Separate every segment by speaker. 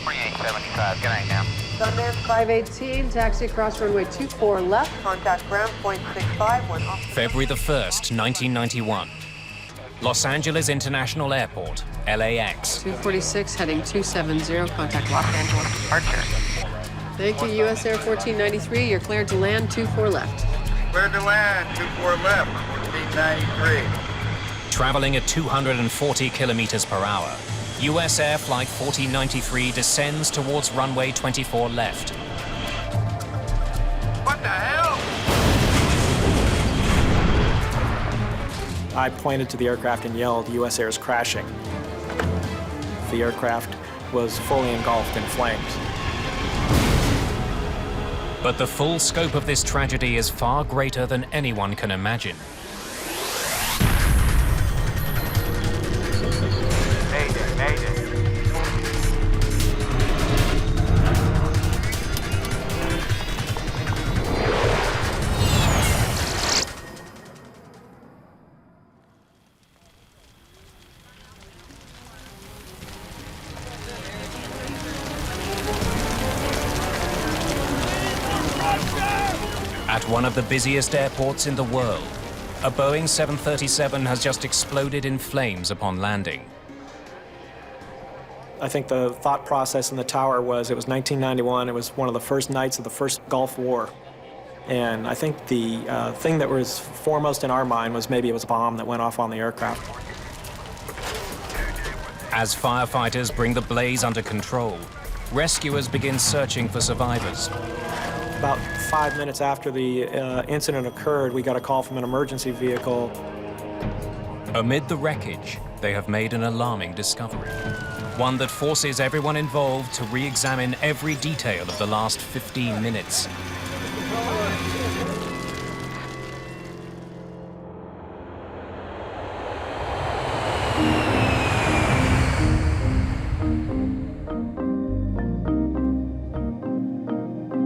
Speaker 1: 4875, good night now.
Speaker 2: Sunman 518, taxi across runway 24 left, contact ground point 65 when off.
Speaker 3: February the 1st, 1991. Los Angeles International Airport, LAX.
Speaker 2: 246 heading 270, contact Los Angeles departure. Thank you, USAir 1493, you're cleared to land 24 left.
Speaker 4: Cleared to land, 24 left, 1493.
Speaker 3: Traveling at 240 kilometers per hour, USAir Flight 1493 descends towards runway 24 left.
Speaker 4: What the hell?
Speaker 5: I pointed to the aircraft and yelled, USAir is crashing. The aircraft was fully engulfed in flames.
Speaker 3: But the full scope of this tragedy is far greater than anyone can imagine.
Speaker 4: Mayday, Mayday.
Speaker 3: At one of the busiest airports in the world, a Boeing 737 has just exploded in flames upon landing.
Speaker 5: I think the thought process in the tower was, it was 1991, it was one of the first nights of the first Gulf War. And I think the thing that was foremost in our mind was maybe it was a bomb that went off on the aircraft.
Speaker 3: As firefighters bring the blaze under control, rescuers begin searching for survivors.
Speaker 5: About 5 minutes after the incident occurred, we got a call from an emergency vehicle.
Speaker 3: Amid the wreckage, they have made an alarming discovery. One that forces everyone involved to re-examine every detail of the last 15 minutes.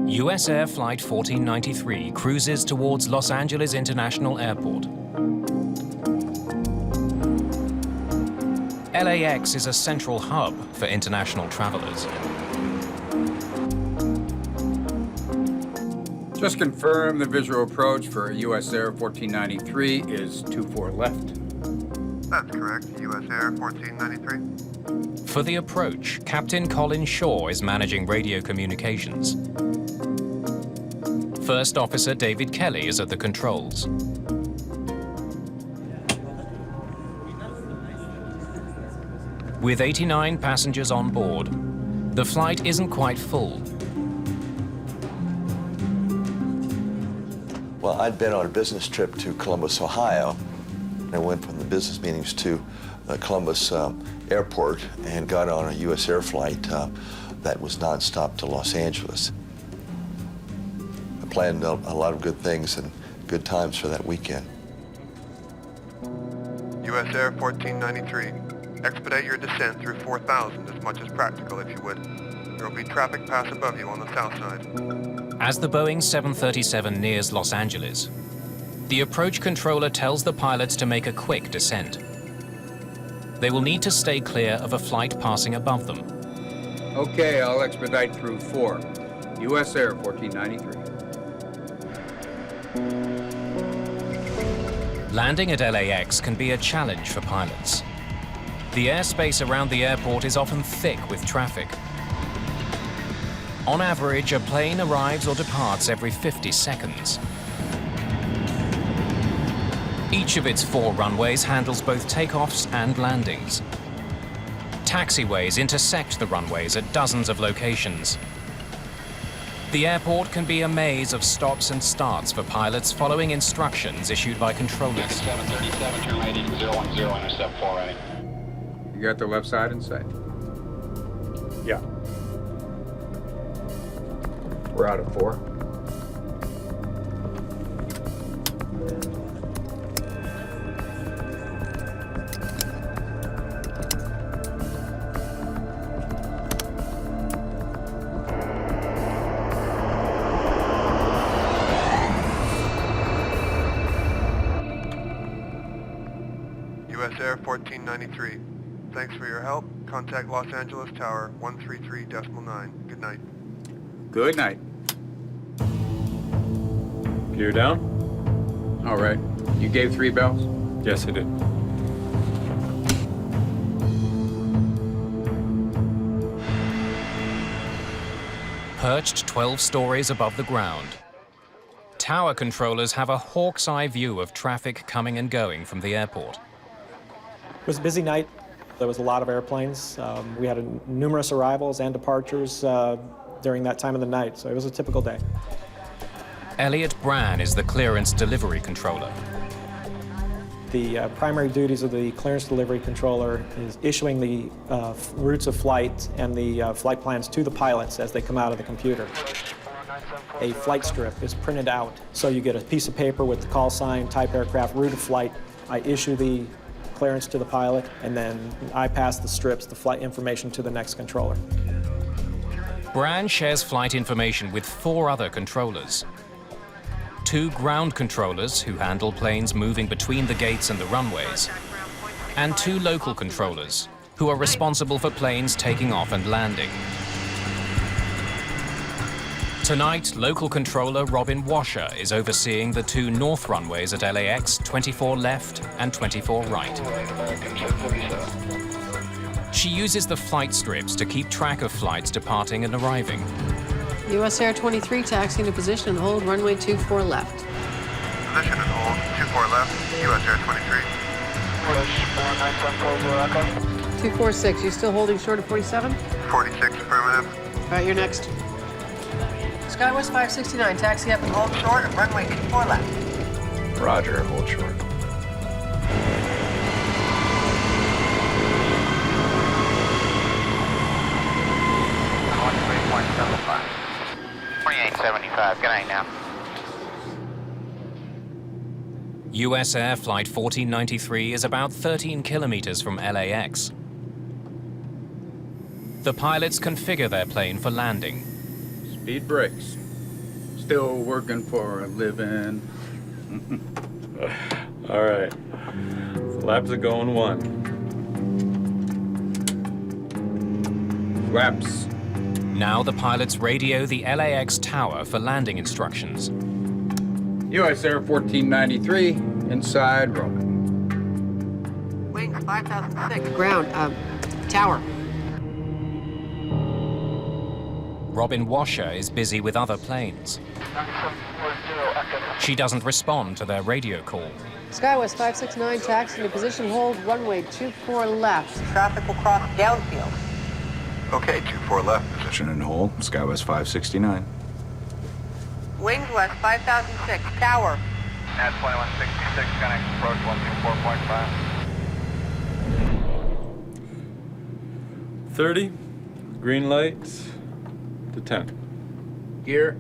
Speaker 3: USAir Flight 1493 cruises towards Los Angeles International Airport. LAX is a central hub for international travelers.
Speaker 6: Just confirm the visual approach for USAir 1493 is 24 left.
Speaker 4: That's correct, USAir 1493.
Speaker 3: For the approach, Captain Colin Shaw is managing radio communications. First Officer David Kelly is at the controls. With 89 passengers on board, the flight isn't quite full.
Speaker 7: Well, I'd been on a business trip to Columbus, Ohio. I went from the business meetings to Columbus Airport and got on a USAir flight that was nonstop to Los Angeles. I planned a lot of good things and good times for that weekend.
Speaker 4: USAir 1493. Expedite your descent through 4000 as much as practical, if you would. There will be traffic pass above you on the south side.
Speaker 3: As the Boeing 737 nears Los Angeles, the approach controller tells the pilots to make a quick descent. They will need to stay clear of a flight passing above them.
Speaker 6: Okay, I'll expedite through 4. USAir 1493.
Speaker 3: Landing at LAX can be a challenge for pilots. The airspace around the airport is often thick with traffic. On average, a plane arrives or departs every 50 seconds. Each of its 4 runways handles both takeoffs and landings. Taxiways intersect the runways at dozens of locations. The airport can be a maze of stops and starts for pilots following instructions issued by controllers.
Speaker 1: 737, turn right 010, intercept 4A.
Speaker 6: You got the left side in sight?
Speaker 5: Yeah.
Speaker 6: We're out of 4.
Speaker 4: USAir 1493. Thanks for your help. Contact Los Angeles Tower 133.9. Good night.
Speaker 6: Good night.
Speaker 8: Gear down?
Speaker 6: All right. You gave 3 bells?
Speaker 8: Yes, I did.
Speaker 3: Perched 12 stories above the ground, tower controllers have a hawk's eye view of traffic coming and going from the airport.
Speaker 5: It was a busy night. There was a lot of airplanes. We had numerous arrivals and departures during that time of the night, so it was a typical day.
Speaker 3: Elliot Brann is the clearance delivery controller.
Speaker 5: The primary duties of the clearance delivery controller is issuing the routes of flight and the flight plans to the pilots as they come out of the computer. A flight strip is printed out, so you get a piece of paper with the call sign, type aircraft, route of flight. I issue the clearance to the pilot, and then I pass the strips, the flight information, to the next controller.
Speaker 3: Brann shares flight information with 4 other controllers. 2 ground controllers who handle planes moving between the gates and the runways, and 2 local controllers who are responsible for planes taking off and landing. Tonight, local controller Robin Washer is overseeing the 2 north runways at LAX, 24 left and 24 right. She uses the flight strips to keep track of flights departing and arriving.
Speaker 2: USAir 23 taxiing to position and hold runway 24 left.
Speaker 4: Position and hold 24 left. USAir 23.
Speaker 2: 246, you still holding short of 47?
Speaker 4: 46 affirmative.
Speaker 2: All right, you're next. Skywest 569, taxi up and hold short of runway 24 left.
Speaker 8: Roger, hold short.
Speaker 1: $28.75. Good night now.
Speaker 3: USAir Flight 1493 is about 13 kilometers from LAX. The pilots configure their plane for landing.
Speaker 6: Speed brakes. Still working for a living.
Speaker 8: All right. Flaps are going 1.
Speaker 6: Flaps.
Speaker 3: Now the pilots radio the LAX tower for landing instructions.
Speaker 6: USAir 1493, inside rolling.
Speaker 2: Wings 5006, ground, tower.
Speaker 3: Robin Washer is busy with other planes. She doesn't respond to their radio call.
Speaker 2: Skywest 569, taxi to position, hold runway 24 left. Traffic will cross downfield.
Speaker 4: Okay, 24 left.
Speaker 9: Position and hold, Skywest 569.
Speaker 2: Wings west 5006, tower.
Speaker 1: At 2166, connect approach 124.5.
Speaker 8: 30, green lights to 10.
Speaker 6: Gear.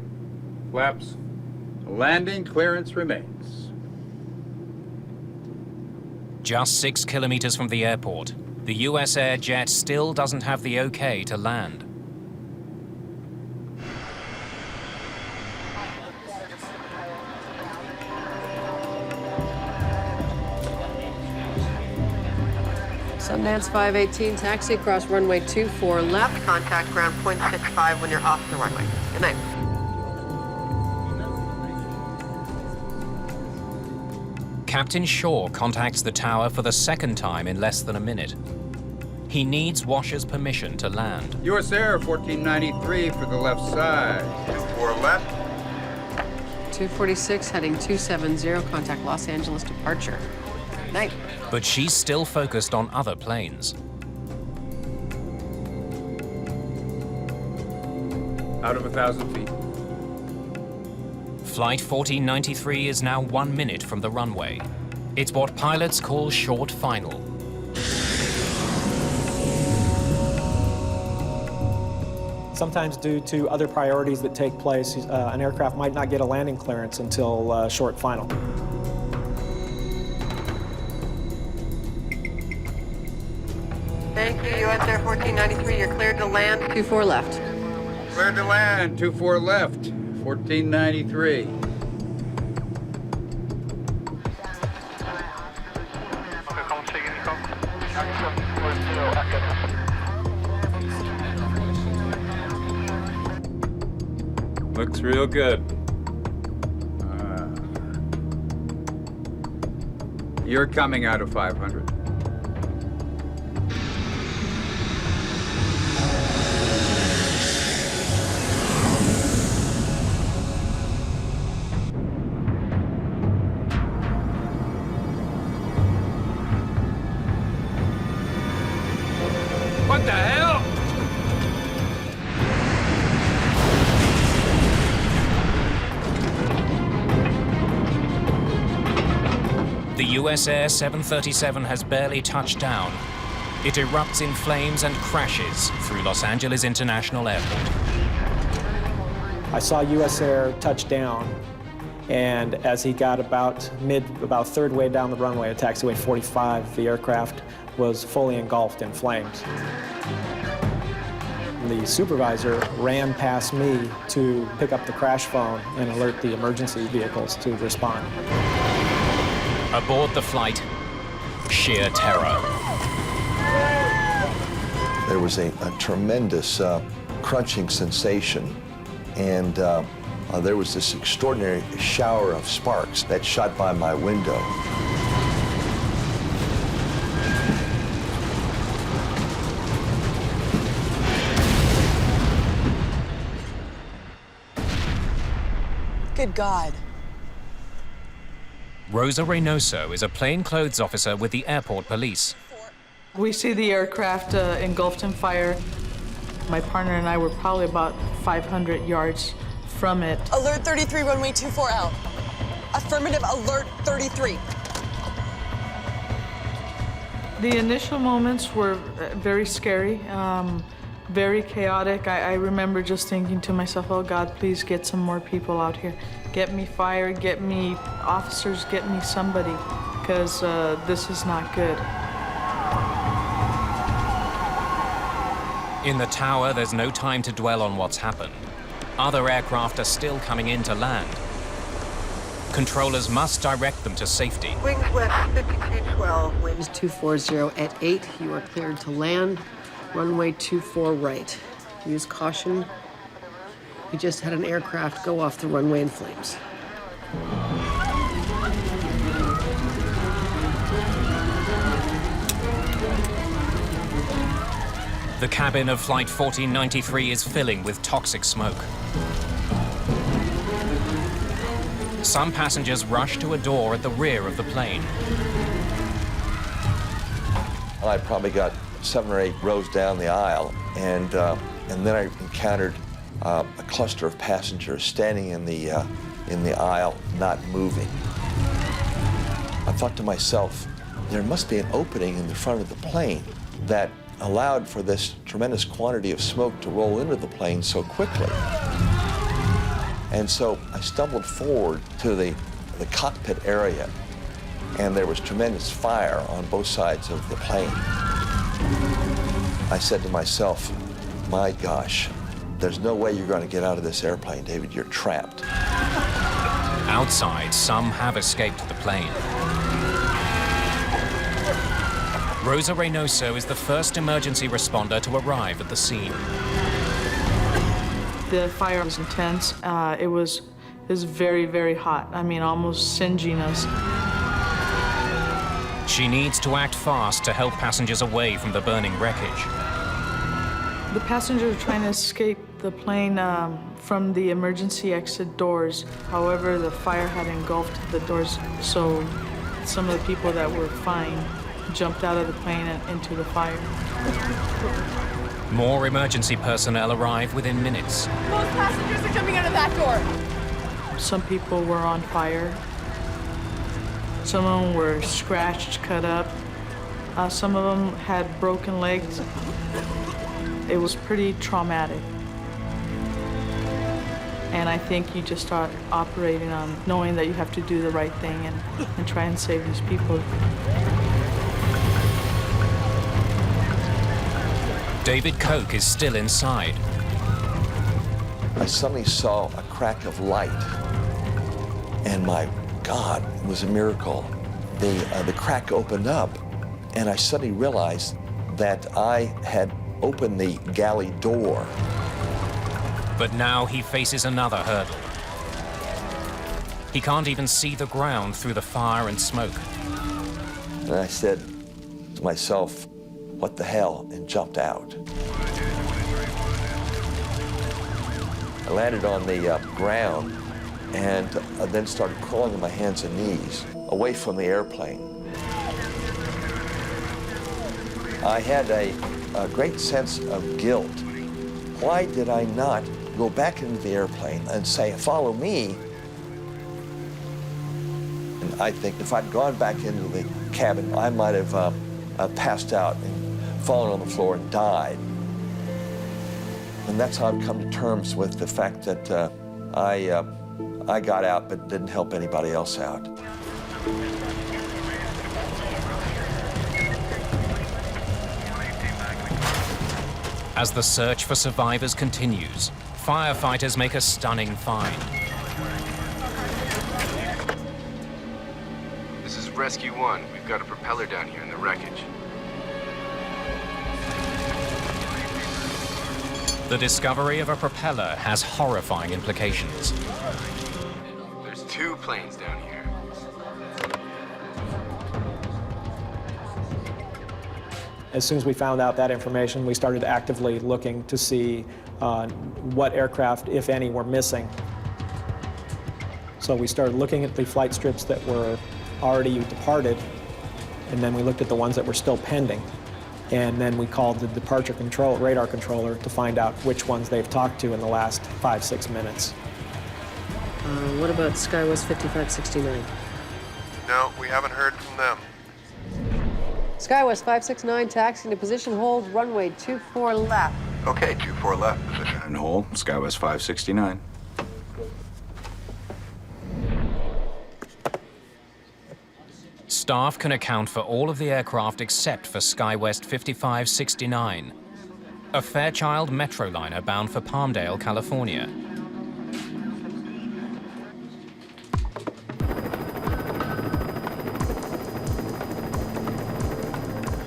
Speaker 6: Flaps. Landing clearance remains.
Speaker 3: Just 6 kilometers from the airport, the USAir jet still doesn't have the okay to land.
Speaker 2: Sundance 518, taxi across runway 24 left. Contact ground point 65 when you're off the runway. Good night.
Speaker 3: Captain Shaw contacts the tower for the 2nd time in less than a minute. He needs Washer's permission to land.
Speaker 6: USAir 1493 for the left side. 24 left.
Speaker 2: 246, heading 270, contact Los Angeles departure. Good night.
Speaker 3: But she's still focused on other planes.
Speaker 6: Out of 1,000 feet.
Speaker 3: Flight 1493 is now 1 minute from the runway. It's what pilots call short final.
Speaker 5: Sometimes due to other priorities that take place, an aircraft might not get a landing clearance until short final.
Speaker 2: Thank you, USAir 1493, you're cleared to land. 24 left.
Speaker 6: Cleared to land. 24 left. 1493.
Speaker 8: Looks real good.
Speaker 6: You're coming out of 500.
Speaker 3: What the hell? The USAir 737 has barely touched down. It erupts in flames and crashes through Los Angeles International Airport.
Speaker 5: I saw USAir touch down, and as he got about third way down the runway at taxiway 45, the aircraft was fully engulfed in flames. The supervisor ran past me to pick up the crash phone and alert the emergency vehicles to respond.
Speaker 3: Aboard the flight, sheer terror.
Speaker 7: There was a tremendous crunching sensation, and there was this extraordinary shower of sparks that shot by my window.
Speaker 10: Good God.
Speaker 3: Rosa Reynoso is a plainclothes officer with the airport police.
Speaker 11: We see the aircraft engulfed in fire. My partner and I were probably about 500 yards from it.
Speaker 10: Alert 33, runway 24 out. Affirmative, alert 33.
Speaker 11: The initial moments were very scary, very chaotic. I remember just thinking to myself, oh God, please get some more people out here. Get me fire, get me officers, get me somebody, because this is not good.
Speaker 3: In the tower, there's no time to dwell on what's happened. Other aircraft are still coming in to land. Controllers must direct them to safety.
Speaker 10: Wings west 5212.
Speaker 2: Winds 240 at 8. You are cleared to land. Runway 24 right. Use caution. We just had an aircraft go off the runway in flames.
Speaker 3: The cabin of Flight 1493 is filling with toxic smoke. Some passengers rush to a door at the rear of the plane.
Speaker 7: I probably got 7 or 8 rows down the aisle, and then I encountered a cluster of passengers standing in the aisle, not moving. I thought to myself, there must be an opening in the front of the plane that allowed for this tremendous quantity of smoke to roll into the plane so quickly. And so I stumbled forward to the cockpit area, and there was tremendous fire on both sides of the plane. I said to myself, my gosh, there's no way you're going to get out of this airplane, David. You're trapped.
Speaker 3: Outside, some have escaped the plane. Rosa Reynoso is the first emergency responder to arrive at the scene.
Speaker 11: The fire was intense. It was very, very hot. I mean, almost singeing us.
Speaker 3: She needs to act fast to help passengers away from the burning wreckage.
Speaker 11: The passengers are trying to escape the plane from the emergency exit doors. However, the fire had engulfed the doors, so some of the people that were fine jumped out of the plane and into the fire.
Speaker 3: More emergency personnel arrive within minutes.
Speaker 10: Most passengers are jumping out of that door.
Speaker 11: Some people were on fire. Some of them were scratched, cut up. Some of them had broken legs. It was pretty traumatic. And I think you just start operating on knowing that you have to do the right thing and try and save these people.
Speaker 3: David Koch is still inside.
Speaker 7: I suddenly saw a crack of light, and my God, it was a miracle. The crack opened up, and I suddenly realized that I had opened the galley door.
Speaker 3: But now he faces another hurdle. He can't even see the ground through the fire and smoke.
Speaker 7: And I said to myself, what the hell, and jumped out. I landed on the ground and then started crawling on my hands and knees away from the airplane. I had a great sense of guilt. Why did I not go back into the airplane and say, follow me? And I think if I'd gone back into the cabin, I might have passed out and fallen on the floor and died. And that's how I've come to terms with the fact that I got out but didn't help anybody else out.
Speaker 3: As the search for survivors continues, firefighters make a stunning find.
Speaker 12: This is Rescue 1. We've got a propeller down here in the wreckage.
Speaker 3: The discovery of a propeller has horrifying implications.
Speaker 12: There's 2 planes down here.
Speaker 5: As soon as we found out that information, we started actively looking to see what aircraft, if any, were missing. So we started looking at the flight strips that were already departed, and then we looked at the ones that were still pending. And then we called the departure control, radar controller, to find out which ones they've talked to in the last 5-6 minutes.
Speaker 2: What about SkyWest 5569?
Speaker 4: No, we haven't heard from them.
Speaker 2: SkyWest 569, taxiing to position hold, runway 24 left.
Speaker 4: Okay, 24 left, position.
Speaker 9: And hold, SkyWest 569.
Speaker 3: Staff can account for all of the aircraft except for SkyWest 5569, a Fairchild Metroliner bound for Palmdale, California.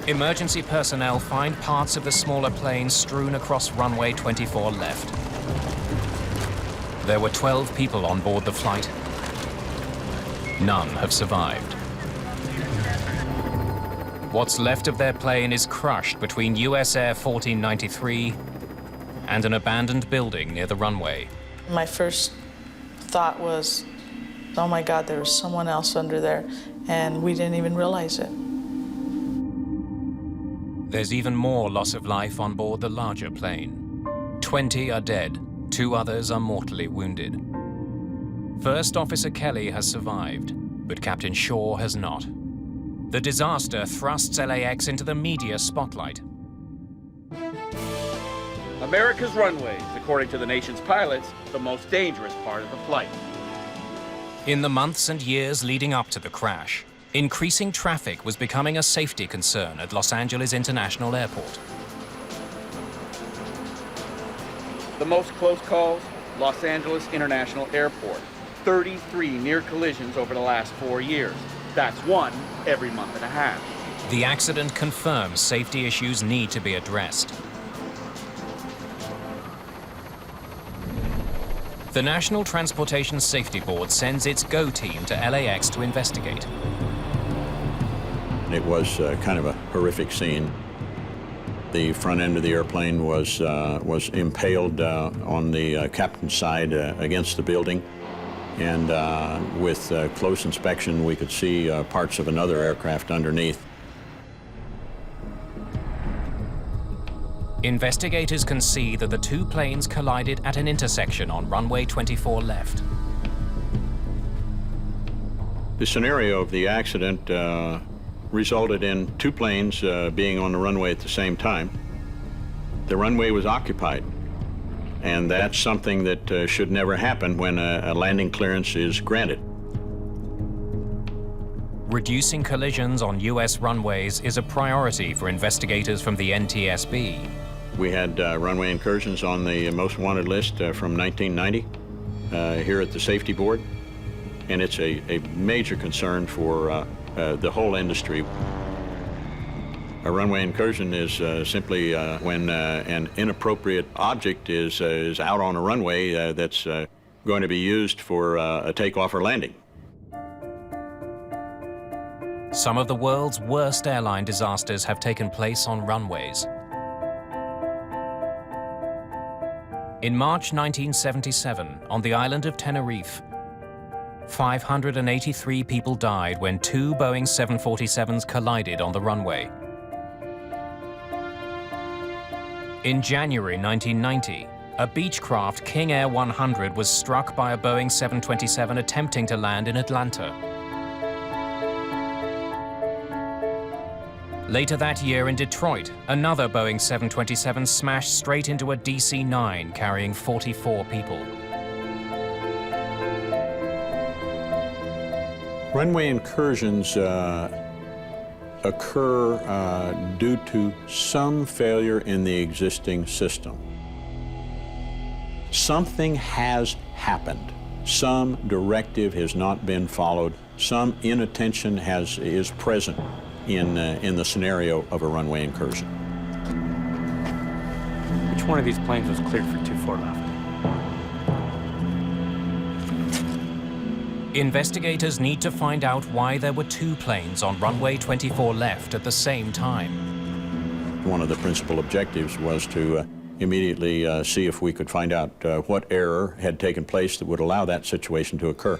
Speaker 3: Emergency personnel find parts of the smaller plane strewn across runway 24 left. There were 12 people on board the flight. None have survived. What's left of their plane is crushed between USAir 1493 and an abandoned building near the runway.
Speaker 11: My first thought was, oh my God, there was someone else under there, and we didn't even realize it.
Speaker 3: There's even more loss of life on board the larger plane. 20 are dead, 2 others are mortally wounded. First Officer Kelly has survived, but Captain Shaw has not. The disaster thrusts LAX into the media spotlight.
Speaker 13: America's runways, according to the nation's pilots, the most dangerous part of the flight.
Speaker 3: In the months and years leading up to the crash, increasing traffic was becoming a safety concern at Los Angeles International Airport.
Speaker 13: The most close calls, Los Angeles International Airport. 33 near collisions over the last 4 years. That's 1 every month and a half.
Speaker 3: The accident confirms safety issues need to be addressed. The National Transportation Safety Board sends its GO team to LAX to investigate.
Speaker 14: It was kind of a horrific scene. The front end of the airplane was impaled on the captain's side against the building. And with close inspection, we could see parts of another aircraft underneath.
Speaker 3: Investigators can see that the 2 planes collided at an intersection on runway 24 left.
Speaker 14: The scenario of the accident resulted in 2 planes being on the runway at the same time. The runway was occupied. And that's something that should never happen when a landing clearance is granted.
Speaker 3: Reducing collisions on U.S. runways is a priority for investigators from the NTSB.
Speaker 14: We had runway incursions on the most wanted list from 1990 here at the Safety Board, and it's a major concern for the whole industry. A runway incursion is simply when an inappropriate object is out on a runway that's going to be used for a takeoff or landing.
Speaker 3: Some of the world's worst airline disasters have taken place on runways. In March 1977, on the island of Tenerife, 583 people died when two Boeing 747s collided on the runway. In January 1990, a Beechcraft King Air 100 was struck by a Boeing 727 attempting to land in Atlanta. Later that year in Detroit, another Boeing 727 smashed straight into a DC-9 carrying 44 people.
Speaker 14: Runway incursions occur due to some failure in the existing system. Something has happened. Some directive has not been followed. Some inattention is present in the scenario of a runway incursion.
Speaker 15: Which one of these planes was cleared for 24 left?
Speaker 3: Investigators need to find out why there were two planes on runway 24 left at the same time.
Speaker 14: One of the principal objectives was to immediately see if we could find out what error had taken place that would allow that situation to occur.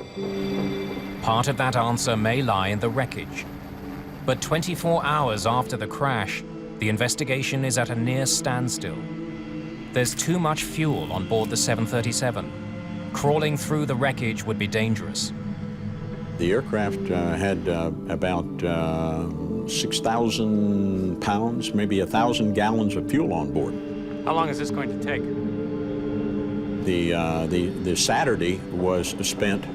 Speaker 3: Part of that answer may lie in the wreckage. But 24 hours after the crash, the investigation is at a near standstill. There's too much fuel on board the 737. Crawling through the wreckage would be dangerous.
Speaker 14: The aircraft had about 6,000 pounds, maybe 1,000 gallons of fuel on board.
Speaker 15: How long is this going to take?
Speaker 14: The Saturday was spent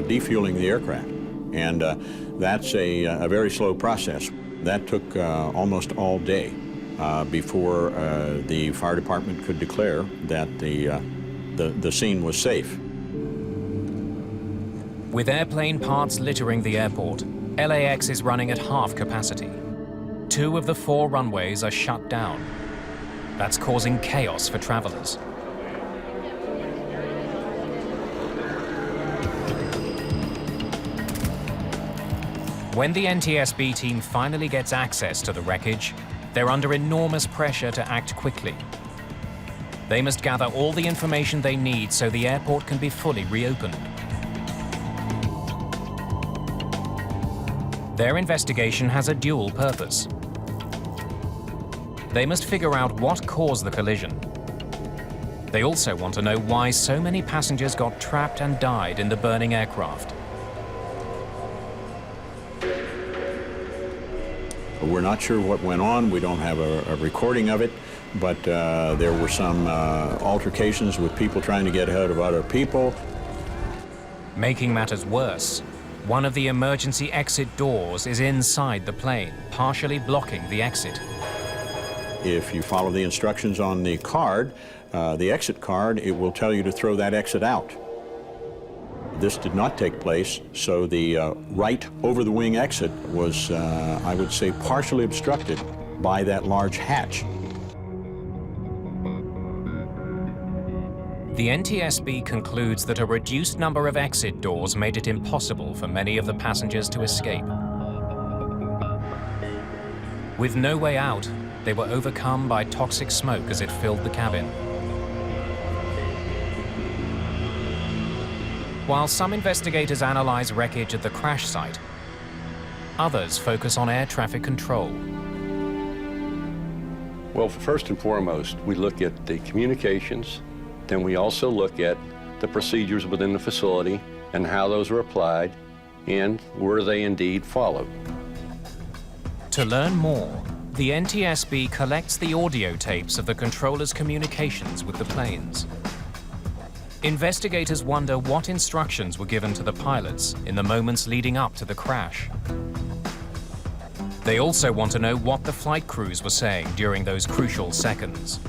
Speaker 14: defueling the aircraft, and that's a very slow process. That took almost all day before the fire department could declare that the scene was safe.
Speaker 3: With airplane parts littering the airport, LAX is running at half capacity. 2 of the 4 runways are shut down. That's causing chaos for travelers. When the NTSB team finally gets access to the wreckage, they're under enormous pressure to act quickly. They must gather all the information they need so the airport can be fully reopened. Their investigation has a dual purpose. They must figure out what caused the collision. They also want to know why so many passengers got trapped and died in the burning aircraft.
Speaker 14: We're not sure what went on. We don't have a recording of it, but there were some altercations with people trying to get ahead of other people.
Speaker 3: Making matters worse, one of the emergency exit doors is inside the plane, partially blocking the exit.
Speaker 14: If you follow the instructions on the card, the exit card, it will tell you to throw that exit out. This did not take place, so the right over-the-wing exit was, I would say, partially obstructed by that large hatch.
Speaker 3: The NTSB concludes that a reduced number of exit doors made it impossible for many of the passengers to escape. With no way out, they were overcome by toxic smoke as it filled the cabin. While some investigators analyze wreckage at the crash site, others focus on air traffic control.
Speaker 16: Well, first and foremost, we look at the communications, then we also look at the procedures within the facility and how those are applied, and were they indeed followed.
Speaker 3: To learn more, the NTSB collects the audio tapes of the controller's communications with the planes. Investigators wonder what instructions were given to the pilots in the moments leading up to the crash. They also want to know what the flight crews were saying during those crucial seconds.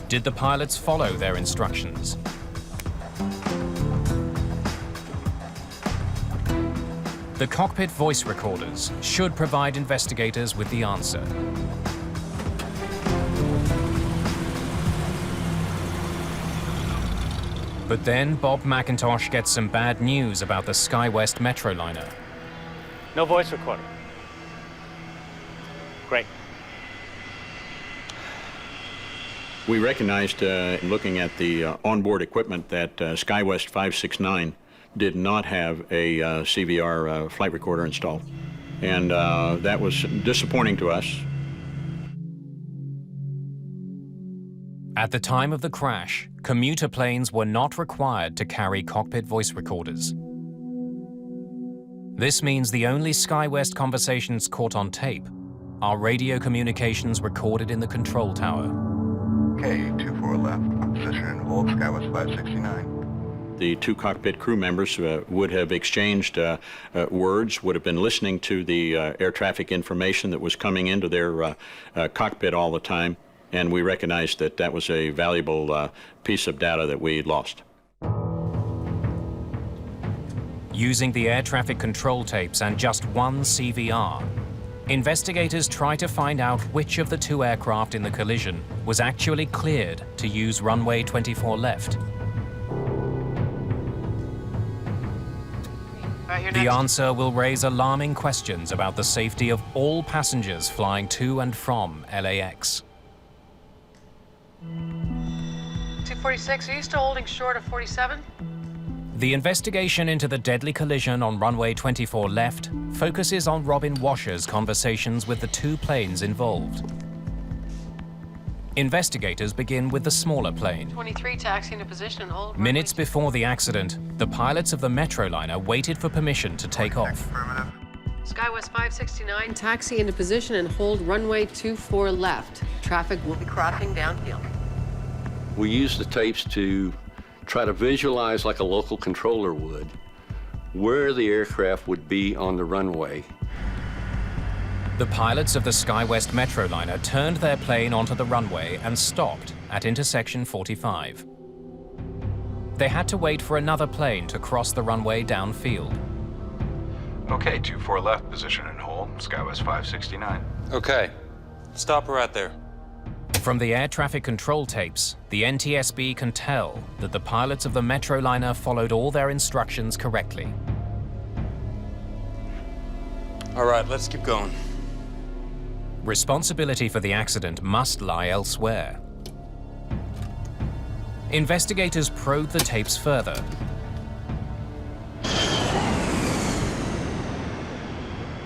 Speaker 3: Did the pilots follow their instructions? The The cockpit voice recorders should provide investigators with the answer. But then Bob McIntosh gets some bad news about the SkyWest Metroliner.
Speaker 15: No voice recorder. Great.
Speaker 14: We recognized, looking at the onboard equipment, that SkyWest 569 did not have a CVR flight recorder installed. And that was disappointing to us.
Speaker 3: At the time of the crash, commuter planes were not required to carry cockpit voice recorders. This means the only SkyWest conversations caught on tape are radio communications recorded in the control tower.
Speaker 4: Okay, 24 left, position and hold, SkyWest 569.
Speaker 14: The two cockpit crew members would have exchanged words, would have been listening to the air traffic information that was coming into their cockpit all the time, and we recognized that that was a valuable piece of data that we lost.
Speaker 3: Using the air traffic control tapes and just one CVR, investigators try to find out which of the two aircraft in the collision was actually cleared to use runway 24 left. The answer will raise alarming questions about the safety of all passengers flying to and from LAX.
Speaker 2: 246, are you still holding short of 47?
Speaker 3: The investigation into the deadly collision on runway 24 left focuses on Robin Washer's conversations with the two planes involved. Investigators begin with the smaller plane.
Speaker 2: 23, taxi into position and hold.
Speaker 3: Minutes before the accident, the pilots of the Metroliner waited for permission to take off.
Speaker 2: SkyWest 569, taxi into position and hold runway 24 left. Traffic will be crossing downfield.
Speaker 16: We used the tapes to try to visualize, like a local controller would, where the aircraft would be on the runway.
Speaker 3: The pilots of the SkyWest Metroliner turned their plane onto the runway and stopped at intersection 45. They had to wait for another plane to cross the runway downfield.
Speaker 9: Okay, 24 left, position and hold, SkyWest 569.
Speaker 15: Okay. Stop her right there.
Speaker 3: From the air traffic control tapes, the NTSB can tell that the pilots of the Metroliner followed all their instructions correctly.
Speaker 15: All right, let's keep going.
Speaker 3: Responsibility for the accident must lie elsewhere. Investigators probe the tapes further.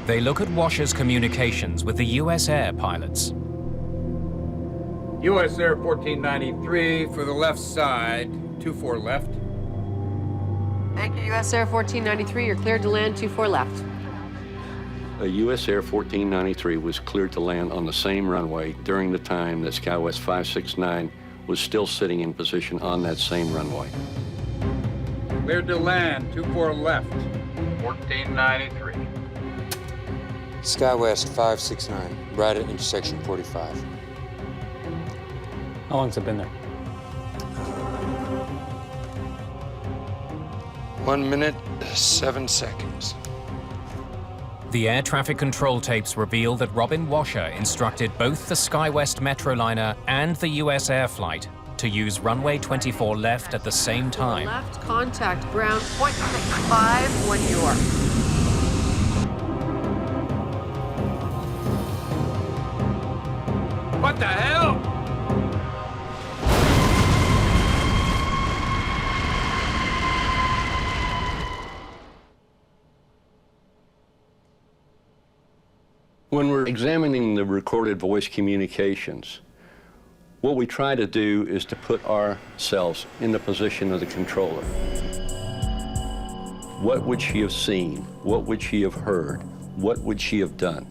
Speaker 3: They look at Washer's communications with the USAir pilots.
Speaker 6: USAir 1493 for the left side, 24 left.
Speaker 2: Thank you, USAir 1493. You're cleared to land 24 left.
Speaker 16: A USAir 1493 was cleared to land on the same runway during the time that SkyWest 569 was still sitting in position on that same runway.
Speaker 6: Cleared to land, 24 left, 1493.
Speaker 17: SkyWest 569, right at intersection 45.
Speaker 15: How long's it been there?
Speaker 17: 1 minute, 7 seconds.
Speaker 3: The air traffic control tapes reveal that Robin Washer instructed both the SkyWest Metroliner and the USAir Flight to use runway 24 left at the same time.
Speaker 2: Left, contact ground, 0.65 when you are.
Speaker 6: What the hell?
Speaker 16: When we're examining the recorded voice communications, what we try to do is to put ourselves in the position of the controller. What would she have seen? What would she have heard? What would she have done?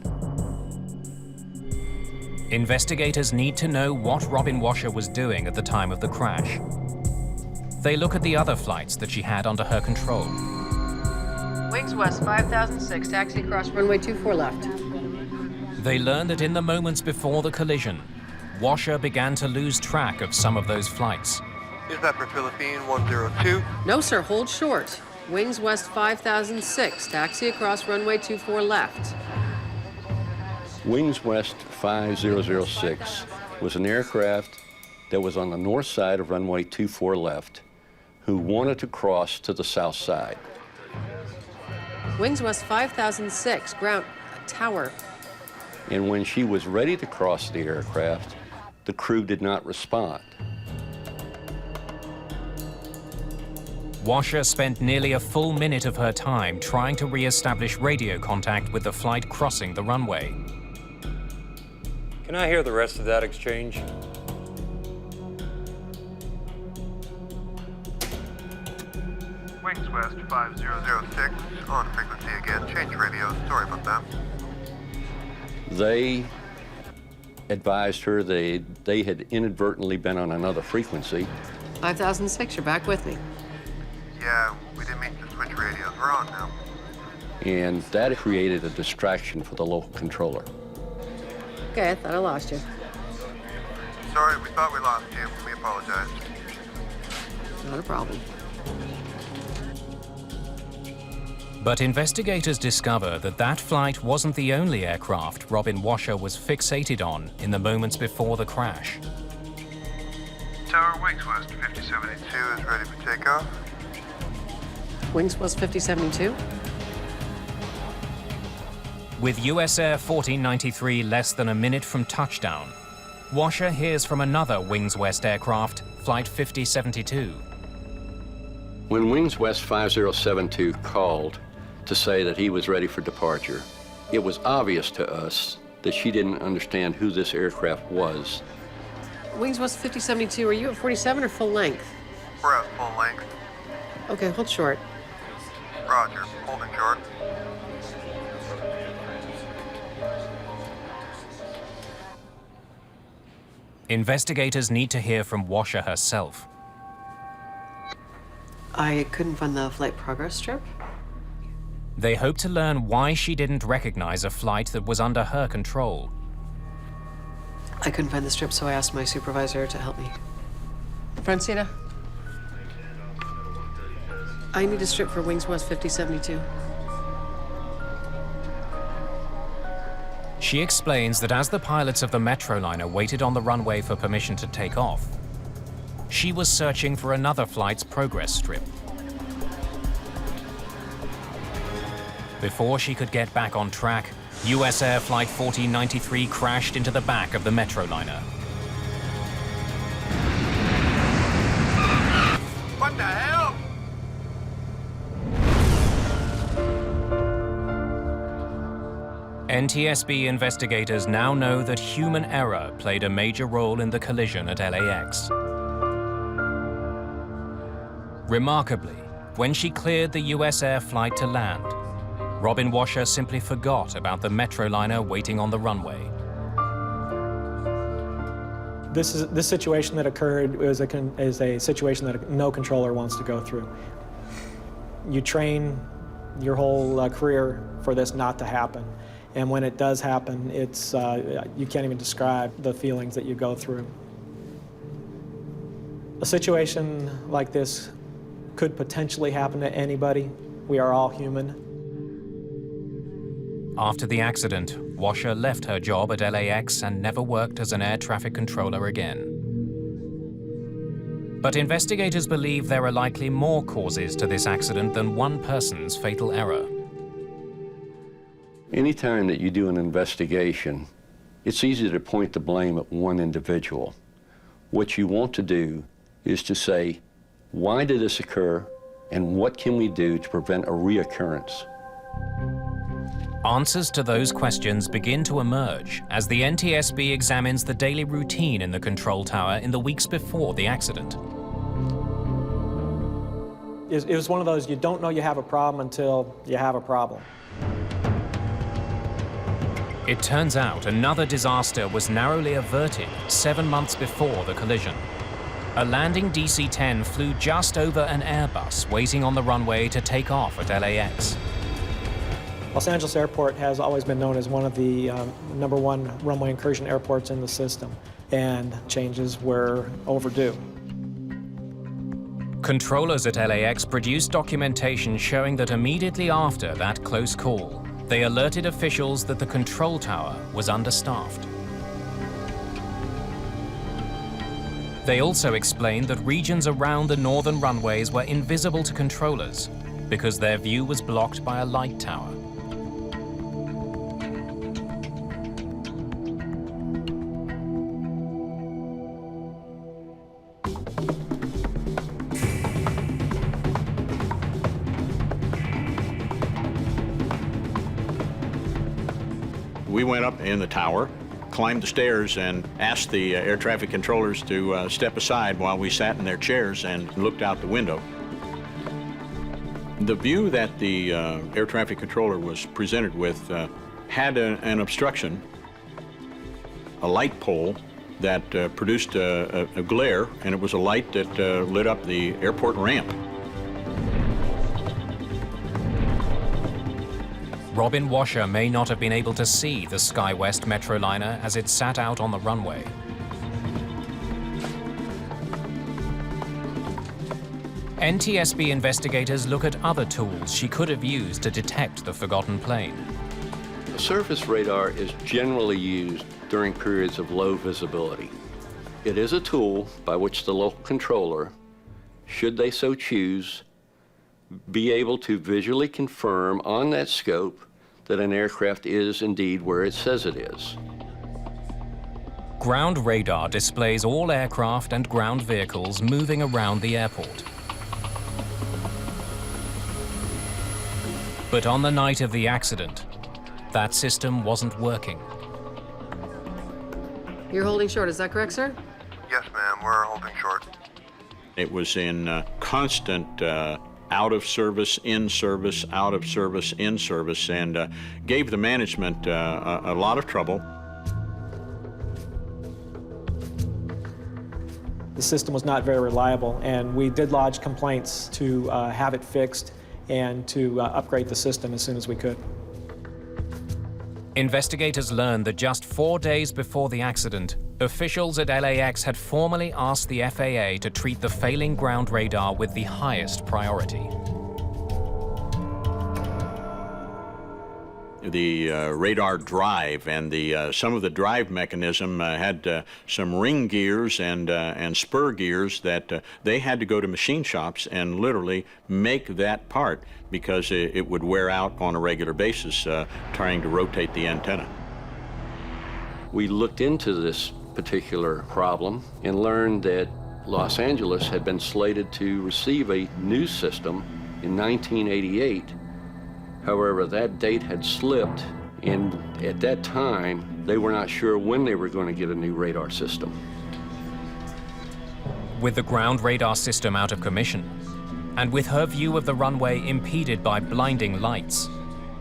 Speaker 3: Investigators need to know what Robin Washer was doing at the time of the crash. They look at the other flights that she had under her control.
Speaker 2: Wings west 5006, taxi across runway 24 left.
Speaker 3: They learn that in the moments before the collision, Washer began to lose track of some of those flights.
Speaker 4: Is that for Philippine 102?
Speaker 2: No, sir, hold short. Wings West 5006, taxi across runway 24 left.
Speaker 16: Wings West 5006 was an aircraft that was on the north side of runway 24 left who wanted to cross to the south side.
Speaker 2: Wings West 5006, ground tower.
Speaker 16: And when she was ready to cross the aircraft, the crew did not respond.
Speaker 3: Washer spent nearly a full minute of her time trying to re-establish radio contact with the flight crossing the runway.
Speaker 15: Can I hear the rest of that exchange?
Speaker 4: Wings West 5006, on frequency again. Change radio. Sorry about that.
Speaker 16: They advised her they had inadvertently been on another frequency.
Speaker 2: 5006, you're back with me.
Speaker 4: Yeah, we didn't mean to switch radios. We're on now.
Speaker 16: And that created a distraction for the local controller.
Speaker 2: Okay, I thought I lost you.
Speaker 4: Sorry, we thought we lost you. We apologize.
Speaker 2: Not a problem.
Speaker 3: But investigators discover that that flight wasn't the only aircraft Robin Washer was fixated on in the moments before the crash.
Speaker 4: Tower Wings West 5072 is ready for takeoff.
Speaker 2: Wings West 5072?
Speaker 3: With USAir 1493 less than a minute from touchdown, Washer hears from another Wings West aircraft, Flight 5072.
Speaker 16: When Wings West 5072 called to say that he was ready for departure, it was obvious to us that she didn't understand who this aircraft was.
Speaker 2: Wings West 5072, are you at 47 or full length?
Speaker 4: We're at full length.
Speaker 2: Okay, hold short.
Speaker 4: Roger, holding short.
Speaker 3: Investigators need to hear from Washer herself.
Speaker 2: I couldn't find the flight progress strip.
Speaker 3: They hope to learn why she didn't recognize a flight that was under her control.
Speaker 2: I couldn't find the strip, so I asked my supervisor to help me. Francina? I need a strip for Wings West 5072.
Speaker 3: She explains that as the pilots of the Metroliner waited on the runway for permission to take off, she was searching for another flight's progress strip. Before she could get back on track, USAir Flight 1493 crashed into the back of the Metroliner.
Speaker 4: What the hell?
Speaker 3: NTSB investigators now know that human error played a major role in the collision at LAX. Remarkably, when she cleared the USAir flight to land, Robin Washer simply forgot about the Metroliner waiting on the runway.
Speaker 5: This situation that occurred is a situation that no controller wants to go through. You train your whole career for this not to happen. And when it does happen, it's, you can't even describe the feelings that you go through. A situation like this could potentially happen to anybody. We are all human.
Speaker 3: After the accident, Washer left her job at LAX and never worked as an air traffic controller again. But investigators believe there are likely more causes to this accident than one person's fatal error.
Speaker 16: Anytime that you do an investigation, it's easy to point the blame at one individual. What you want to do is to say, why did this occur, and what can we do to prevent a reoccurrence?
Speaker 3: Answers to those questions begin to emerge as the NTSB examines the daily routine in the control tower in the weeks before the accident.
Speaker 5: It was one of those, you don't know you have a problem until you have a problem.
Speaker 3: It turns out another disaster was narrowly averted 7 months before the collision. A landing DC-10 flew just over an Airbus waiting on the runway to take off at LAX.
Speaker 5: Los Angeles Airport has always been known as one of the #1 runway incursion airports in the system, and changes were overdue.
Speaker 3: Controllers at LAX produced documentation showing that immediately after that close call, they alerted officials that the control tower was understaffed. They also explained that regions around the northern runways were invisible to controllers because their view was blocked by a light tower.
Speaker 14: We went up in the tower, climbed the stairs, and asked the air traffic controllers to step aside while we sat in their chairs and looked out the window. The view that the air traffic controller was presented with had an obstruction, a light pole that produced a glare, and it was a light that lit up the airport ramp.
Speaker 3: Robin Washer may not have been able to see the SkyWest Metroliner as it sat out on the runway. NTSB investigators look at other tools she could have used to detect the forgotten plane.
Speaker 16: The surface radar is generally used during periods of low visibility. It is a tool by which the local controller, should they so choose, be able to visually confirm on that scope that an aircraft is indeed where it says it is.
Speaker 3: Ground radar displays all aircraft and ground vehicles moving around the airport. But on the night of the accident, that system wasn't working.
Speaker 2: You're holding short, is that correct, sir?
Speaker 4: Yes, ma'am, we're holding short.
Speaker 14: It was in constant out of service, in service, out of service, in service, and gave the management a lot of trouble.
Speaker 5: The system was not very reliable, and we did lodge complaints to have it fixed and to upgrade the system as soon as we could.
Speaker 3: Investigators learned that just 4 days before the accident, officials at LAX had formally asked the FAA to treat the failing ground radar with the highest priority.
Speaker 14: The radar drive and some of the drive mechanism had some ring gears and spur gears that they had to go to machine shops and literally make that part because it would wear out on a regular basis trying to rotate the antenna.
Speaker 16: We looked into this particular problem and learned that Los Angeles had been slated to receive a new system in 1988. However, that date had slipped, and at that time, they were not sure when they were going to get a new radar system.
Speaker 3: With the ground radar system out of commission, and with her view of the runway impeded by blinding lights,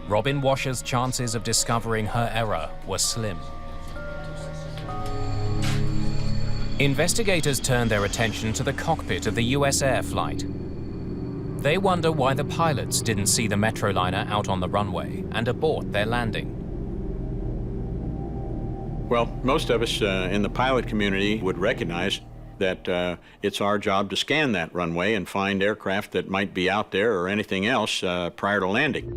Speaker 3: Robin Washer's chances of discovering her error were slim. Investigators turned their attention to the cockpit of the USAir Flight. They wonder why the pilots didn't see the Metroliner out on the runway and abort their landing.
Speaker 14: Well, most of us in the pilot community would recognize that it's our job to scan that runway and find aircraft that might be out there or anything else prior to landing.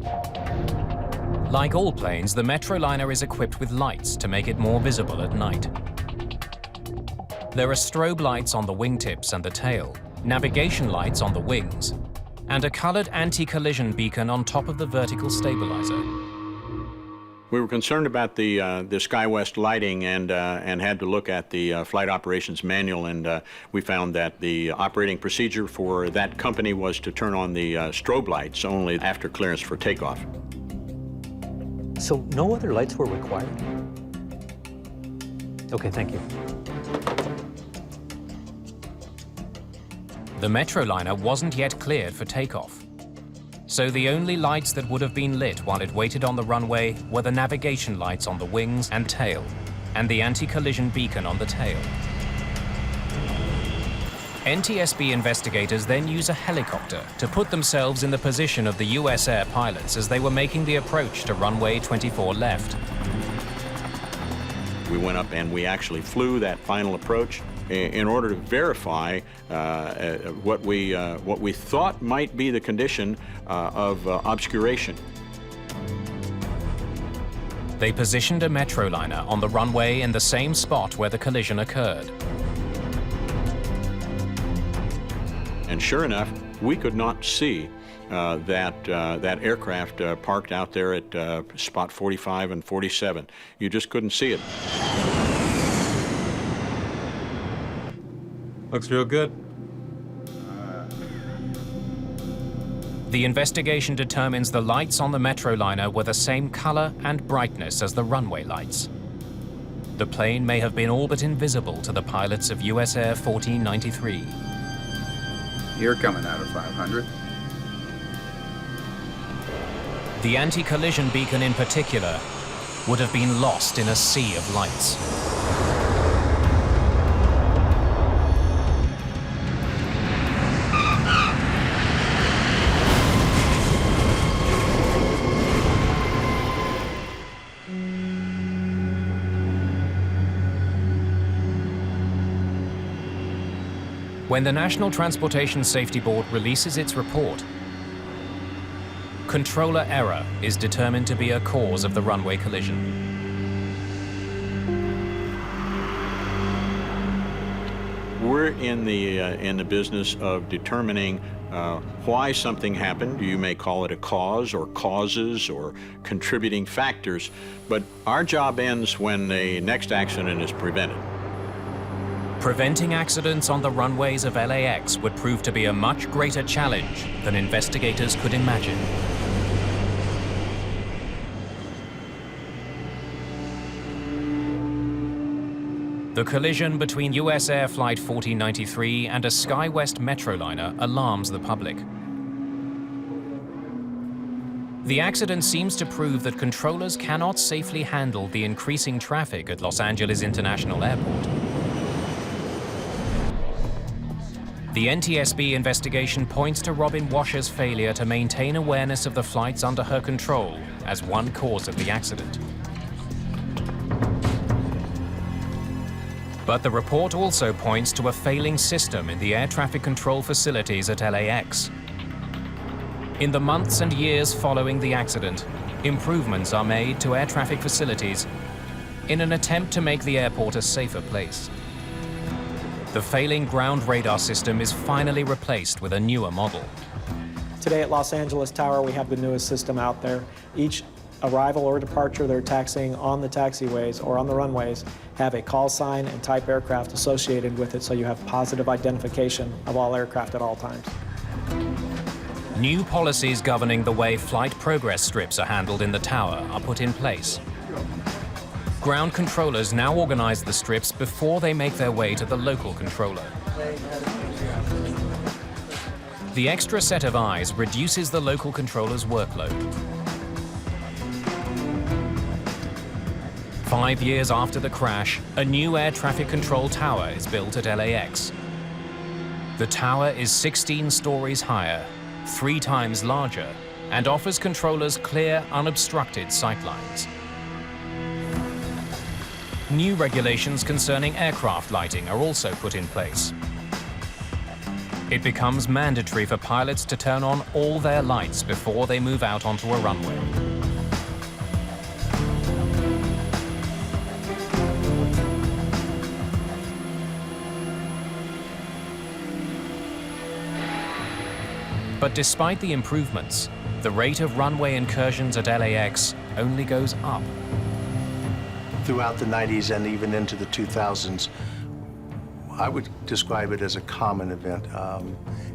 Speaker 3: Like all planes, the Metroliner is equipped with lights to make it more visible at night. There are strobe lights on the wingtips and the tail, navigation lights on the wings, and a colored anti-collision beacon on top of the vertical stabilizer.
Speaker 14: We were concerned about the SkyWest lighting and had to look at the flight operations manual, and we found that the operating procedure for that company was to turn on the strobe lights only after clearance for takeoff.
Speaker 18: So no other lights were required? Okay, thank you.
Speaker 3: The Metroliner wasn't yet cleared for takeoff, so the only lights that would have been lit while it waited on the runway were the navigation lights on the wings and tail, and the anti-collision beacon on the tail. NTSB investigators then use a helicopter to put themselves in the position of the USAir pilots as they were making the approach to runway 24 left.
Speaker 14: We went up and we actually flew that final approach. in order to verify what we thought might be the condition of obscuration.
Speaker 3: They positioned a Metroliner on the runway in the same spot where the collision occurred.
Speaker 14: And sure enough, we could not see that aircraft parked out there at spot 45 and 47. You just couldn't see it.
Speaker 8: Looks real good.
Speaker 3: The investigation determines the lights on the Metroliner were the same color and brightness as the runway lights. The plane may have been all but invisible to the pilots of USAir 1493.
Speaker 6: You're coming out of 500.
Speaker 3: The anti-collision beacon in particular would have been lost in a sea of lights. When the National Transportation Safety Board releases its report, controller error is determined to be a cause of the runway collision.
Speaker 14: We're in the business of determining why something happened. You may call it a cause or causes or contributing factors, but our job ends when the next accident is prevented.
Speaker 3: Preventing accidents on the runways of LAX would prove to be a much greater challenge than investigators could imagine. The collision between USAir Flight 1493 and a SkyWest Metroliner alarms the public. The accident seems to prove that controllers cannot safely handle the increasing traffic at Los Angeles International Airport. The NTSB investigation points to Robin Washer's failure to maintain awareness of the flights under her control as one cause of the accident. But the report also points to a failing system in the air traffic control facilities at LAX. In the months and years following the accident, improvements are made to air traffic facilities in an attempt to make the airport a safer place. The failing ground radar system is finally replaced with a newer model.
Speaker 5: Today at Los Angeles Tower, we have the newest system out there. Each arrival or departure they're taxiing on the taxiways or on the runways have a call sign and type aircraft associated with it, so you have positive identification of all aircraft at all times.
Speaker 3: New policies governing the way flight progress strips are handled in the tower are put in place. Ground controllers now organize the strips before they make their way to the local controller. The extra set of eyes reduces the local controller's workload. 5 years after the crash, a new air traffic control tower is built at LAX. The tower is 16 stories higher, 3 times larger, and offers controllers clear, unobstructed sightlines. New regulations concerning aircraft lighting are also put in place. It becomes mandatory for pilots to turn on all their lights before they move out onto a runway. But despite the improvements, the rate of runway incursions at LAX only goes up.
Speaker 19: Throughout the 90s and even into the 2000s, I would describe it as a common event.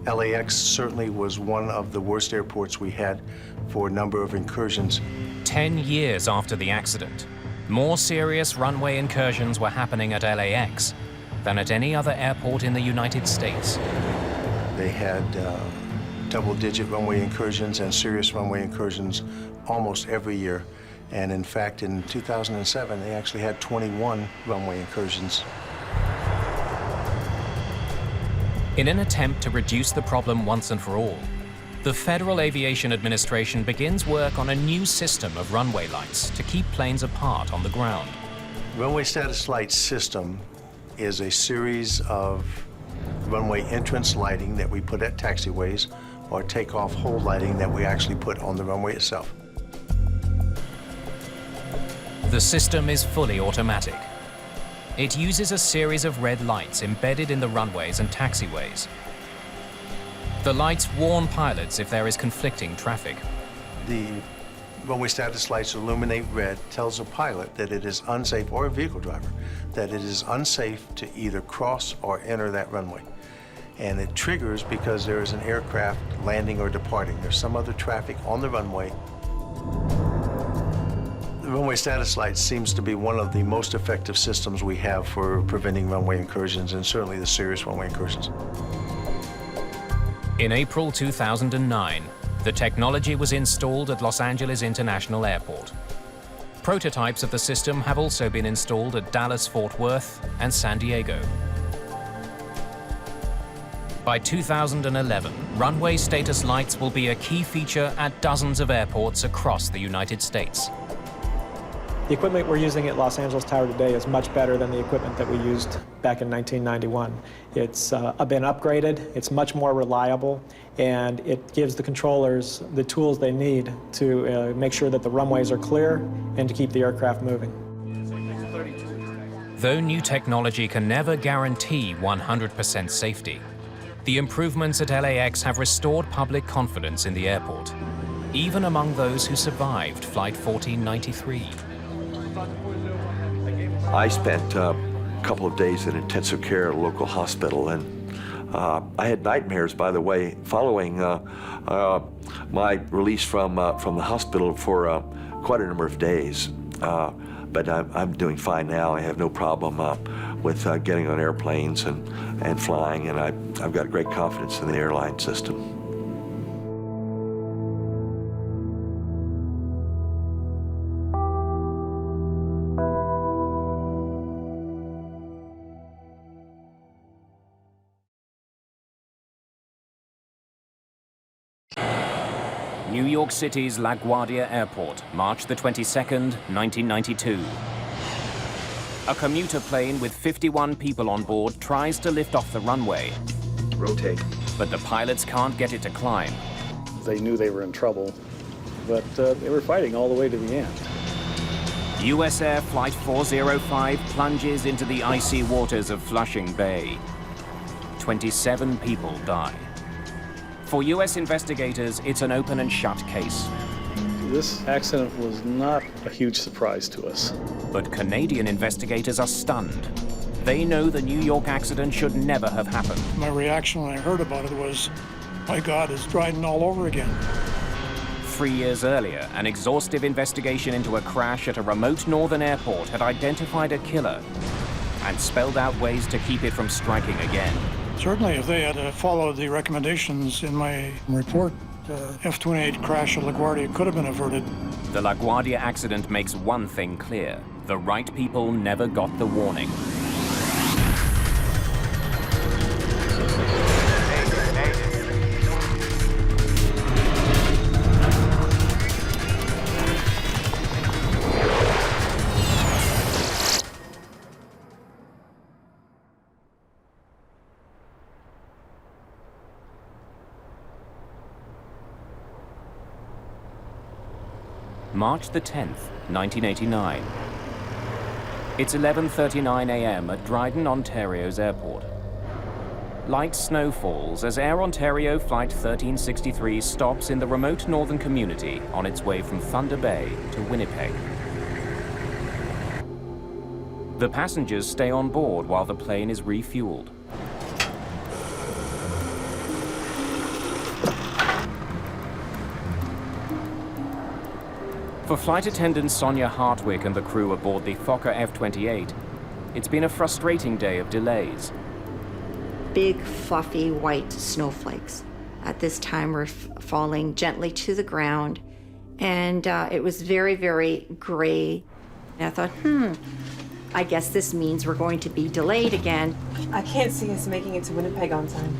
Speaker 19: LAX certainly was one of the worst airports we had for a number of incursions.
Speaker 3: 10 years after the accident, more serious runway incursions were happening at LAX than at any other airport in the United States.
Speaker 19: They had double-digit runway incursions and serious runway incursions almost every year. And in fact, in 2007, they actually had 21 runway incursions.
Speaker 3: In an attempt to reduce the problem once and for all, the Federal Aviation Administration begins work on a new system of runway lights to keep planes apart on the ground.
Speaker 19: Runway status light system is a series of runway entrance lighting that we put at taxiways or takeoff hold lighting that we actually put on the runway itself.
Speaker 3: The system is fully automatic. It uses a series of red lights embedded in the runways and taxiways. The lights warn pilots if there is conflicting traffic.
Speaker 19: The runway status lights illuminate red, tells a pilot that it is unsafe, or a vehicle driver, that it is unsafe to either cross or enter that runway. And it triggers because there is an aircraft landing or departing. There's some other traffic on the runway. The runway status light seems to be one of the most effective systems we have for preventing runway incursions, and certainly the serious runway incursions.
Speaker 3: In April 2009, the technology was installed at Los Angeles International Airport. Prototypes of the system have also been installed at Dallas-Fort Worth and San Diego. By 2011, runway status lights will be a key feature at dozens of airports across the United States.
Speaker 5: The equipment we're using at Los Angeles Tower today is much better than the equipment that we used back in 1991. It's been upgraded, it's much more reliable, and it gives the controllers the tools they need to make sure that the runways are clear and to keep the aircraft moving.
Speaker 3: Though new technology can never guarantee 100% safety, the improvements at LAX have restored public confidence in the airport, even among those who survived Flight 1493.
Speaker 7: I spent a couple of days in intensive care at a local hospital, and I had nightmares, by the way, following my release from the hospital for quite a number of days. But I'm doing fine now. I have no problem with getting on airplanes and flying, and I've got great confidence in the airline system.
Speaker 3: New York City's LaGuardia Airport, March the 22nd, 1992. A commuter plane with 51 people on board tries to lift off the runway.
Speaker 20: Rotate.
Speaker 3: But the pilots can't get it to climb.
Speaker 20: They knew they were in trouble, but they were fighting all the way to the end.
Speaker 3: USAir Flight 405 plunges into the icy waters of Flushing Bay. 27 people die. For US investigators, it's an open and shut case.
Speaker 20: This accident was not a huge surprise to us.
Speaker 3: But Canadian investigators are stunned. They know the New York accident should never have happened.
Speaker 21: My reaction when I heard about it was, my God, it's Dryden all over again.
Speaker 3: 3 years earlier, an exhaustive investigation into a crash at a remote northern airport had identified a killer and spelled out ways to keep it from striking again.
Speaker 21: Certainly, if they had followed the recommendations in my report, the F-28 crash at LaGuardia could have been averted.
Speaker 3: The LaGuardia accident makes one thing clear. The right people never got the warning. March the 10th, 1989. It's 11:39 a.m. at Dryden, Ontario's airport. Light snow falls as Air Ontario Flight 1363 stops in the remote northern community on its way from Thunder Bay to Winnipeg. The passengers stay on board while the plane is refueled. For flight attendant Sonia Hartwick and the crew aboard the Fokker F-28, it's been a frustrating day of delays.
Speaker 22: Big, fluffy, white snowflakes at this time were falling gently to the ground, and it was very, very gray. And I thought, I guess this means we're going to be delayed again.
Speaker 10: I can't see us making it to Winnipeg on time.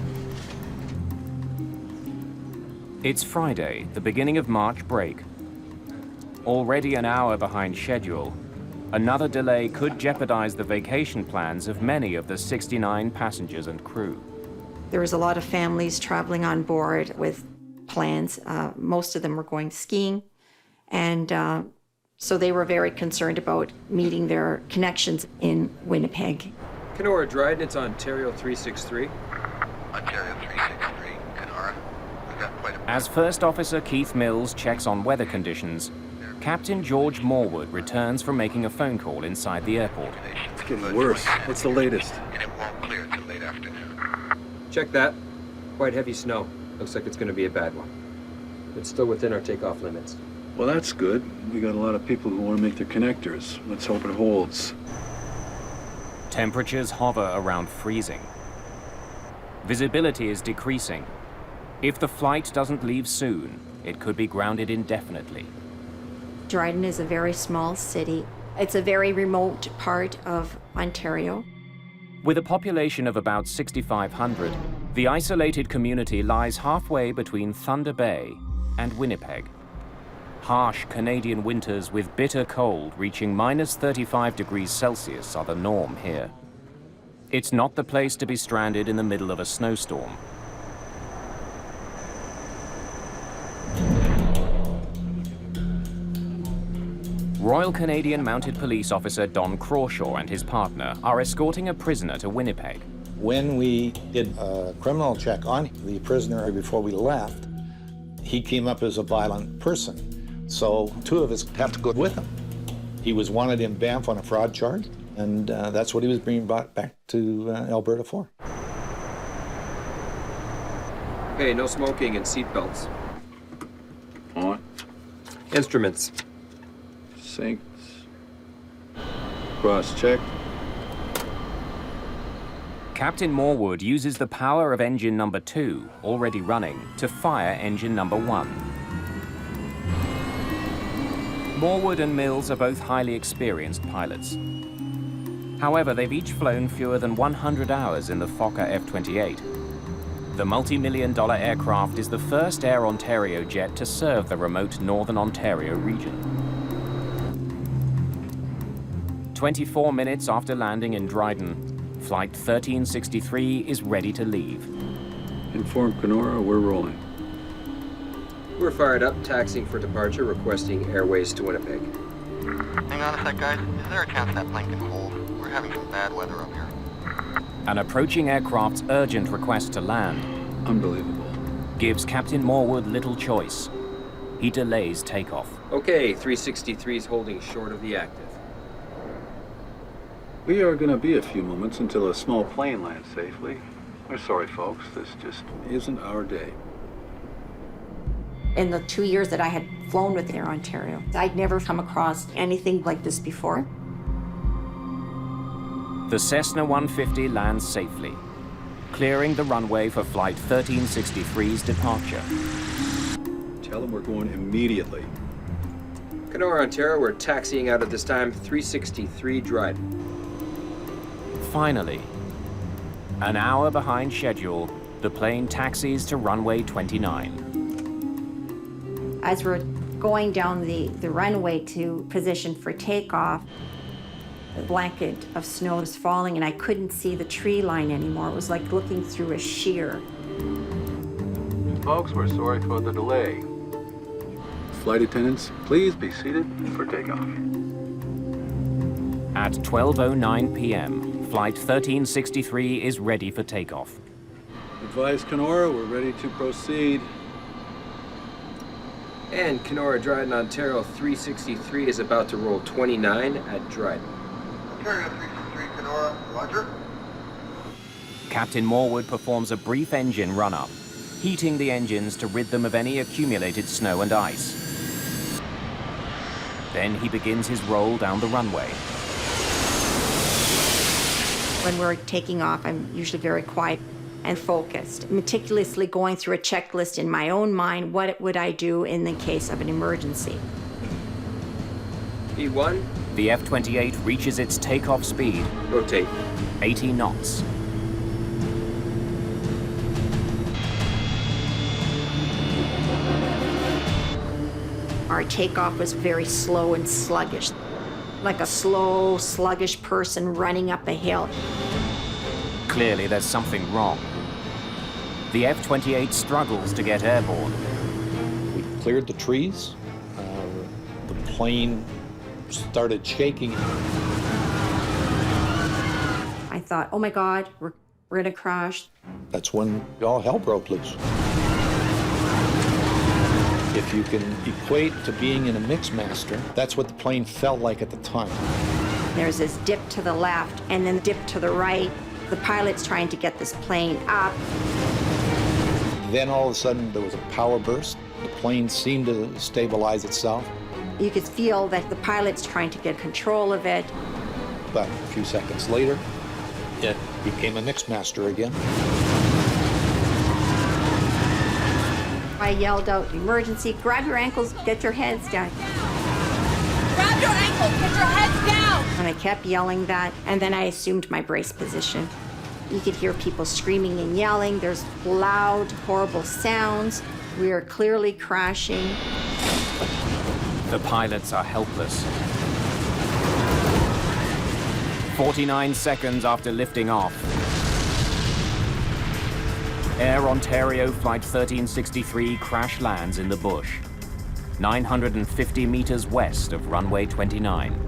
Speaker 3: It's Friday, the beginning of March break. Already an hour behind schedule, Another delay could jeopardize the vacation plans of many of the 69 passengers and crew.
Speaker 22: There was a lot of families traveling on board with plans. Most of them were going skiing, and so they were very concerned about meeting their connections in Winnipeg.
Speaker 1: Kenora Dryden, it's Ontario 363.
Speaker 4: Ontario 363, Kenora. We've got quite a...
Speaker 3: As First Officer Keith Mills checks on weather conditions, Captain George Morwood returns from making a phone call inside the airport.
Speaker 20: It's getting worse. What's the latest?
Speaker 4: And it won't clear till late afternoon.
Speaker 1: Check that. Quite heavy snow. Looks like it's going to be a bad one. It's still within our takeoff limits.
Speaker 20: Well, that's good. We got a lot of people who want to make their connectors. Let's hope it holds.
Speaker 3: Temperatures hover around freezing. Visibility is decreasing. If the flight doesn't leave soon, it could be grounded indefinitely.
Speaker 22: Dryden is a very small city. It's a very remote part of Ontario.
Speaker 3: With a population of about 6,500, the isolated community lies halfway between Thunder Bay and Winnipeg. Harsh Canadian winters with bitter cold reaching minus 35 degrees Celsius are the norm here. It's not the place to be stranded in the middle of a snowstorm. Royal Canadian Mounted Police Officer Don Crawshaw and his partner are escorting a prisoner to Winnipeg.
Speaker 12: When we did a criminal check on the prisoner before we left, he came up as a violent person. So two of us have to go with him. He was wanted in Banff on a fraud charge, and that's what he was being brought back to Alberta for.
Speaker 1: Okay, no smoking and seatbelts.
Speaker 20: On.
Speaker 1: Instruments.
Speaker 20: Synced. Cross-check.
Speaker 3: Captain Morwood uses the power of engine number 2, already running, to fire engine number 1. Morwood and Mills are both highly experienced pilots. However, they've each flown fewer than 100 hours in the Fokker F-28. The multi-million-dollar aircraft is the first Air Ontario jet to serve the remote Northern Ontario region. 24 minutes after landing in Dryden, Flight 1363 is ready to leave.
Speaker 20: Inform Kenora, we're rolling.
Speaker 1: We're fired up, taxiing for departure, requesting Airways to Winnipeg.
Speaker 4: Hang on a sec, guys. Is there a chance that plane can hold? We're having some bad weather up here.
Speaker 3: An approaching aircraft's urgent request to land
Speaker 20: Unbelievable.
Speaker 3: gives Captain Morwood little choice. He delays takeoff.
Speaker 1: Okay, 363 is holding short of the active.
Speaker 20: We are going to be a few moments until a small plane lands safely. We're sorry, folks. This just isn't our day.
Speaker 22: In the 2 years that I had flown with Air Ontario, I'd never come across anything like this before.
Speaker 3: The Cessna 150 lands safely, clearing the runway for Flight 1363's departure.
Speaker 20: Tell them we're going immediately.
Speaker 1: Kenora, Ontario, we're taxiing out at this time, 363 Dryden.
Speaker 3: Finally, an hour behind schedule, the plane taxis to runway 29.
Speaker 22: As we're going down the runway to position for takeoff, a blanket of snow was falling and I couldn't see the tree line anymore. It was like looking through a sheer.
Speaker 20: Folks, we're sorry for the delay. Flight attendants, please be seated for takeoff.
Speaker 3: At 12:09 p.m., Flight 1363 is ready for takeoff.
Speaker 20: Advise Kenora, we're ready to proceed.
Speaker 1: And Kenora Dryden, Ontario 363 is about to roll 29 at Dryden.
Speaker 4: Ontario 363, Kenora, roger.
Speaker 3: Captain Morwood performs a brief engine run-up, heating the engines to rid them of any accumulated snow and ice. Then he begins his roll down the runway.
Speaker 22: When we're taking off, I'm usually very quiet and focused, meticulously going through a checklist in my own mind. What would I do in the case of an emergency?
Speaker 1: E1.
Speaker 3: The F-28 reaches its takeoff speed.
Speaker 1: Rotate.
Speaker 3: 80 knots.
Speaker 22: Our takeoff was very slow and sluggish. like a slow, sluggish person running up a hill.
Speaker 3: Clearly, there's something wrong. The F-28 struggles to get airborne.
Speaker 12: We cleared the trees. The plane started shaking.
Speaker 22: I thought, oh my God, we're gonna crash.
Speaker 12: That's when all hell broke loose. If you can equate to being in a Mixmaster, that's what the plane felt like at the time.
Speaker 22: There's this dip to the left and then dip to the right. The pilot's trying to get this plane up.
Speaker 12: Then all of a sudden there was a power burst. The plane seemed to stabilize itself.
Speaker 22: You could feel that the pilot's trying to get control of it.
Speaker 12: But a few seconds later, it became a Mixmaster again.
Speaker 22: I yelled out, emergency, grab your ankles, get your heads down.
Speaker 10: Grab your ankles, get your heads down!
Speaker 22: And I kept yelling that, and then I assumed my brace position. You could hear people screaming and yelling. There's loud, horrible sounds. We are clearly crashing.
Speaker 3: The pilots are helpless. 49 seconds after lifting off, Air Ontario Flight 1363 crash lands in the bush, 950 meters west of runway 29.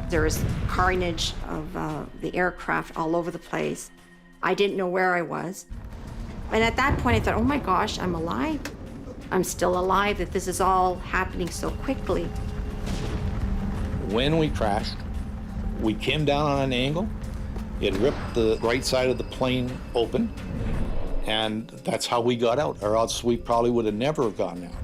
Speaker 22: There was carnage of the aircraft all over the place. I didn't know where I was. And at that point, I thought, oh my gosh, I'm alive. I'm still alive, that this is all happening so quickly.
Speaker 12: When we crashed, we came down on an angle. It ripped the right side of the plane open, and that's how we got out, or else we probably would have never gotten out.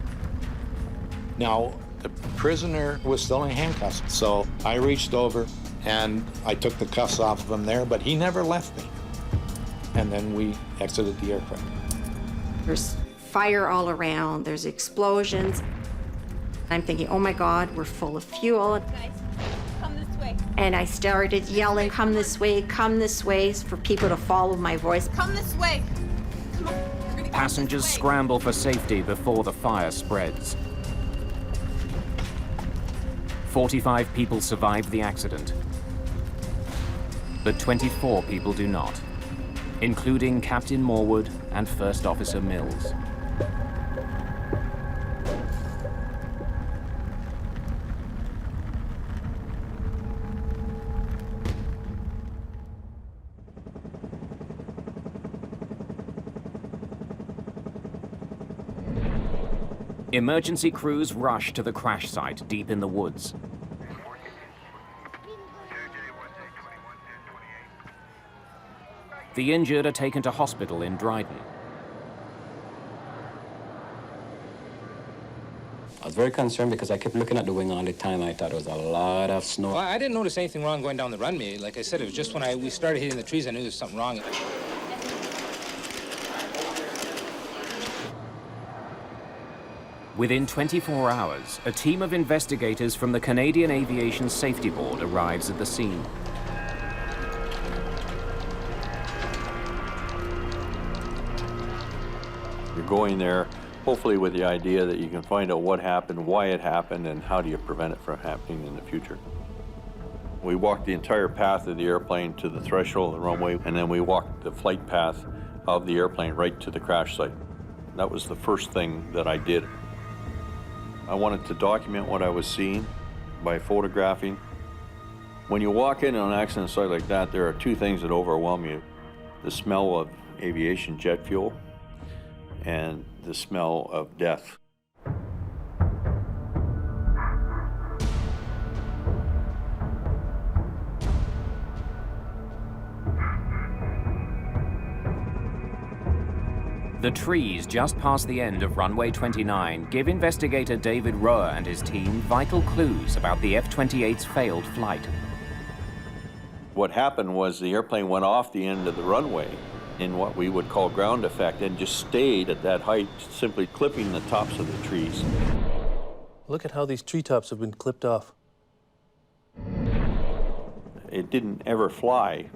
Speaker 12: Now, the prisoner was still in handcuffs, so I reached over and I took the cuffs off of him there, but he never left me. And then we exited the aircraft.
Speaker 22: There's fire all around, there's explosions. I'm thinking, oh my God, we're full of fuel.
Speaker 10: Guys, come this way.
Speaker 22: And I started yelling, come this way, for people to follow my voice.
Speaker 10: Come this way. Come on.
Speaker 3: Passengers scramble for safety before the fire spreads. 45 people survived the accident, but 24 people do not, including Captain Morwood and First Officer Mills. Emergency crews rush to the crash site deep in the woods. The injured are taken to hospital in Dryden.
Speaker 11: I was very concerned because I kept looking at the wing all the time. I thought it was a lot of snow.
Speaker 13: Well, I didn't notice anything wrong going down the runway. Like I said, it was just when we started hitting the trees, I knew there was something wrong.
Speaker 3: Within 24 hours, a team of investigators from the Canadian Aviation Safety Board arrives at the scene.
Speaker 14: You're going there, hopefully with the idea that you can find out what happened, why it happened, and how do you prevent it from happening in the future. We walked the entire path of the airplane to the threshold of the runway, and then we walked the flight path of the airplane right to the crash site. That was the first thing that I did. I wanted to document what I was seeing by photographing. When you walk in on an accident site like that, there are two things that overwhelm you. The smell of aviation jet fuel and the smell of death.
Speaker 3: The trees just past the end of runway 29 give investigator David Roer and his team vital clues about the F-28's failed flight.
Speaker 14: What happened was the airplane went off the end of the runway in what we would call ground effect and just stayed at that height, simply clipping the tops of the trees.
Speaker 23: Look at how these treetops have been clipped off.
Speaker 14: It didn't ever fly.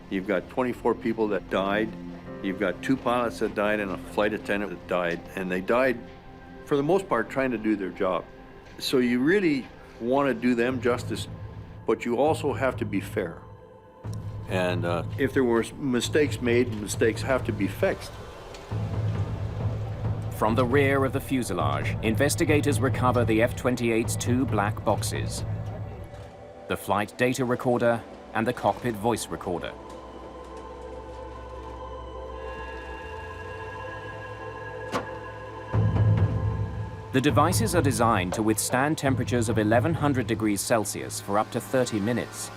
Speaker 9: You've got 24 people that died. You've got 2 pilots that died and a flight attendant that died. And they died, for the most part, trying to do their job. So you really want to do them justice, but you also have to be fair. And if there were mistakes made, mistakes have to be fixed.
Speaker 3: From the rear of the fuselage, investigators recover the F-28's 2 black boxes, the flight data recorder and the cockpit voice recorder. The devices are designed to withstand temperatures of 1100 degrees Celsius for up to 30 minutes.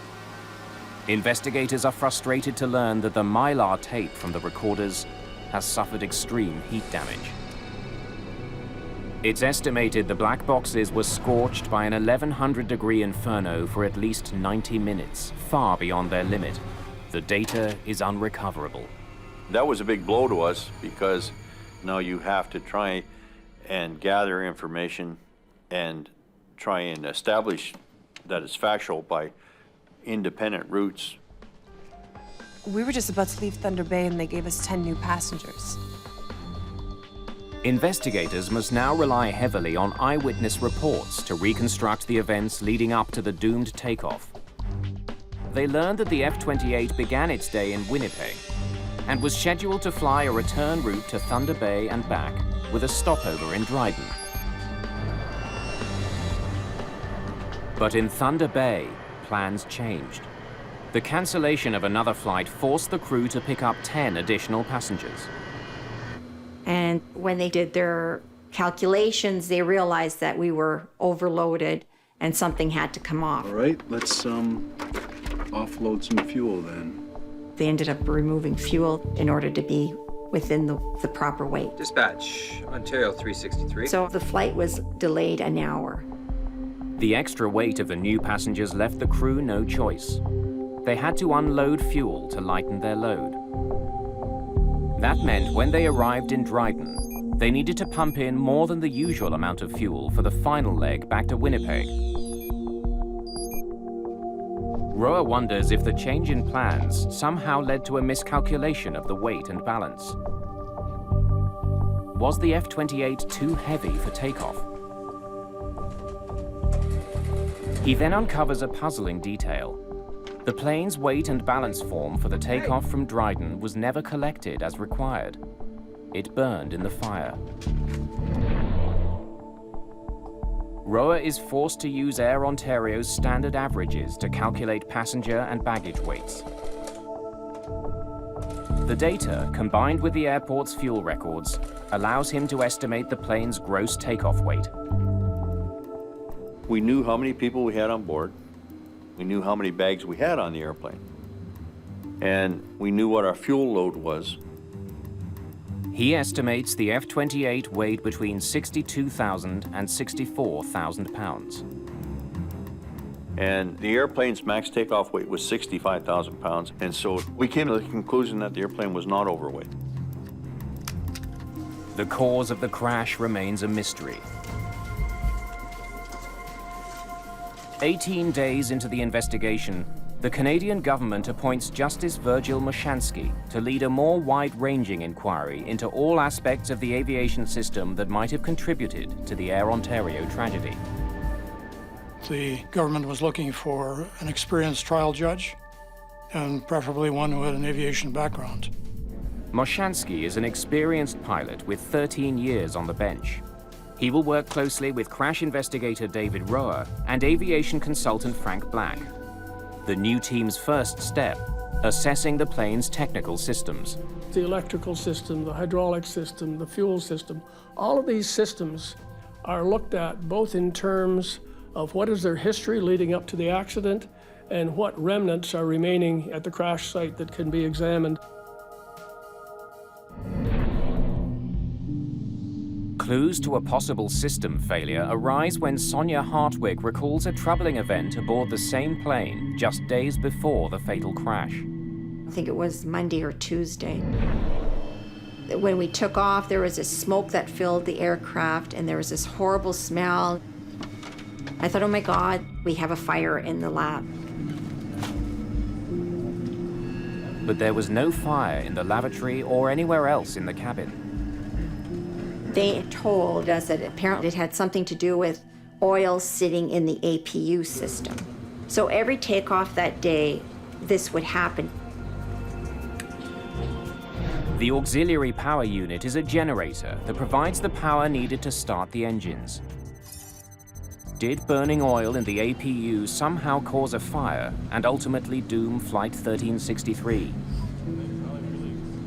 Speaker 3: Investigators are frustrated to learn that the mylar tape from the recorders has suffered extreme heat damage. It's estimated the black boxes were scorched by an 1100-degree inferno for at least 90 minutes, far beyond their limit. The data is unrecoverable.
Speaker 9: That was a big blow to us because now you have to try and gather information and try and establish that it's factual by independent routes.
Speaker 15: We were just about to leave Thunder Bay and they gave us 10 new passengers.
Speaker 3: Investigators must now rely heavily on eyewitness reports to reconstruct the events leading up to the doomed takeoff. They learned that the F-28 began its day in Winnipeg and was scheduled to fly a return route to Thunder Bay and back with a stopover in Dryden. But in Thunder Bay, plans changed. The cancellation of another flight forced the crew to pick up 10 additional passengers.
Speaker 22: And when they did their calculations, they realized that we were overloaded and something had to come off.
Speaker 20: All right, let's offload some fuel then.
Speaker 22: They ended up removing fuel in order to be within the proper weight.
Speaker 1: Dispatch, Ontario 363.
Speaker 22: So the flight was delayed an hour.
Speaker 3: The extra weight of the new passengers left the crew no choice. They had to unload fuel to lighten their load. That meant when they arrived in Dryden, they needed to pump in more than the usual amount of fuel for the final leg back to Winnipeg. Roa wonders if the change in plans somehow led to a miscalculation of the weight and balance. Was the F-28 too heavy for takeoff? He then uncovers a puzzling detail. The plane's weight and balance form for the takeoff from Dryden was never collected as required. It burned in the fire. Roa is forced to use Air Ontario's standard averages to calculate passenger and baggage weights. The data, combined with the airport's fuel records, allows him to estimate the plane's gross takeoff weight.
Speaker 9: We knew how many people we had on board. We knew how many bags we had on the airplane. And we knew what our fuel load was.
Speaker 3: He estimates the F-28 weighed between 62,000 and 64,000 pounds.
Speaker 9: And the airplane's max takeoff weight was 65,000 pounds. And so we came to the conclusion that the airplane was not overweight.
Speaker 3: The cause of the crash remains a mystery. 18 days into the investigation, the Canadian government appoints Justice Virgil Moshansky to lead a more wide-ranging inquiry into all aspects of the aviation system that might have contributed to the Air Ontario tragedy.
Speaker 21: The government was looking for an experienced trial judge, and preferably one who had an aviation background.
Speaker 3: Moshansky is an experienced pilot with 13 years on the bench. He will work closely with crash investigator David Roa and aviation consultant Frank Black. The new team's first step, assessing the plane's technical systems.
Speaker 17: The electrical system, the hydraulic system, the fuel system, all of these systems are looked at both in terms of what is their history leading up to the accident and what remnants are remaining at the crash site that can be examined.
Speaker 3: Clues to a possible system failure arise when Sonia Hartwig recalls a troubling event aboard the same plane just days before the fatal crash.
Speaker 22: I think it was Monday or Tuesday. When we took off, there was this smoke that filled the aircraft and there was this horrible smell. I thought, oh my God, we have a fire in the lab.
Speaker 3: but there was no fire in the lavatory or anywhere else in the cabin.
Speaker 22: They told us that apparently it had something to do with oil sitting in the APU system. So every takeoff that day, this would happen.
Speaker 3: The auxiliary power unit is a generator that provides the power needed to start the engines. Did burning oil in the APU somehow cause a fire and ultimately doom Flight 1363?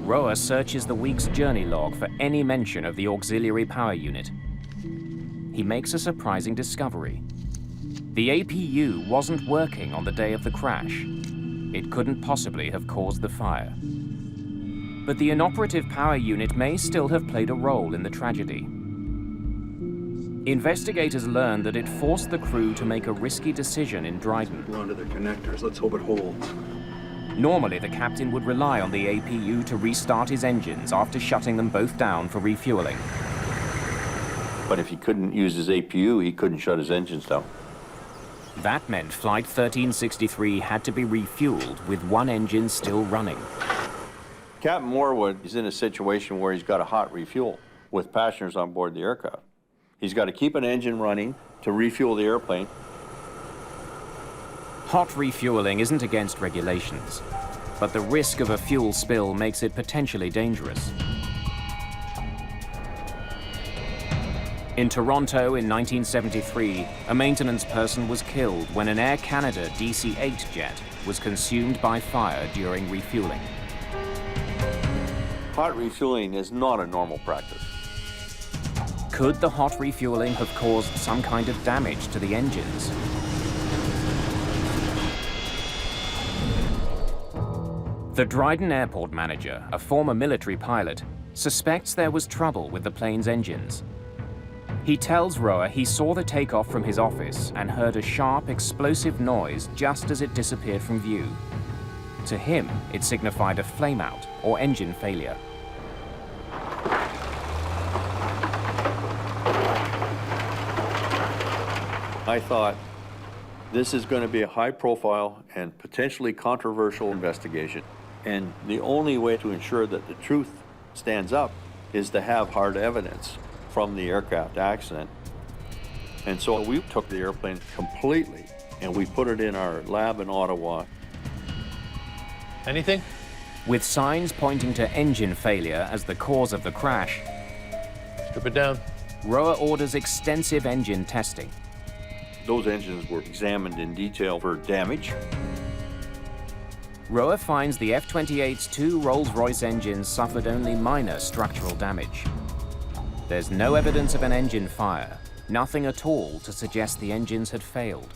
Speaker 3: Roa searches the week's journey log for any mention of the auxiliary power unit. He makes a surprising discovery. The APU wasn't working on the day of the crash. It couldn't possibly have caused the fire. But the inoperative power unit may still have played a role in the tragedy. Investigators learned that it forced the crew to make a risky decision in Dryden.
Speaker 20: We're onto the connectors. Let's hope it holds.
Speaker 3: Normally, the captain would rely on the APU to restart his engines after shutting them both down for refueling.
Speaker 9: But if he couldn't use his APU, he couldn't shut his engines down.
Speaker 3: That meant Flight 1363 had to be refueled with one engine still running.
Speaker 9: Captain Morwood is in a situation where he's got to hot refuel with passengers on board the aircraft. He's got to keep an engine running to refuel the airplane.
Speaker 3: Hot refueling isn't against regulations, but the risk of a fuel spill makes it potentially dangerous. In Toronto in 1973, a maintenance person was killed when an Air Canada DC-8 jet was consumed by fire during refueling.
Speaker 9: Hot refueling is not a normal practice.
Speaker 3: Could the hot refueling have caused some kind of damage to the engines? The Dryden Airport manager, a former military pilot, suspects there was trouble with the plane's engines. He tells Roa he saw the takeoff from his office and heard a sharp, explosive noise just as it disappeared from view. To him, it signified a flameout or engine failure.
Speaker 9: I thought, this is going to be a high-profile and potentially controversial investigation. And the only way to ensure that the truth stands up is to have hard evidence from the aircraft accident. And so we took the airplane completely and we put it in our lab in Ottawa.
Speaker 23: Anything?
Speaker 3: With signs pointing to engine failure as the cause of the crash,
Speaker 23: strip it down.
Speaker 3: Roa orders extensive engine testing.
Speaker 9: Those engines were examined in detail for damage.
Speaker 3: Roa finds the F-28's two Rolls-Royce engines suffered only minor structural damage. There's no evidence of an engine fire, nothing at all to suggest the engines had failed.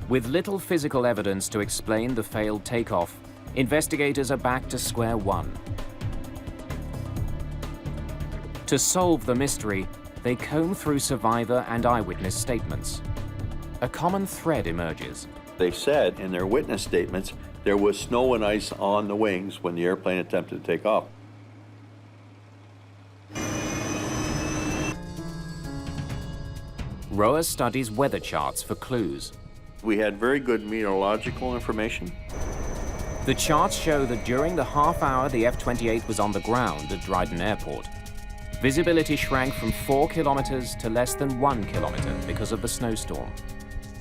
Speaker 3: With little physical evidence to explain the failed takeoff, investigators are back to square one. To solve the mystery, they comb through survivor and eyewitness statements. A common thread emerges.
Speaker 9: They said in their witness statements there was snow and ice on the wings when the airplane attempted to take off.
Speaker 3: Roa studies weather charts for clues.
Speaker 9: We had very good meteorological information.
Speaker 3: The charts show that during the half hour the F-28 was on the ground at Dryden Airport, visibility shrank from 4 kilometers to less than 1 kilometer because of the snowstorm.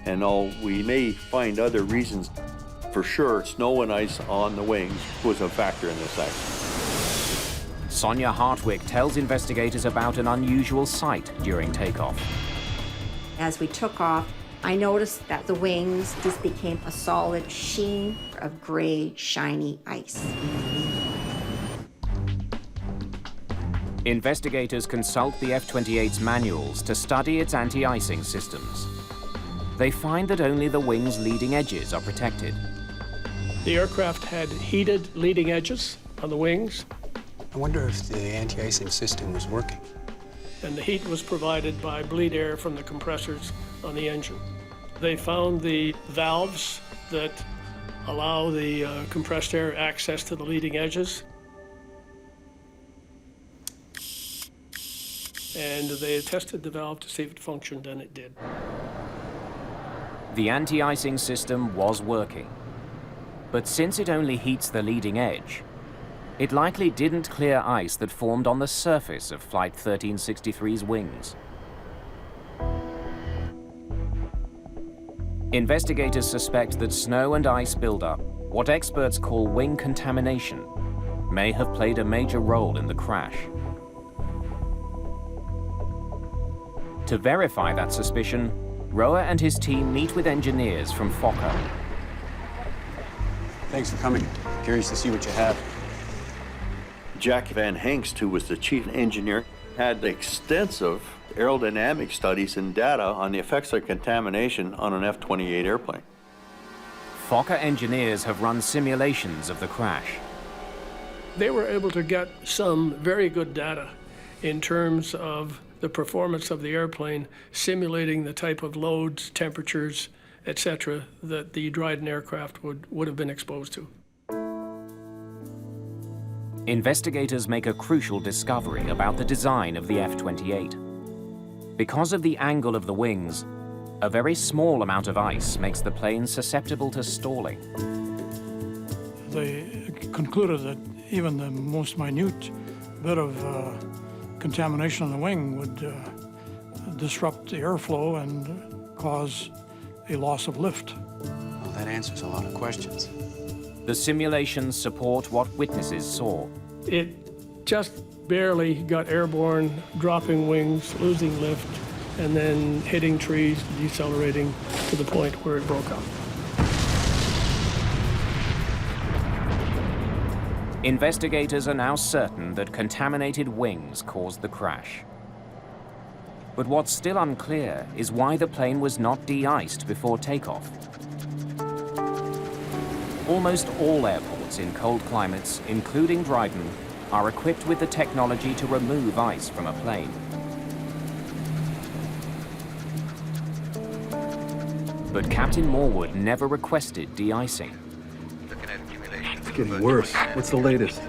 Speaker 9: And though we may find other reasons, for sure, snow and ice on the wings was a factor in this accident.
Speaker 3: Sonia Hartwig tells investigators about an unusual sight during takeoff.
Speaker 22: As we took off, I noticed that the wings just became a solid sheen of gray, shiny ice.
Speaker 3: Investigators consult the F-28's manuals to study its anti-icing systems. They find that only the wing's leading edges are protected.
Speaker 17: The aircraft had heated leading edges on the wings.
Speaker 2: I wonder if the anti-icing system was working.
Speaker 17: And the heat was provided by bleed air from the compressors on the engine. They found the valves that allow the compressed air access to the leading edges. And they tested the valve to see if it functioned, and it did.
Speaker 3: The anti-icing system was working. But since it only heats the leading edge, it likely didn't clear ice that formed on the surface of Flight 1363's wings. Investigators suspect that snow and ice buildup, what experts call wing contamination, may have played a major role in the crash. To verify that suspicion, Roa and his team meet with engineers from Fokker.
Speaker 2: Thanks for coming. Curious to see what you have.
Speaker 9: Jack Van Hengst, who was the chief engineer, had extensive aerodynamic studies and data on the effects of contamination on an F-28 airplane.
Speaker 3: Fokker engineers have run simulations of the crash.
Speaker 17: They were able to get some very good data in terms of the performance of the airplane, simulating the type of loads, temperatures, etc., that the Dryden aircraft would have been exposed to.
Speaker 3: Investigators make a crucial discovery about the design of the F-28. Because of the angle of the wings, a very small amount of ice makes the plane susceptible to stalling.
Speaker 21: They concluded that even the most minute bit of contamination on the wing would disrupt the airflow and cause a loss of lift.
Speaker 2: Well, that answers a lot of questions.
Speaker 3: The simulations support what witnesses saw.
Speaker 17: It just barely got airborne, dropping wings, losing lift, and then hitting trees, decelerating to the point where it broke up.
Speaker 3: Investigators are now certain that contaminated wings caused the crash. But what's still unclear is why the plane was not de-iced before takeoff. Almost all airports in cold climates, including Dryden, are equipped with the technology to remove ice from a plane. But Captain Morwood never requested de-icing.
Speaker 20: It's getting worse. What's the latest?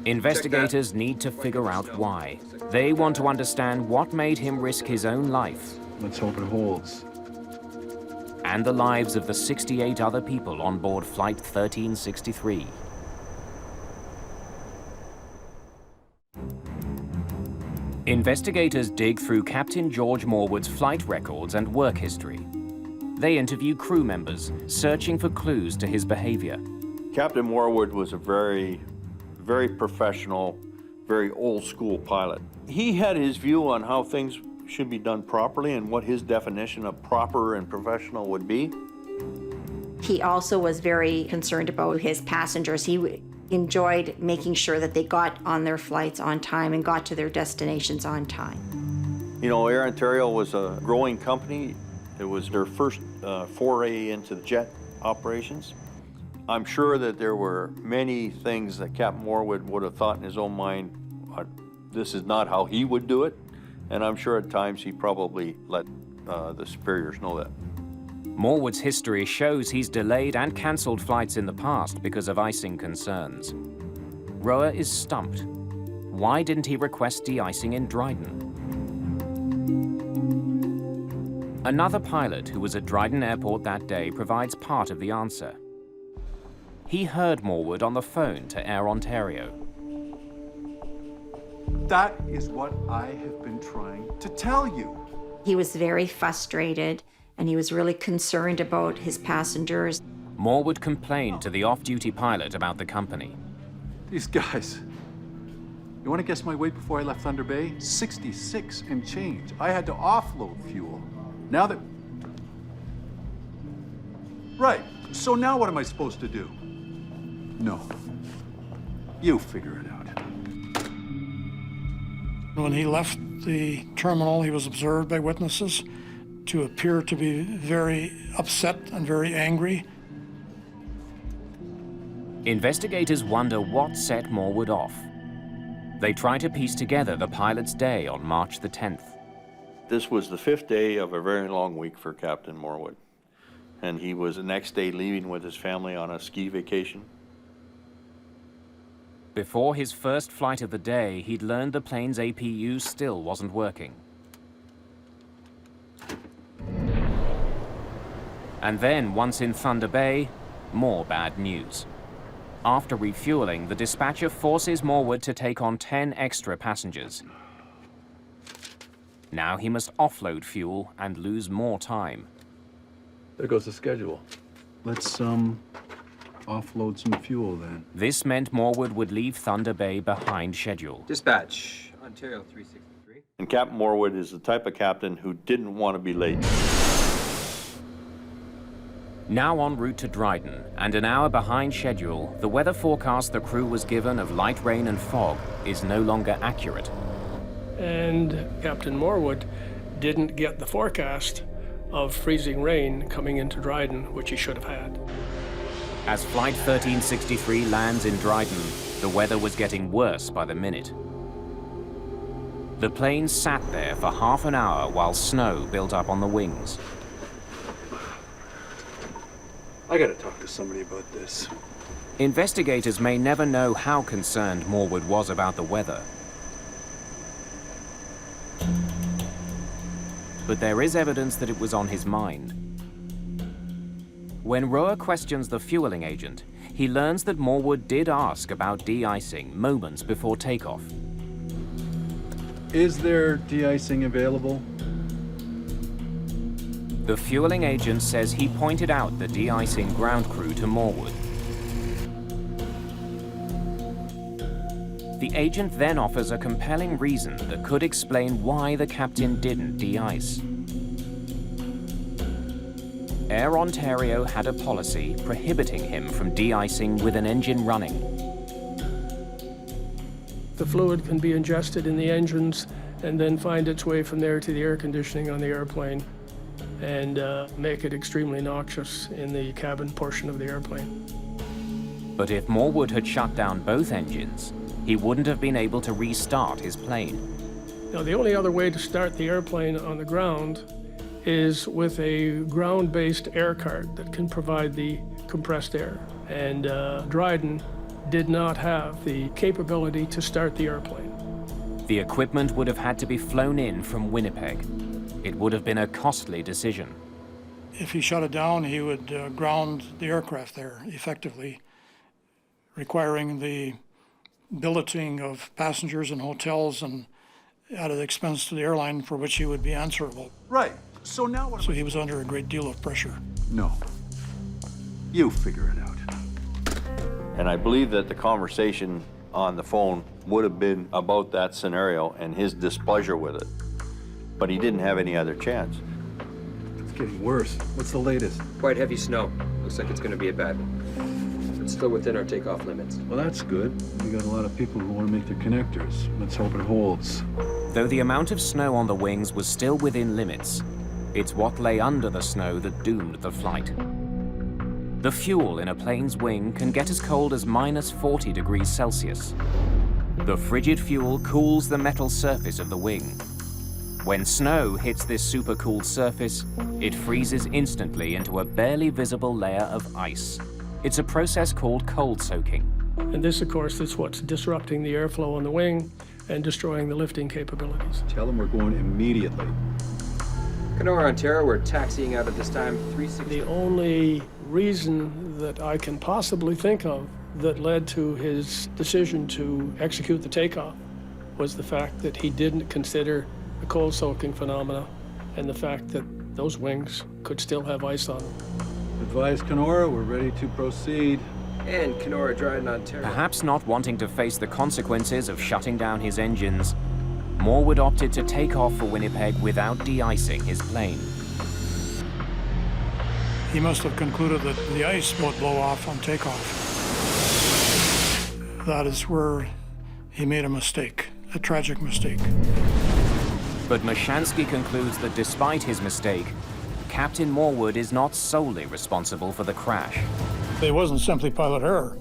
Speaker 3: Investigators need to figure out why. They want to understand what made him risk his own life.
Speaker 20: Let's hope it holds.
Speaker 3: And the lives of the 68 other people on board Flight 1363. Investigators dig through Captain George Morwood's flight records and work history. They interview crew members, searching for clues to his behavior.
Speaker 9: Captain Morwood was a very professional, very old-school pilot. He had his view on how things should be done properly and what his definition of proper and professional would be.
Speaker 22: He also was very concerned about his passengers. He enjoyed making sure that they got on their flights on time and got to their destinations on time.
Speaker 9: You know, Air Ontario was a growing company. It was their first foray into the jet operations. I'm sure that there were many things that Captain Morwood would have thought in his own mind, this is not how he would do it. And I'm sure at times he probably let the superiors know that.
Speaker 3: Morwood's history shows he's delayed and cancelled flights in the past because of icing concerns. Roa is stumped. Why didn't he request de-icing in Dryden? Another pilot who was at Dryden Airport that day provides part of the answer. He heard Morwood on the phone to Air Ontario.
Speaker 8: That is what I have been trying to tell you.
Speaker 22: He was very frustrated, and he was really concerned about his passengers.
Speaker 3: Morwood complained to the off-duty pilot about the company.
Speaker 8: These guys. You want to guess my weight before I left Thunder Bay? 66 and change. I had to offload fuel. Now that... Right, so now what am I supposed to do? No. You figure it out.
Speaker 21: When he left the terminal, he was observed by witnesses to appear to be very upset and very angry.
Speaker 3: Investigators wonder what set Morwood off. They try to piece together the pilot's day on March the 10th.
Speaker 9: This was the 5th day of a very long week for Captain Morwood. And he was the next day leaving with his family on a ski vacation.
Speaker 3: Before his first flight of the day, he'd learned the plane's APU still wasn't working. And then, once in Thunder Bay, more bad news. After refueling, the dispatcher forces Morwood to take on 10 extra passengers. Now he must offload fuel and lose more time.
Speaker 8: There goes the schedule. Let's, offload some fuel then.
Speaker 3: This meant Morwood would leave Thunder Bay behind schedule.
Speaker 1: Dispatch, Ontario 363.
Speaker 9: And Captain Morwood is the type of captain who didn't want to be late.
Speaker 3: Now en route to Dryden, and an hour behind schedule, the weather forecast the crew was given of light rain and fog is no longer accurate.
Speaker 17: And Captain Morwood didn't get the forecast of freezing rain coming into Dryden, which he should have had.
Speaker 3: As Flight 1363 lands in Dryden, the weather was getting worse by the minute. The plane sat there for half an hour while snow built up on the wings.
Speaker 8: I gotta talk to somebody about this.
Speaker 3: Investigators may never know how concerned Morwood was about the weather. But there is evidence that it was on his mind. When Roa questions the fueling agent, he learns that Morwood did ask about de-icing moments before takeoff.
Speaker 8: Is there de-icing available?
Speaker 3: The fueling agent says he pointed out the de-icing ground crew to Morwood. The agent then offers a compelling reason that could explain why the captain didn't de-ice. Air Ontario had a policy prohibiting him from de-icing with an engine running.
Speaker 17: The fluid can be ingested in the engines and then find its way from there to the air conditioning on the airplane and make it extremely noxious in the cabin portion of the airplane.
Speaker 3: But if Morwood had shut down both engines, he wouldn't have been able to restart his plane.
Speaker 17: Now, the only other way to start the airplane on the ground is with a ground-based air cart that can provide the compressed air. And Dryden did not have the capability to start the airplane.
Speaker 3: The equipment would have had to be flown in from Winnipeg. It would have been a costly decision.
Speaker 21: If he shut it down, he would ground the aircraft there effectively, requiring the billeting of passengers and hotels and at an expense to the airline for which he would be answerable.
Speaker 8: Right. So now what?
Speaker 21: So he was under a great deal of pressure.
Speaker 8: No. You figure it out.
Speaker 9: And I believe that the conversation on the phone would have been about that scenario and his displeasure with it. But he didn't have any other chance.
Speaker 8: It's getting worse. What's the latest?
Speaker 1: Quite heavy snow. Looks like it's going to be a bad one. It's still within our takeoff limits.
Speaker 8: Well, that's good. We got a lot of people who want to make their connectors. Let's hope it holds.
Speaker 3: Though the amount of snow on the wings was still within limits, it's what lay under the snow that doomed the flight. The fuel in a plane's wing can get as cold as -40 degrees Celsius. The frigid fuel cools the metal surface of the wing. When snow hits this supercooled surface, it freezes instantly into a barely visible layer of ice. It's a process called cold soaking.
Speaker 17: And this, of course, is what's disrupting the airflow on the wing and destroying the lifting capabilities.
Speaker 8: Tell them we're going immediately.
Speaker 1: Kenora, Ontario, we're taxiing out at this time, 360.
Speaker 17: The only reason that I can possibly think of that led to his decision to execute the takeoff was the fact that he didn't consider the cold soaking phenomena and the fact that those wings could still have ice on them.
Speaker 8: Advise Kenora, we're ready to proceed.
Speaker 1: And Kenora, Dryden, Ontario.
Speaker 3: Perhaps not wanting to face the consequences of shutting down his engines, Morwood opted to take off for Winnipeg without de-icing his plane.
Speaker 21: He must have concluded that the ice would blow off on takeoff. That is where he made a mistake, a tragic mistake.
Speaker 3: But Mashansky concludes that despite his mistake, Captain Morwood is not solely responsible for the crash.
Speaker 21: It wasn't simply pilot error.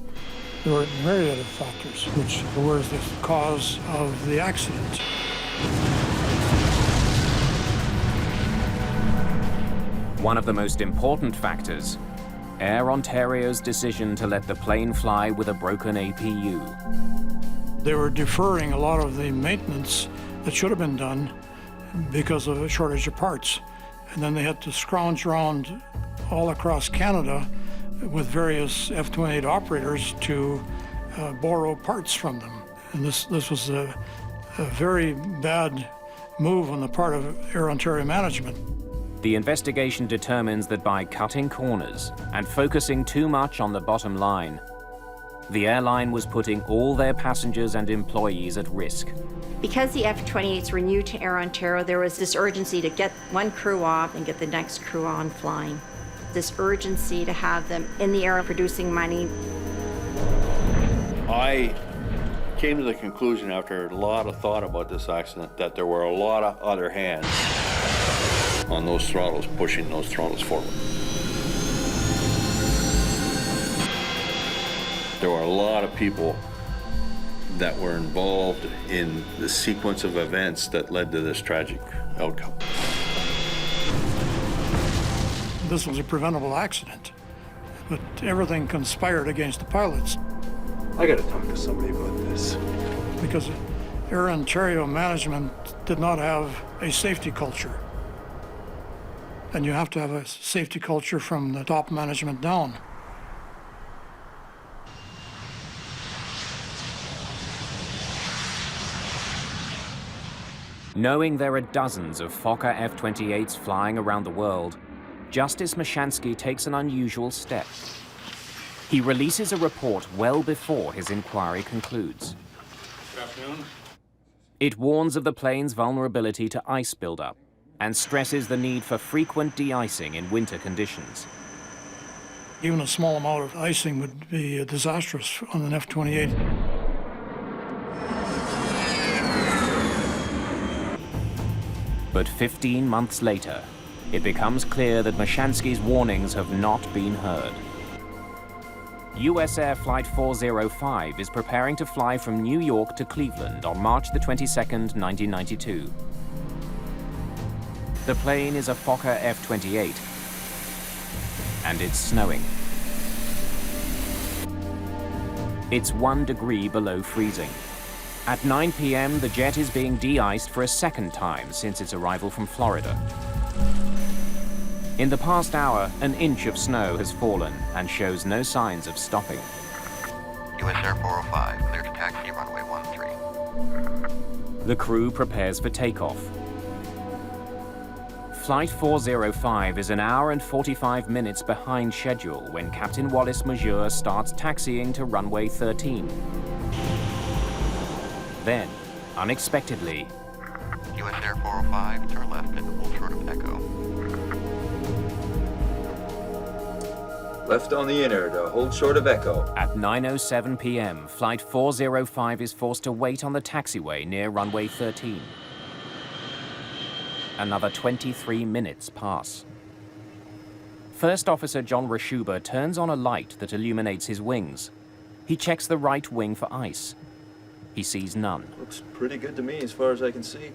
Speaker 21: There were myriad of factors which were the cause of the accident.
Speaker 3: One of the most important factors, Air Ontario's decision to let the plane fly with a broken APU.
Speaker 21: They were deferring a lot of the maintenance that should have been done because of a shortage of parts. And then they had to scrounge around all across Canada with various F-28 operators to borrow parts from them. And this was a very bad move on the part of Air Ontario management.
Speaker 3: The investigation determines that by cutting corners and focusing too much on the bottom line, the airline was putting all their passengers and employees at risk.
Speaker 22: Because the F-28s were new to Air Ontario, there was this urgency to get one crew off and get the next crew on flying. This urgency to have them in the air producing money.
Speaker 9: I came to the conclusion after a lot of thought about this accident that there were a lot of other hands on those throttles, pushing those throttles forward. There were a lot of people that were involved in the sequence of events that led to this tragic outcome.
Speaker 21: This was a preventable accident, but everything conspired against the pilots.
Speaker 20: I gotta talk to somebody about this.
Speaker 21: Because Air Ontario management did not have a safety culture. And you have to have a safety culture from the top management down.
Speaker 3: Knowing there are dozens of Fokker F-28s flying around the world, Justice Mashansky takes an unusual step. He releases a report well before his inquiry concludes.
Speaker 20: Good afternoon.
Speaker 3: It warns of the plane's vulnerability to ice buildup and stresses the need for frequent de-icing in winter conditions.
Speaker 21: Even a small amount of icing would be disastrous on an F-28.
Speaker 3: But 15 months later, it becomes clear that Mashansky's warnings have not been heard. USAir Flight 405 is preparing to fly from New York to Cleveland on March the 22nd, 1992. The plane is a Fokker F-28, and it's snowing. It's 1 degree below freezing. At 9 p.m., the jet is being de-iced for a second time since its arrival from Florida. In the past hour, an inch of snow has fallen and shows no signs of stopping.
Speaker 4: USAir 405, clear to taxi runway 13.
Speaker 3: The crew prepares for takeoff. Flight 405 is an hour and 45 minutes behind schedule when Captain Wallace Majeur starts taxiing to runway 13. Then, unexpectedly,
Speaker 4: USAir 405, turn left into full short of Echo.
Speaker 1: Left on the inner to hold short of Echo.
Speaker 3: At 9:07 p.m., Flight 405 is forced to wait on the taxiway near runway 13. Another 23 minutes pass. First Officer John Rashuba turns on a light that illuminates his wings. He checks the right wing for ice. He sees none.
Speaker 6: Looks pretty good to me as far as I can see.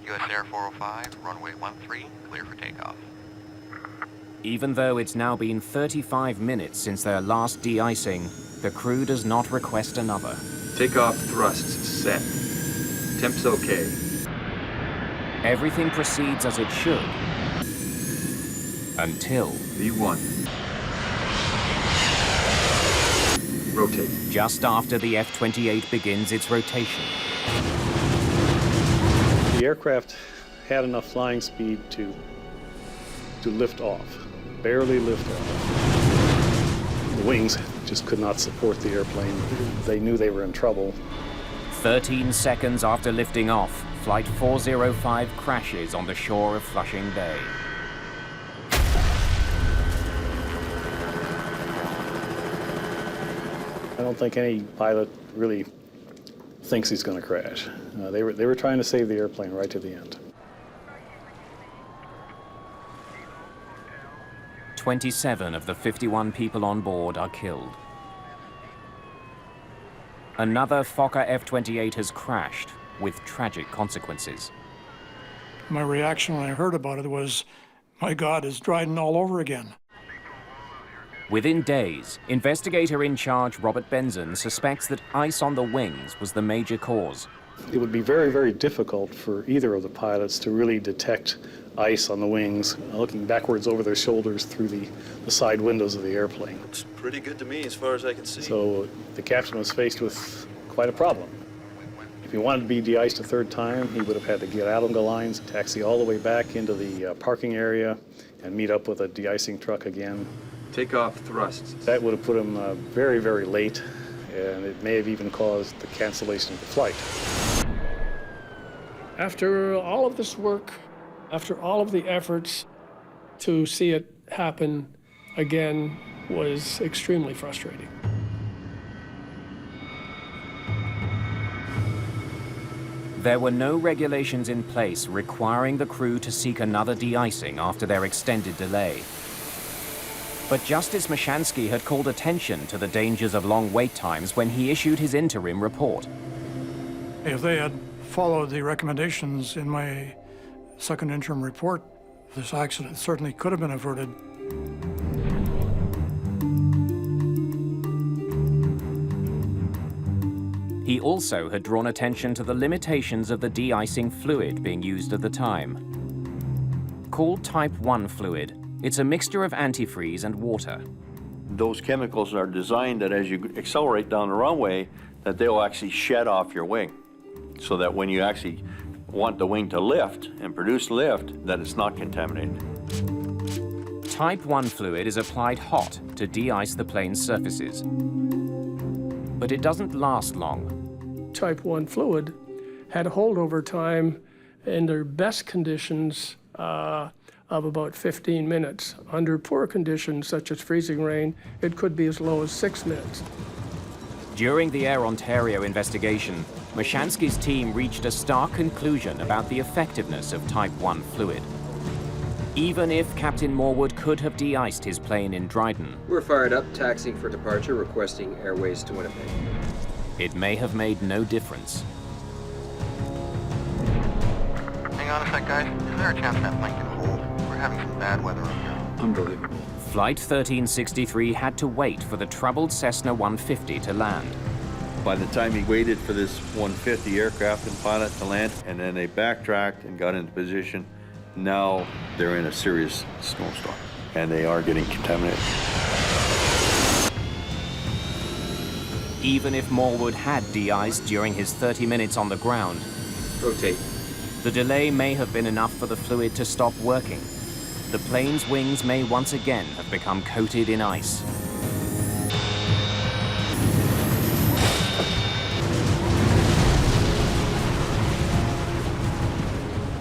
Speaker 4: USAir 405, runway 13, clear for takeoff.
Speaker 3: Even though it's now been 35 minutes since their last de-icing, the crew does not request another.
Speaker 1: Takeoff thrusts set. Temp's okay.
Speaker 3: Everything proceeds as it should. Until...
Speaker 1: V1. Rotate.
Speaker 3: Just after the F-28 begins its rotation.
Speaker 20: The aircraft had enough flying speed to lift off, barely lift off. The wings just could not support the airplane. They knew they were in trouble.
Speaker 3: 13 seconds after lifting off, Flight 405 crashes on the shore of Flushing Bay.
Speaker 20: I don't think any pilot really thinks he's going to crash. They were trying to save the airplane right to the end.
Speaker 3: 27 of the 51 people on board are killed. Another Fokker F-28 has crashed with tragic consequences.
Speaker 21: My reaction when I heard about it was, my God, it's Dryden all over again.
Speaker 3: Within days, investigator in charge Robert Benson suspects that ice on the wings was the major cause.
Speaker 20: It would be very, very difficult for either of the pilots to really detect ice on the wings, looking backwards over their shoulders through the side windows of the airplane.
Speaker 6: Looks pretty good to me as far as I can see.
Speaker 20: So the captain was faced with quite a problem. If he wanted to be de-iced a third time, he would have had to get out on the lines, taxi all the way back into the parking area, and meet up with a de-icing truck again.
Speaker 1: Takeoff thrusts.
Speaker 20: That would have put him very, very late, and it may have even caused the cancellation of the flight.
Speaker 17: After all of this work, after all of the efforts, to see it happen again was extremely frustrating.
Speaker 3: There were no regulations in place requiring the crew to seek another de-icing after their extended delay. But Justice Mashansky had called attention to the dangers of long wait times when he issued his interim report.
Speaker 21: If they had followed the recommendations in my second interim report, this accident certainly could have been averted.
Speaker 3: He also had drawn attention to the limitations of the de-icing fluid being used at the time. Called Type 1 fluid, it's a mixture of antifreeze and water.
Speaker 9: Those chemicals are designed that as you accelerate down the runway, that they'll actually shed off your wing, so that when you actually want the wing to lift and produce lift, that it's not contaminated.
Speaker 3: Type 1 fluid is applied hot to de-ice the plane's surfaces. But it doesn't last long.
Speaker 17: Type 1 fluid had a holdover time in their best conditions of about 15 minutes. Under poor conditions, such as freezing rain, it could be as low as 6 minutes.
Speaker 3: During the Air Ontario investigation, Mashansky's team reached a stark conclusion about the effectiveness of Type 1 fluid. Even if Captain Morwood could have de-iced his plane in Dryden,
Speaker 1: We're fired up, taxiing for departure, requesting Airways to Winnipeg.
Speaker 3: it may have made no difference.
Speaker 4: Hang on a sec, guys. Is there a chance that plane can hold? We're having some bad weather up here.
Speaker 8: Unbelievable.
Speaker 3: Flight 1363 had to wait for the troubled Cessna 150 to land.
Speaker 9: By the time he waited for this 150 aircraft and pilot to land, and then they backtracked and got into position, now they're in a serious snowstorm, and they are getting contaminated.
Speaker 3: Even if Morwood had de-iced during his 30 minutes on the ground,
Speaker 1: Rotate.
Speaker 3: the delay may have been enough for the fluid to stop working. The plane's wings may once again have become coated in ice.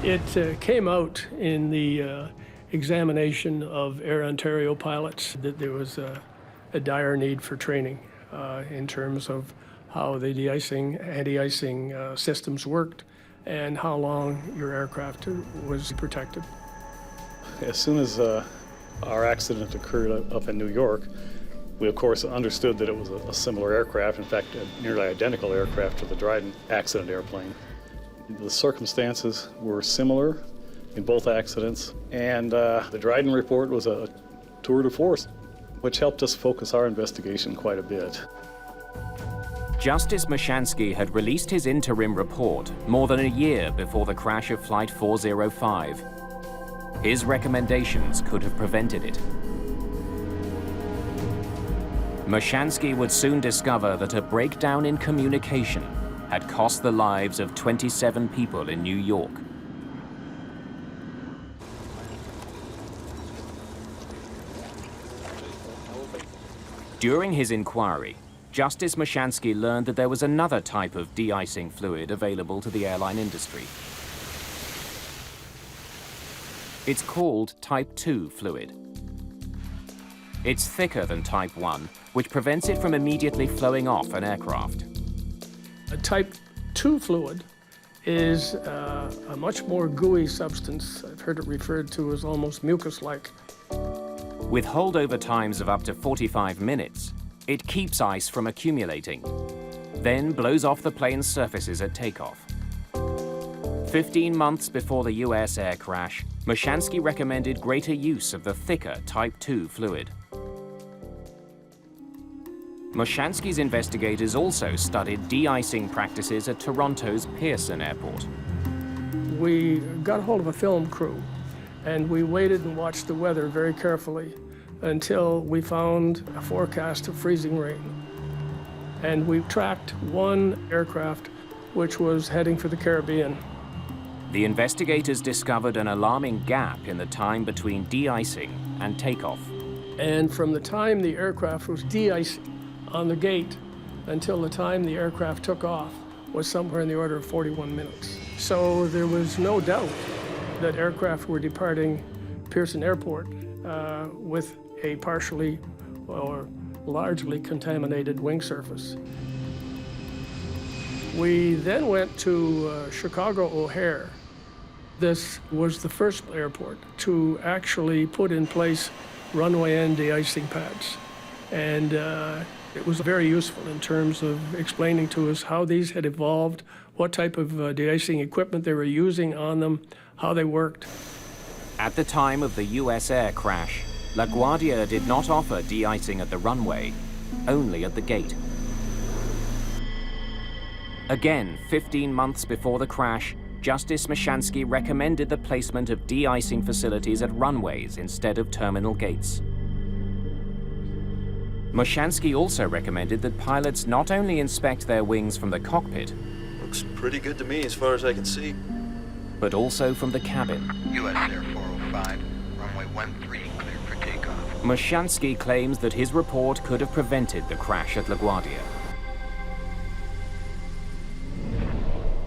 Speaker 17: It came out in the examination of Air Ontario pilots that there was a dire need for training in terms of how the de-icing, anti-icing systems worked and how long your aircraft was protected.
Speaker 20: As soon as our accident occurred up in New York, we of course understood that it was a similar aircraft, in fact a nearly identical aircraft to the Dryden accident airplane. The circumstances were similar in both accidents, and the Dryden report was a tour de force, which helped us focus our investigation quite a bit.
Speaker 3: Justice Mashansky had released his interim report more than a year before the crash of Flight 405. His recommendations could have prevented it. Mashansky would soon discover that a breakdown in communication had cost the lives of 27 people in New York. During his inquiry, Justice Mashansky learned that there was another type of de-icing fluid available to the airline industry. It's called Type 2 fluid. It's thicker than Type 1, which prevents it from immediately flowing off an aircraft.
Speaker 17: A Type 2 fluid is a much more gooey substance. I've heard it referred to as almost mucus-like.
Speaker 3: With holdover times of up to 45 minutes, it keeps ice from accumulating, then blows off the plane's surfaces at takeoff. 15 months before the USAir crash, Mashansky recommended greater use of the thicker Type 2 fluid. Mashansky's investigators also studied de-icing practices at Toronto's Pearson Airport.
Speaker 17: We got hold of a film crew, And we waited and watched the weather very carefully until we found a forecast of freezing rain. And we tracked one aircraft which was heading for the Caribbean.
Speaker 3: The investigators discovered an alarming gap in the time between de-icing and takeoff.
Speaker 17: And from the time the aircraft was de-icing on the gate until the time the aircraft took off was somewhere in the order of 41 minutes. So there was no doubt that aircraft were departing Pearson Airport with a partially or largely contaminated wing surface. We then went to Chicago O'Hare. This was the first airport to actually put in place runway end de-icing pads. And it was very useful in terms of explaining to us how these had evolved, what type of de-icing equipment they were using on them, how they worked.
Speaker 3: At the time of the USAir crash, LaGuardia did not offer de-icing at the runway, only at the gate. Again, 15 months before the crash, Justice Moshansky recommended the placement of de-icing facilities at runways instead of terminal gates. Moshansky also recommended that pilots not only inspect their wings from the cockpit,
Speaker 6: Looks pretty good to me as far as I can see.
Speaker 3: but also from the cabin.
Speaker 16: USAir 405, runway 13, cleared for takeoff.
Speaker 3: Moshansky claims that his report could have prevented the crash at LaGuardia.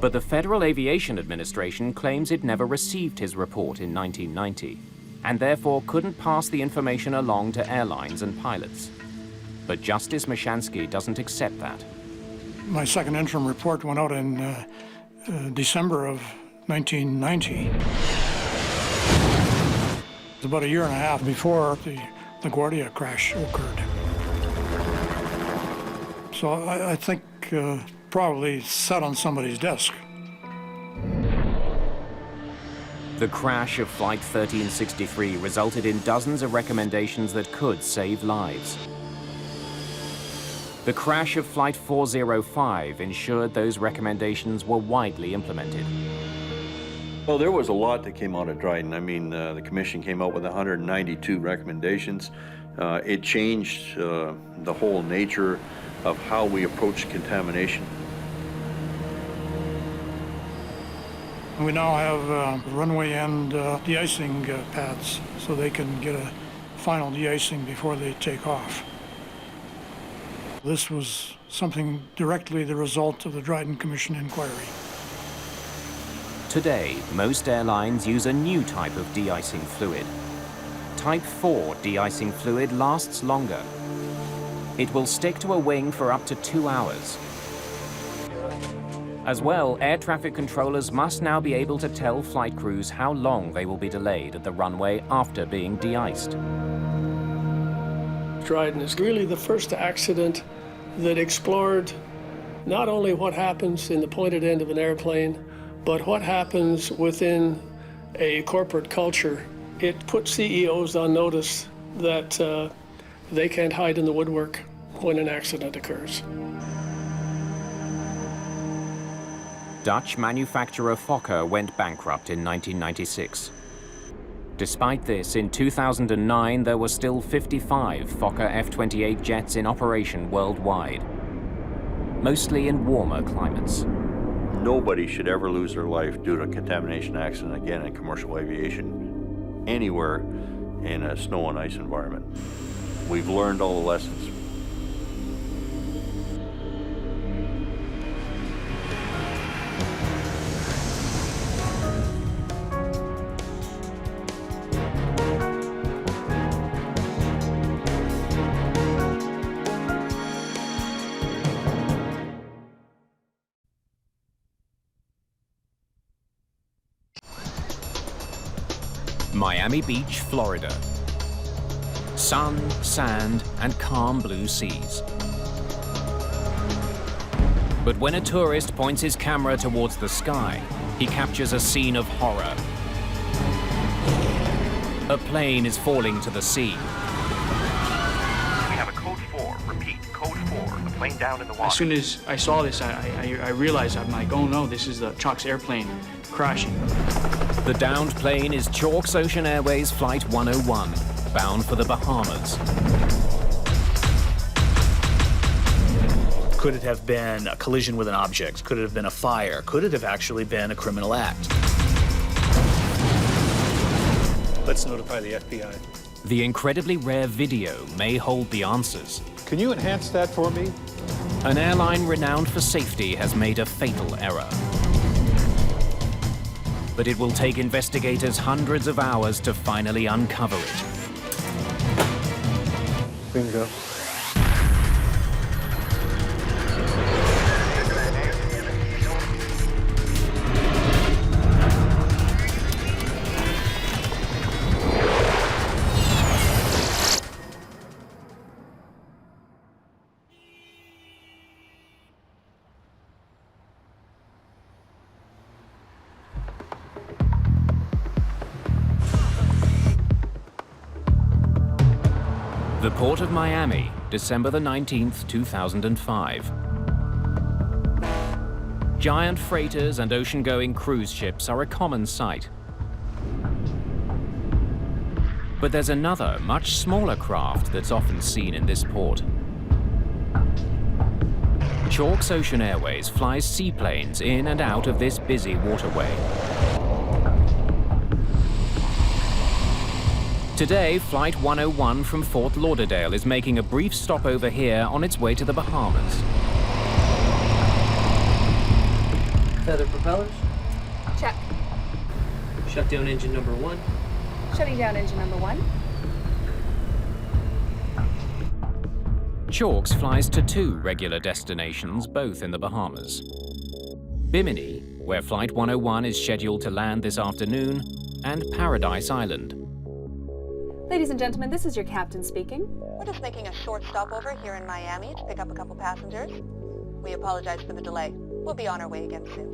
Speaker 3: But the Federal Aviation Administration claims it never received his report in 1990, and therefore couldn't pass the information along to airlines and pilots. But Justice Moshansky doesn't accept that.
Speaker 21: My second interim report went out in December of 1990. It was about a year and a half before the LaGuardia crash occurred. So I think probably sat on somebody's desk.
Speaker 3: The crash of Flight 1363 resulted in dozens of recommendations that could save lives. The crash of Flight 405 ensured those recommendations were widely implemented.
Speaker 9: Well, there was a lot that came out of Dryden. I mean, the commission came out with 192 recommendations. It changed the whole nature of how we approach contamination.
Speaker 21: We now have runway end de-icing pads, so they can get a final de-icing before they take off. This was something directly the result of the Dryden Commission inquiry.
Speaker 3: Today, most airlines use a new type of de-icing fluid. Type 4 de-icing fluid lasts longer. It will stick to a wing for up to 2 hours. As well, air traffic controllers must now be able to tell flight crews how long they will be delayed at the runway after being de-iced.
Speaker 17: Dryden is really the first accident that explored not only what happens in the pointed end of an airplane, but what happens within a corporate culture. It put CEOs on notice that they can't hide in the woodwork when an accident occurs.
Speaker 3: Dutch manufacturer Fokker went bankrupt in 1996. Despite this, in 2009, there were still 55 Fokker F-28 jets in operation worldwide, mostly in warmer climates.
Speaker 9: Nobody should ever lose their life due to a contamination accident again in commercial aviation, anywhere in a snow and ice environment. We've learned all the lessons.
Speaker 3: Miami Beach, Florida. Sun, sand, and calm blue seas. But when a tourist points his camera towards the sky, he captures a scene of horror. A plane is falling to the sea.
Speaker 18: We have a code 4. Repeat, code 4. The plane down in the water.
Speaker 19: As soon as I saw this, I realized, I'm like, oh no, this is the Chalk's airplane crashing.
Speaker 3: The downed plane is Chalk's Ocean Airways Flight 101, bound for the Bahamas.
Speaker 5: Could it have been a collision with an object? Could it have been a fire? Could it have actually been a criminal act?
Speaker 20: Let's notify the FBI.
Speaker 3: The incredibly rare video may hold the answers.
Speaker 8: Can you enhance that for me?
Speaker 3: An airline renowned for safety has made a fatal error. But it will take investigators hundreds of hours to finally uncover it.
Speaker 20: Bingo.
Speaker 3: The Port of Miami, December the 19th, 2005. Giant freighters and ocean-going cruise ships are a common sight. But there's another, much smaller craft that's often seen in this port. Chalk's Ocean Airways flies seaplanes in and out of this busy waterway. Today, Flight 101 from Fort Lauderdale is making a brief stopover here on its way to the Bahamas.
Speaker 7: Feather propellers.
Speaker 19: Check.
Speaker 7: Shut down engine number 1.
Speaker 19: Shutting down engine number 1.
Speaker 3: Chalk's flies to 2 regular destinations, both in the Bahamas. Bimini, where Flight 101 is scheduled to land this afternoon, and Paradise Island.
Speaker 19: Ladies and gentlemen, this is your captain speaking.
Speaker 10: We're just making a short stopover here in Miami to pick up a couple passengers. We apologize for the delay. We'll be on our way again soon.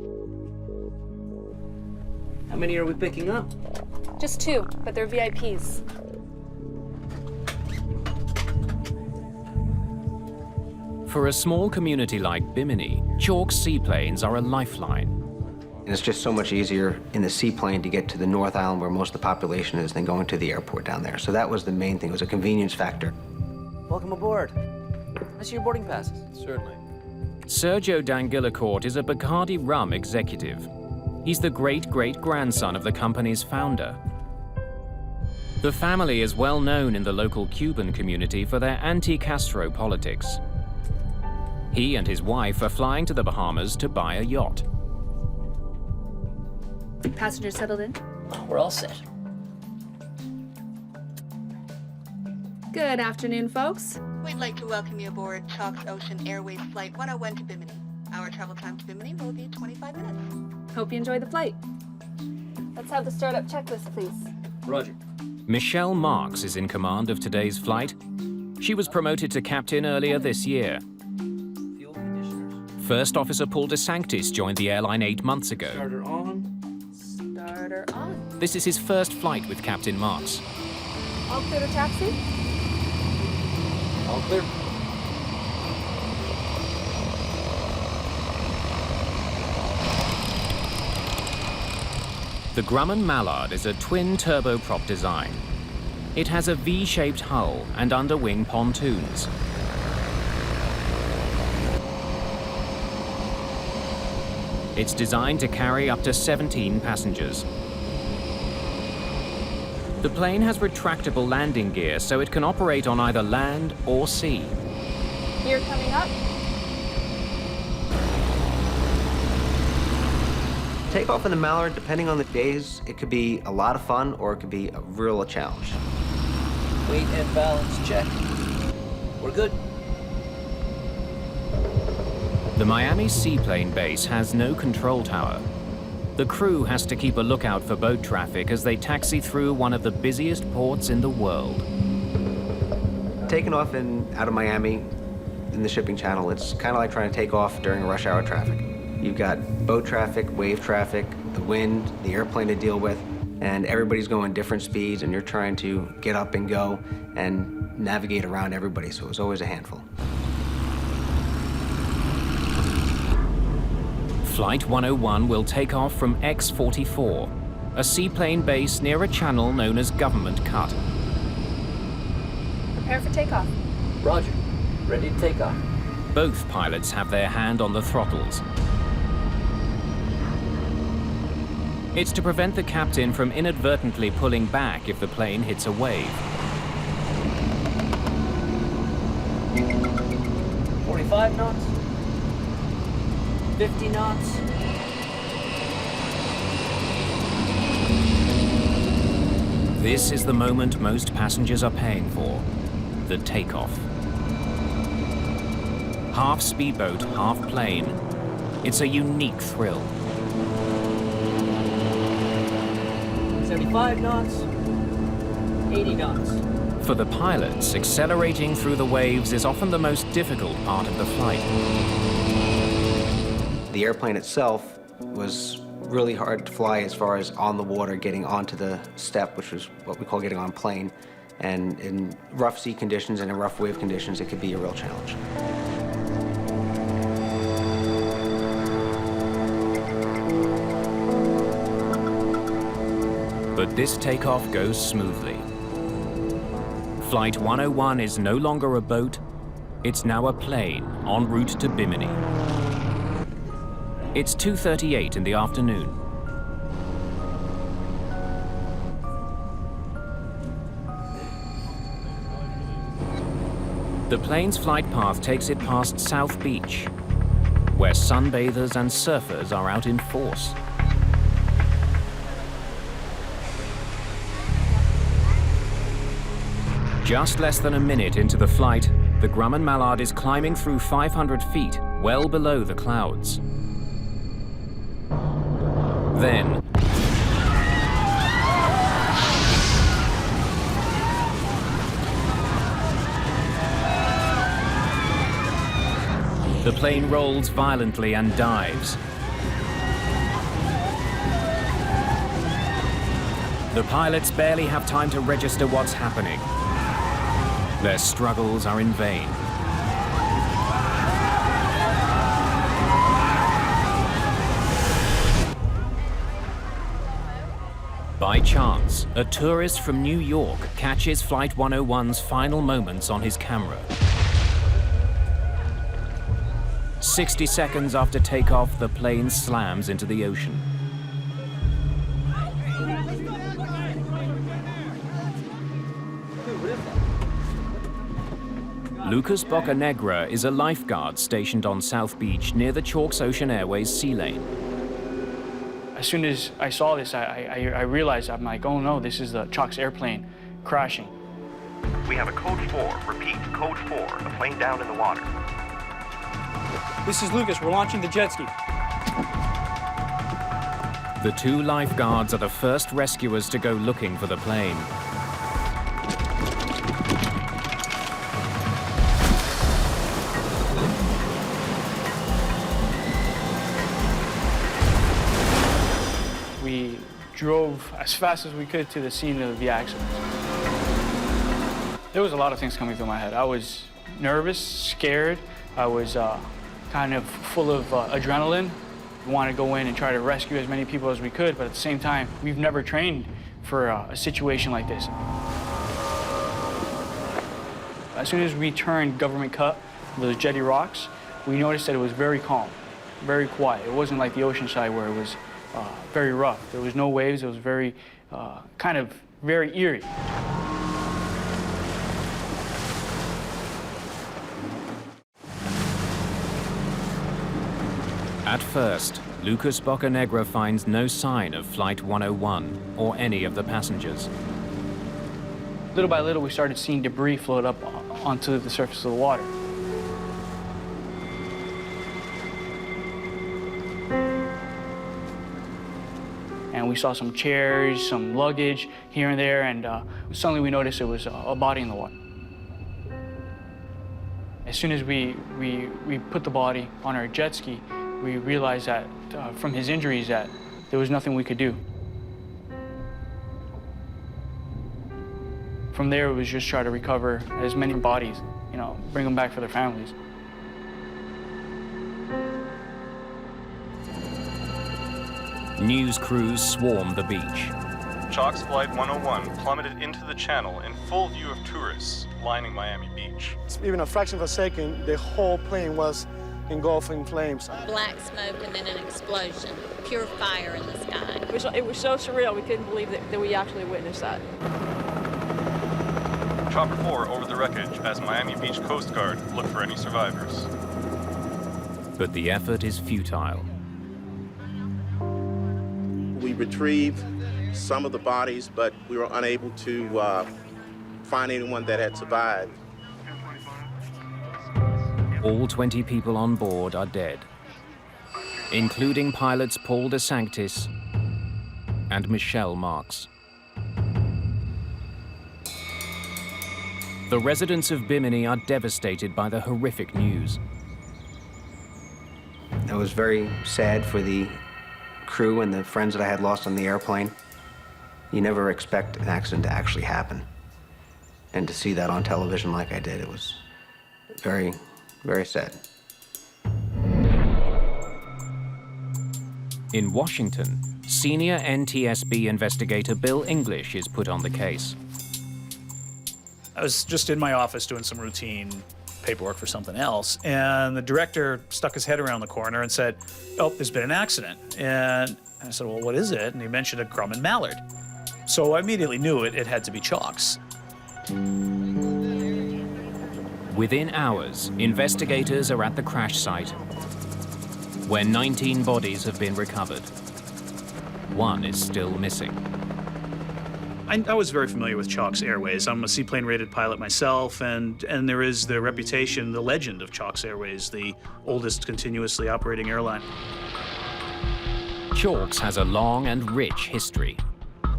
Speaker 7: How many are we picking up?
Speaker 19: Just 2, but they're VIPs.
Speaker 3: For a small community like Bimini, Chalk's seaplanes are a lifeline.
Speaker 24: And it's just so much easier in the seaplane to get to the North Island where most of the population is than going to the airport down there. So that was the main thing. It was a convenience factor.
Speaker 7: Welcome aboard. I see your boarding passes.
Speaker 23: Certainly.
Speaker 3: Sergio D'Angillicourt is a Bacardi rum executive. He's the great-great-grandson of the company's founder. The family is well known in the local Cuban community for their anti-Castro politics. He and his wife are flying to the Bahamas to buy a yacht.
Speaker 19: Passengers settled in?
Speaker 7: We're all set.
Speaker 19: Good afternoon, folks.
Speaker 10: We'd like to welcome you aboard Chalk's Ocean Airways Flight 101 to Bimini. Our travel time to Bimini will be 25 minutes.
Speaker 19: Hope you enjoy the flight. Let's have the startup checklist, please.
Speaker 7: Roger.
Speaker 3: Michelle Marks is in command of today's flight. She was promoted to captain earlier this year.
Speaker 7: Fuel conditioners.
Speaker 3: First Officer Paul DeSanctis joined the airline 8 months ago.
Speaker 7: Starter on.
Speaker 19: Starter on.
Speaker 3: This is his first flight with Captain Marks.
Speaker 19: All clear to taxi?
Speaker 7: All clear.
Speaker 3: The Grumman Mallard is a twin turboprop design. It has a V-shaped hull and underwing pontoons. It's designed to carry up to 17 passengers. The plane has retractable landing gear, so it can operate on either land or sea.
Speaker 19: Gear coming up.
Speaker 24: Takeoff in the Mallard, depending on the days, it could be a lot of fun or it could be a real challenge.
Speaker 7: Weight and balance check. We're good.
Speaker 3: The Miami seaplane base has no control tower. The crew has to keep a lookout for boat traffic as they taxi through one of the busiest ports in the world.
Speaker 24: Taking off out of Miami in the shipping channel, it's kind of like trying to take off during rush hour traffic. You've got boat traffic, wave traffic, the wind, the airplane to deal with, and everybody's going different speeds, and you're trying to get up and go and navigate around everybody, so it was always a handful.
Speaker 3: Flight 101 will take off from X-44. a seaplane base near a channel known as Government Cut.
Speaker 19: Prepare for takeoff.
Speaker 7: Roger. Ready to take off.
Speaker 3: Both pilots have their hand on the throttles. It's to prevent the captain from inadvertently pulling back if the plane hits a wave.
Speaker 7: 45 knots. 50 knots.
Speaker 3: This is the moment most passengers are paying for, the takeoff. Half speedboat, half plane. It's a unique thrill.
Speaker 7: 75 knots. 80 knots.
Speaker 3: For the pilots, accelerating through the waves is often the most difficult part of the flight.
Speaker 24: The airplane itself was really hard to fly as far as on the water, getting onto the step, which was what we call getting on plane. And in rough sea conditions and in rough wave conditions, it could be a real challenge.
Speaker 3: But this takeoff goes smoothly. Flight 101 is no longer a boat, it's now a plane en route to Bimini. It's 2:38 in the afternoon. The plane's flight path takes it past South Beach, where sunbathers and surfers are out in force. Just less than a minute into the flight, the Grumman Mallard is climbing through 500 feet, well below the clouds. Then, the plane rolls violently and dives. The pilots barely have time to register what's happening. Their struggles are in vain. By chance, a tourist from New York catches Flight 101's final moments on his camera. 60 seconds after takeoff, the plane slams into the ocean. Lucas Bocanegra is a lifeguard stationed on South Beach near the Chalks Ocean Airways sea lane.
Speaker 11: As soon as I saw this, I realized, I'm like, oh no, this is the Chalks airplane crashing.
Speaker 18: We have a code 4. Repeat, code 4. The plane down in the water.
Speaker 11: This is Lucas. We're launching the jet ski.
Speaker 3: The two lifeguards are the first rescuers to go looking for the plane.
Speaker 11: We drove as fast as we could to the scene of the accident. There was a lot of things coming through my head. I was nervous, scared. I was kind of full of adrenaline. We wanted to go in and try to rescue as many people as we could, but at the same time, we've never trained for a situation like this. As soon as we turned Government Cut, those jetty rocks, we noticed that it was very calm, very quiet. It wasn't like the ocean side where it was very rough. There was no waves. It was very, kind of very eerie.
Speaker 3: At first, Lucas Bocanegra finds no sign of Flight 101 or any of the passengers.
Speaker 11: Little by little, we started seeing debris float up onto the surface of the water. And we saw some chairs, some luggage here and there, and suddenly we noticed it was a body in the water. As soon as we put the body on our jet ski, we realized that from his injuries that there was nothing we could do. From there, it was just try to recover as many bodies, you know, bring them back for their families.
Speaker 3: News crews swarm the beach.
Speaker 12: Chalk's Flight 101 plummeted into the channel in full view of tourists lining Miami Beach.
Speaker 13: Even a fraction of a second, the whole plane was engulfed in flames.
Speaker 14: Black smoke and then an explosion. Pure fire in the sky.
Speaker 15: It was so surreal, we couldn't believe that we actually witnessed that.
Speaker 12: Chopper 4 over the wreckage as Miami Beach Coast Guard look for any survivors.
Speaker 3: But the effort is futile.
Speaker 25: We retrieved some of the bodies, but we were unable to find anyone that had survived.
Speaker 3: All 20 people on board are dead, including pilots Paul De Sanctis and Michelle Marks. The residents of Bimini are devastated by the horrific news.
Speaker 24: I was very sad for the crew and the friends that I had lost on the airplane. You never expect an accident to actually happen. And to see that on television like I did, it was very, very sad.
Speaker 3: In Washington, senior NTSB investigator Bill English is put on the case.
Speaker 5: I was just in my office doing some routine paperwork for something else, and the director stuck his head around the corner and said, "Oh, there's been an accident." And I said, "Well, what is it?" And he mentioned a Grumman mallard. So I immediately knew it had to be Chalk's.
Speaker 3: Within hours, investigators are at the crash site, where 19 bodies have been recovered. One is still missing.
Speaker 5: I was very familiar with Chalk's Airways. I'm a seaplane-rated pilot myself, and there is the reputation, the legend of Chalk's Airways, the oldest continuously operating airline.
Speaker 3: Chalk's has a long and rich history.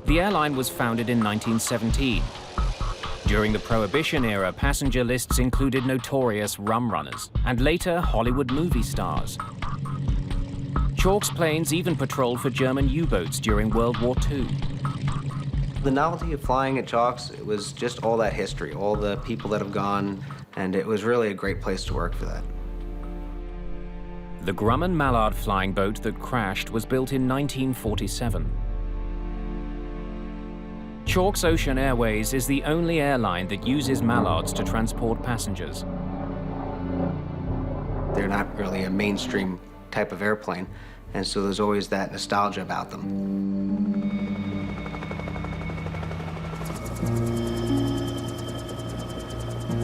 Speaker 3: The airline was founded in 1917. During the Prohibition era, passenger lists included notorious rum runners and later Hollywood movie stars. Chalk's planes even patrolled for German U-boats during World War II.
Speaker 24: The novelty of flying at Chalk's, it was just all that history, all the people that have gone, and it was really a great place to work for that.
Speaker 3: The Grumman Mallard flying boat that crashed was built in 1947. Chalk's Ocean Airways is the only airline that uses mallards to transport passengers.
Speaker 24: They're not really a mainstream type of airplane, and so there's always that nostalgia about them.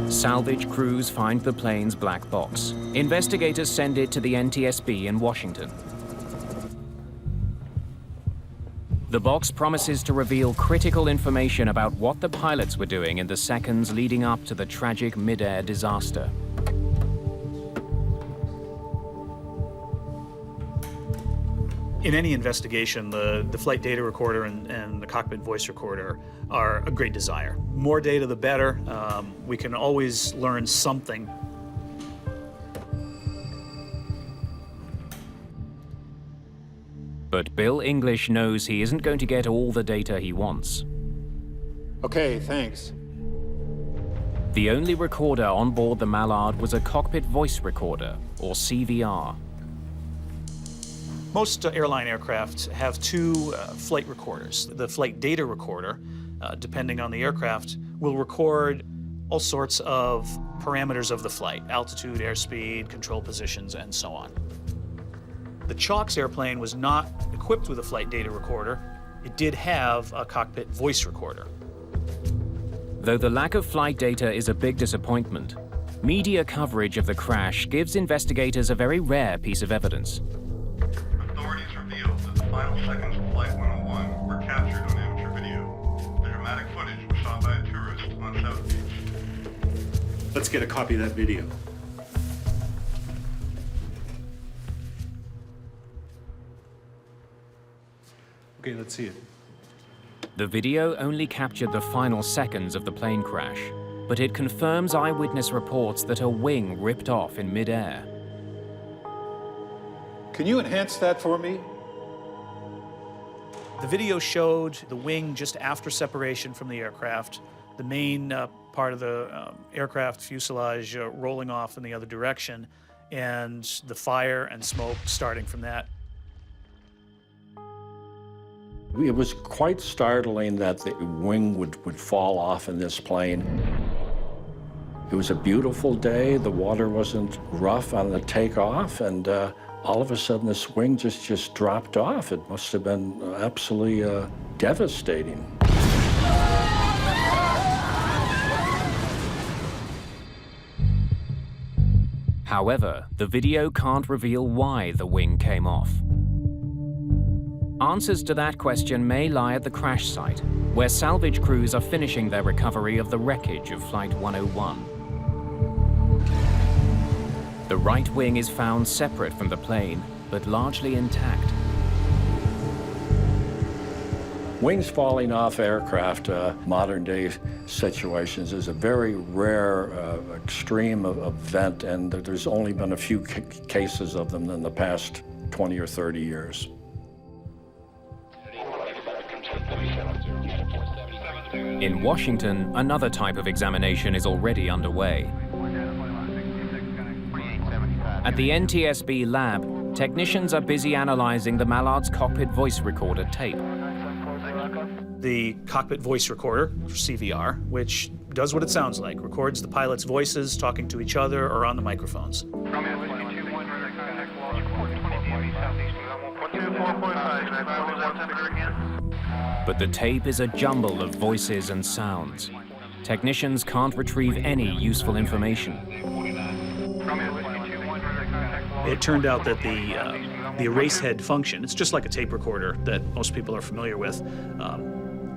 Speaker 3: Salvage crews find the plane's black box. Investigators send it to the NTSB in Washington. The box promises to reveal critical information about what the pilots were doing in the seconds leading up to the tragic mid-air disaster.
Speaker 5: In any investigation, the flight data recorder and the cockpit voice recorder are a great desire. More data, the better. We can always learn something.
Speaker 3: But Bill English knows he isn't going to get all the data he wants.
Speaker 8: Okay, thanks.
Speaker 3: The only recorder on board the Mallard was a cockpit voice recorder, or CVR.
Speaker 5: Most airline aircraft have two flight recorders. The flight data recorder, depending on the aircraft, will record all sorts of parameters of the flight: altitude, airspeed, control positions, and so on. The Chalk's airplane was not equipped with a flight data recorder. It did have a cockpit voice recorder.
Speaker 3: Though the lack of flight data is a big disappointment, media coverage of the crash gives investigators a very rare piece of evidence.
Speaker 12: Authorities revealed that the final seconds of Flight 101 were captured on amateur video. The dramatic footage was shot by a tourist on South Beach.
Speaker 20: Let's get a copy of that video. Okay, let's see it.
Speaker 3: The video only captured the final seconds of the plane crash, but it confirms eyewitness reports that a wing ripped off in midair.
Speaker 8: Can you enhance that for me?
Speaker 5: The video showed the wing just after separation from the aircraft, the main part of the aircraft fuselage rolling off in the other direction, and the fire and smoke starting from that.
Speaker 1: It was quite startling that the wing would fall off in this plane. It was a beautiful day. The water wasn't rough on the takeoff, and all of a sudden this wing just dropped off. It must have been absolutely devastating.
Speaker 3: However, the video can't reveal why the wing came off. Answers to that question may lie at the crash site, where salvage crews are finishing their recovery of the wreckage of Flight 101. The right wing is found separate from the plane, but largely intact.
Speaker 1: Wings falling off aircraft, modern day situations, is a very rare, extreme event, and there's only been a few cases of them in the past 20 or 30 years.
Speaker 3: In Washington, another type of examination is already underway. At the NTSB lab, technicians are busy analyzing the Mallard's cockpit voice recorder tape.
Speaker 5: The cockpit voice recorder, CVR, which does what it sounds like, records the pilots' voices talking to each other or on the microphones.
Speaker 3: But the tape is a jumble of voices and sounds. Technicians can't retrieve any useful information.
Speaker 5: It turned out that the erase head function, it's just like a tape recorder that most people are familiar with.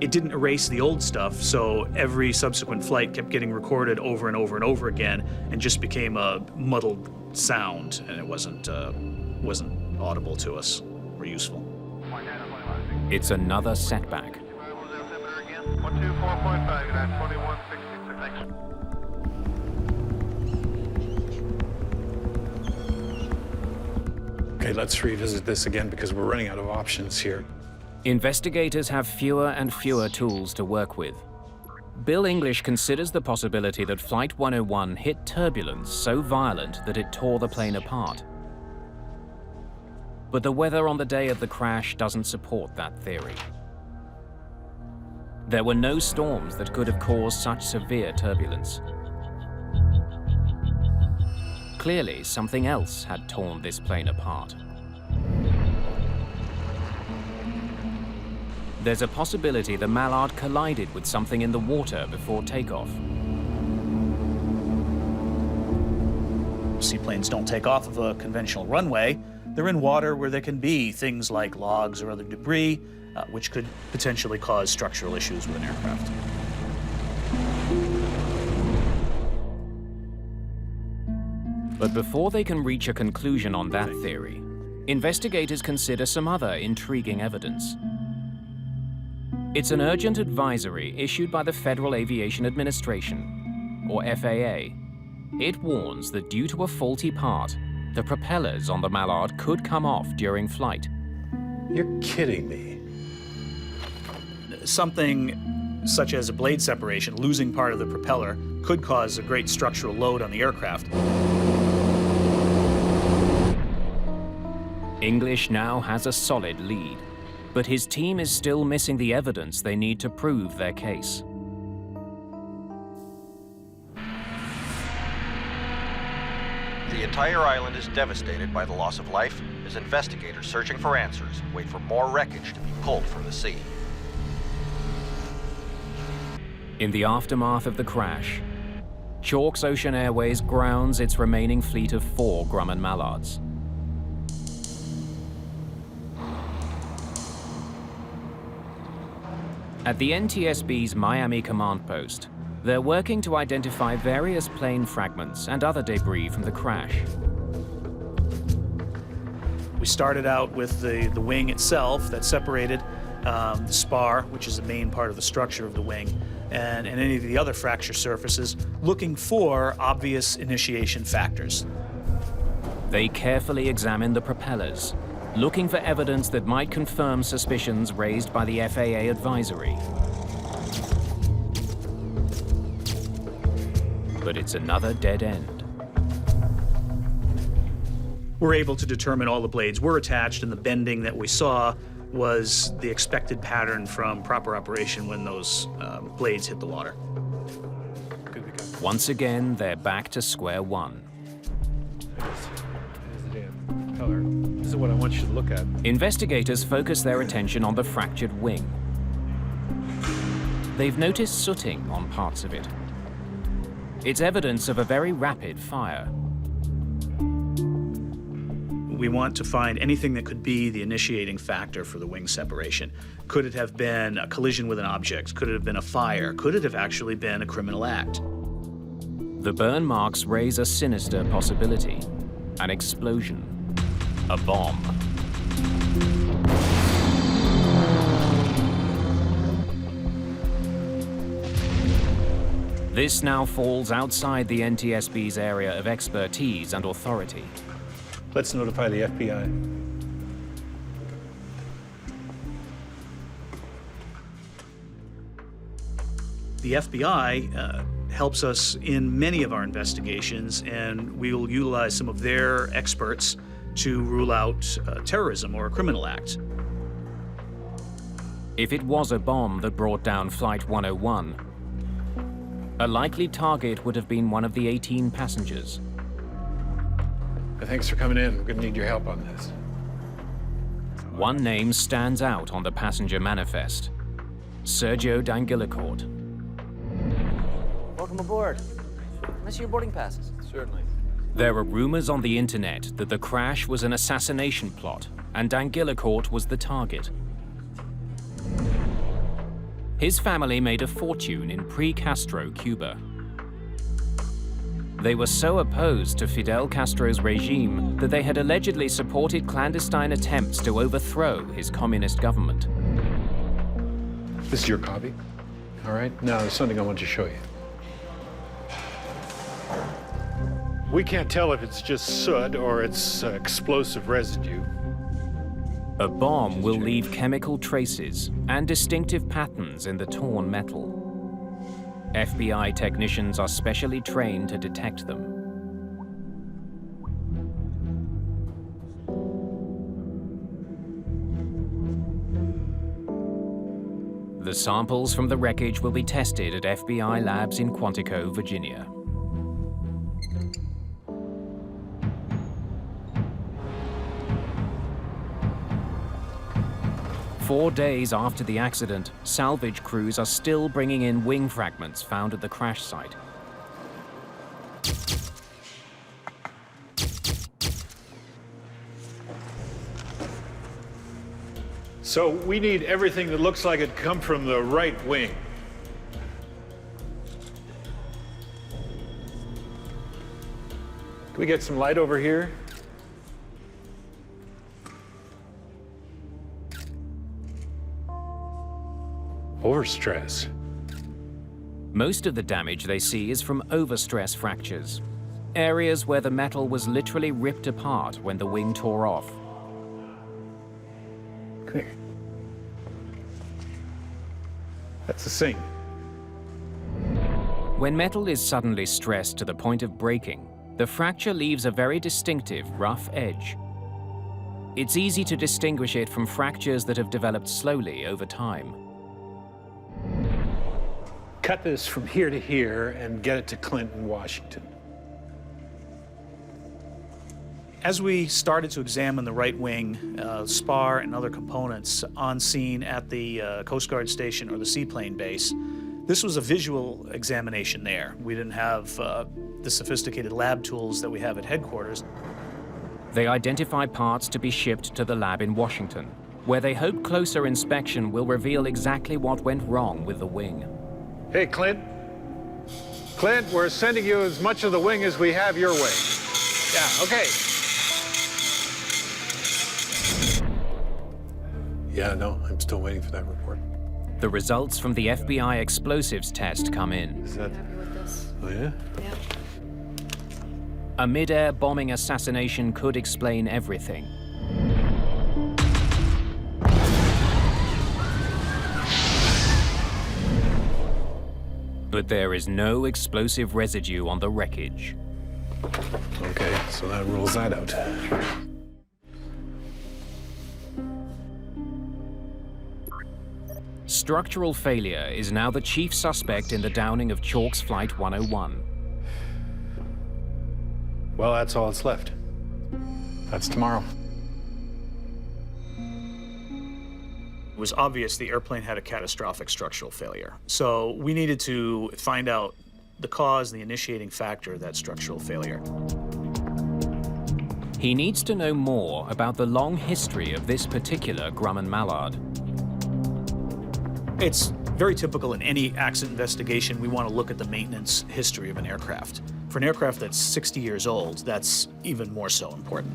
Speaker 5: It didn't erase the old stuff, so every subsequent flight kept getting recorded over and over and over again, and just became a muddled sound, and it wasn't audible to us or useful.
Speaker 3: It's another setback.
Speaker 2: Okay, let's revisit this again because we're running out of options here.
Speaker 3: Investigators have fewer and fewer tools to work with. Bill English considers the possibility that Flight 101 hit turbulence so violent that it tore the plane apart. But the weather on the day of the crash doesn't support that theory. There were no storms that could have caused such severe turbulence. Clearly, something else had torn this plane apart. There's a possibility the Mallard collided with something in the water before takeoff.
Speaker 5: Seaplanes don't take off of a conventional runway. They're in water where there can be things like logs or other debris, which could potentially cause structural issues with an aircraft.
Speaker 3: But before they can reach a conclusion on that theory, investigators consider some other intriguing evidence. It's an urgent advisory issued by the Federal Aviation Administration, or FAA. It warns that due to a faulty part, the propellers on the Mallard could come off during flight.
Speaker 2: You're kidding me.
Speaker 5: Something such as a blade separation, losing part of the propeller, could cause a great structural load on the aircraft.
Speaker 3: English now has a solid lead, but his team is still missing the evidence they need to prove their case.
Speaker 18: The entire island is devastated by the loss of life as investigators searching for answers wait for more wreckage to be pulled from the sea.
Speaker 3: In the aftermath of the crash, Chalk's Ocean Airways grounds its remaining fleet of 4 Grumman Mallards. At the NTSB's Miami command post, they're working to identify various plane fragments and other debris from the crash.
Speaker 5: We started out with the wing itself that separated the spar, which is the main part of the structure of the wing, and any of the other fracture surfaces, looking for obvious initiation factors.
Speaker 3: They carefully examine the propellers, looking for evidence that might confirm suspicions raised by the FAA advisory. But it's another dead end.
Speaker 5: We're able to determine all the blades were attached, and the bending that we saw was the expected pattern from proper operation when those blades hit the water.
Speaker 3: Once again, they're back to square one.
Speaker 20: Here's the damn color. This is what I want you to look at.
Speaker 3: Investigators focus their attention on the fractured wing. They've noticed sooting on parts of it. It's evidence of a very rapid fire.
Speaker 5: We want to find anything that could be the initiating factor for the wing separation. Could it have been a collision with an object? Could it have been a fire? Could it have actually been a criminal act?
Speaker 3: The burn marks raise a sinister possibility. An explosion. A bomb. This now falls outside the NTSB's area of expertise and authority.
Speaker 2: Let's notify the FBI.
Speaker 5: The FBI helps us in many of our investigations, and we will utilize some of their experts to rule out terrorism or a criminal act.
Speaker 3: If it was a bomb that brought down Flight 101, a likely target would have been one of the 18 passengers.
Speaker 2: Thanks for coming in. We're going to need your help on this.
Speaker 3: One name stands out on the passenger manifest. Sergio D'Angelicourt.
Speaker 7: Welcome aboard. Can I see your boarding passes?
Speaker 23: Certainly.
Speaker 3: There are rumors on the internet that the crash was an assassination plot, and D'Angelicourt was the target. His family made a fortune in pre-Castro Cuba. They were so opposed to Fidel Castro's regime that they had allegedly supported clandestine attempts to overthrow his communist government.
Speaker 2: This is your copy? All right. Now, there's something I want to show you. We can't tell if it's just soot or it's explosive residue.
Speaker 3: A bomb will leave chemical traces and distinctive patterns in the torn metal. FBI technicians are specially trained to detect them. The samples from the wreckage will be tested at FBI labs in Quantico, Virginia. Four days after the accident, salvage crews are still bringing in wing fragments found at the crash site.
Speaker 2: So we need everything that looks like it come from the right wing. Can we get some light over here? Overstress.
Speaker 3: Most of the damage they see is from overstress fractures, areas where the metal was literally ripped apart when the wing tore off.
Speaker 2: Come here. That's the sink.
Speaker 3: When metal is suddenly stressed to the point of breaking, the fracture leaves a very distinctive rough edge. It's easy to distinguish it from fractures that have developed slowly over time.
Speaker 2: Cut this from here to here and get it to Clinton, Washington.
Speaker 5: As we started to examine the right wing, spar and other components on scene at the Coast Guard station or the seaplane base, this was a visual examination there. We didn't have the sophisticated lab tools that we have at headquarters.
Speaker 3: They identify parts to be shipped to the lab in Washington, where they hope closer inspection will reveal exactly what went wrong with the wing.
Speaker 2: Hey, Clint. Clint, we're sending you as much of the wing as we have your way. Yeah, okay. Yeah, no, I'm still waiting for that report.
Speaker 3: The results from the FBI explosives test come in.
Speaker 2: Is that... Oh, yeah?
Speaker 15: Yeah.
Speaker 3: A mid-air bombing assassination could explain everything. But there is no explosive residue on the wreckage.
Speaker 2: Okay, so that rules that out.
Speaker 3: structural failure is now the chief suspect in the downing of Chalk's Flight 101.
Speaker 2: Well, that's all that's left. That's tomorrow.
Speaker 5: It was obvious the airplane had a catastrophic structural failure. So we needed to find out the cause, the initiating factor of that structural failure.
Speaker 3: He needs to know more about the long history of this particular Grumman mallard.
Speaker 5: It's very typical in any accident investigation. We want to look at the maintenance history of an aircraft. For an aircraft that's 60 years old, that's even more so important.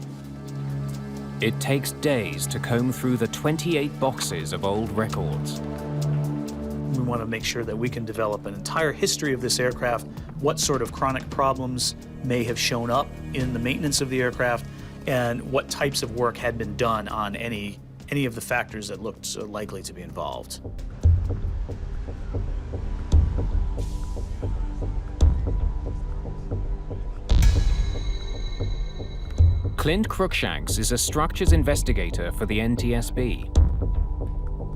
Speaker 3: It takes days to comb through the 28 boxes of old records.
Speaker 5: We want to make sure that we can develop an entire history of this aircraft, what sort of chronic problems may have shown up in the maintenance of the aircraft, and what types of work had been done on any of the factors that looked likely to be involved.
Speaker 3: Clint Cruikshanks is a structures investigator for the NTSB.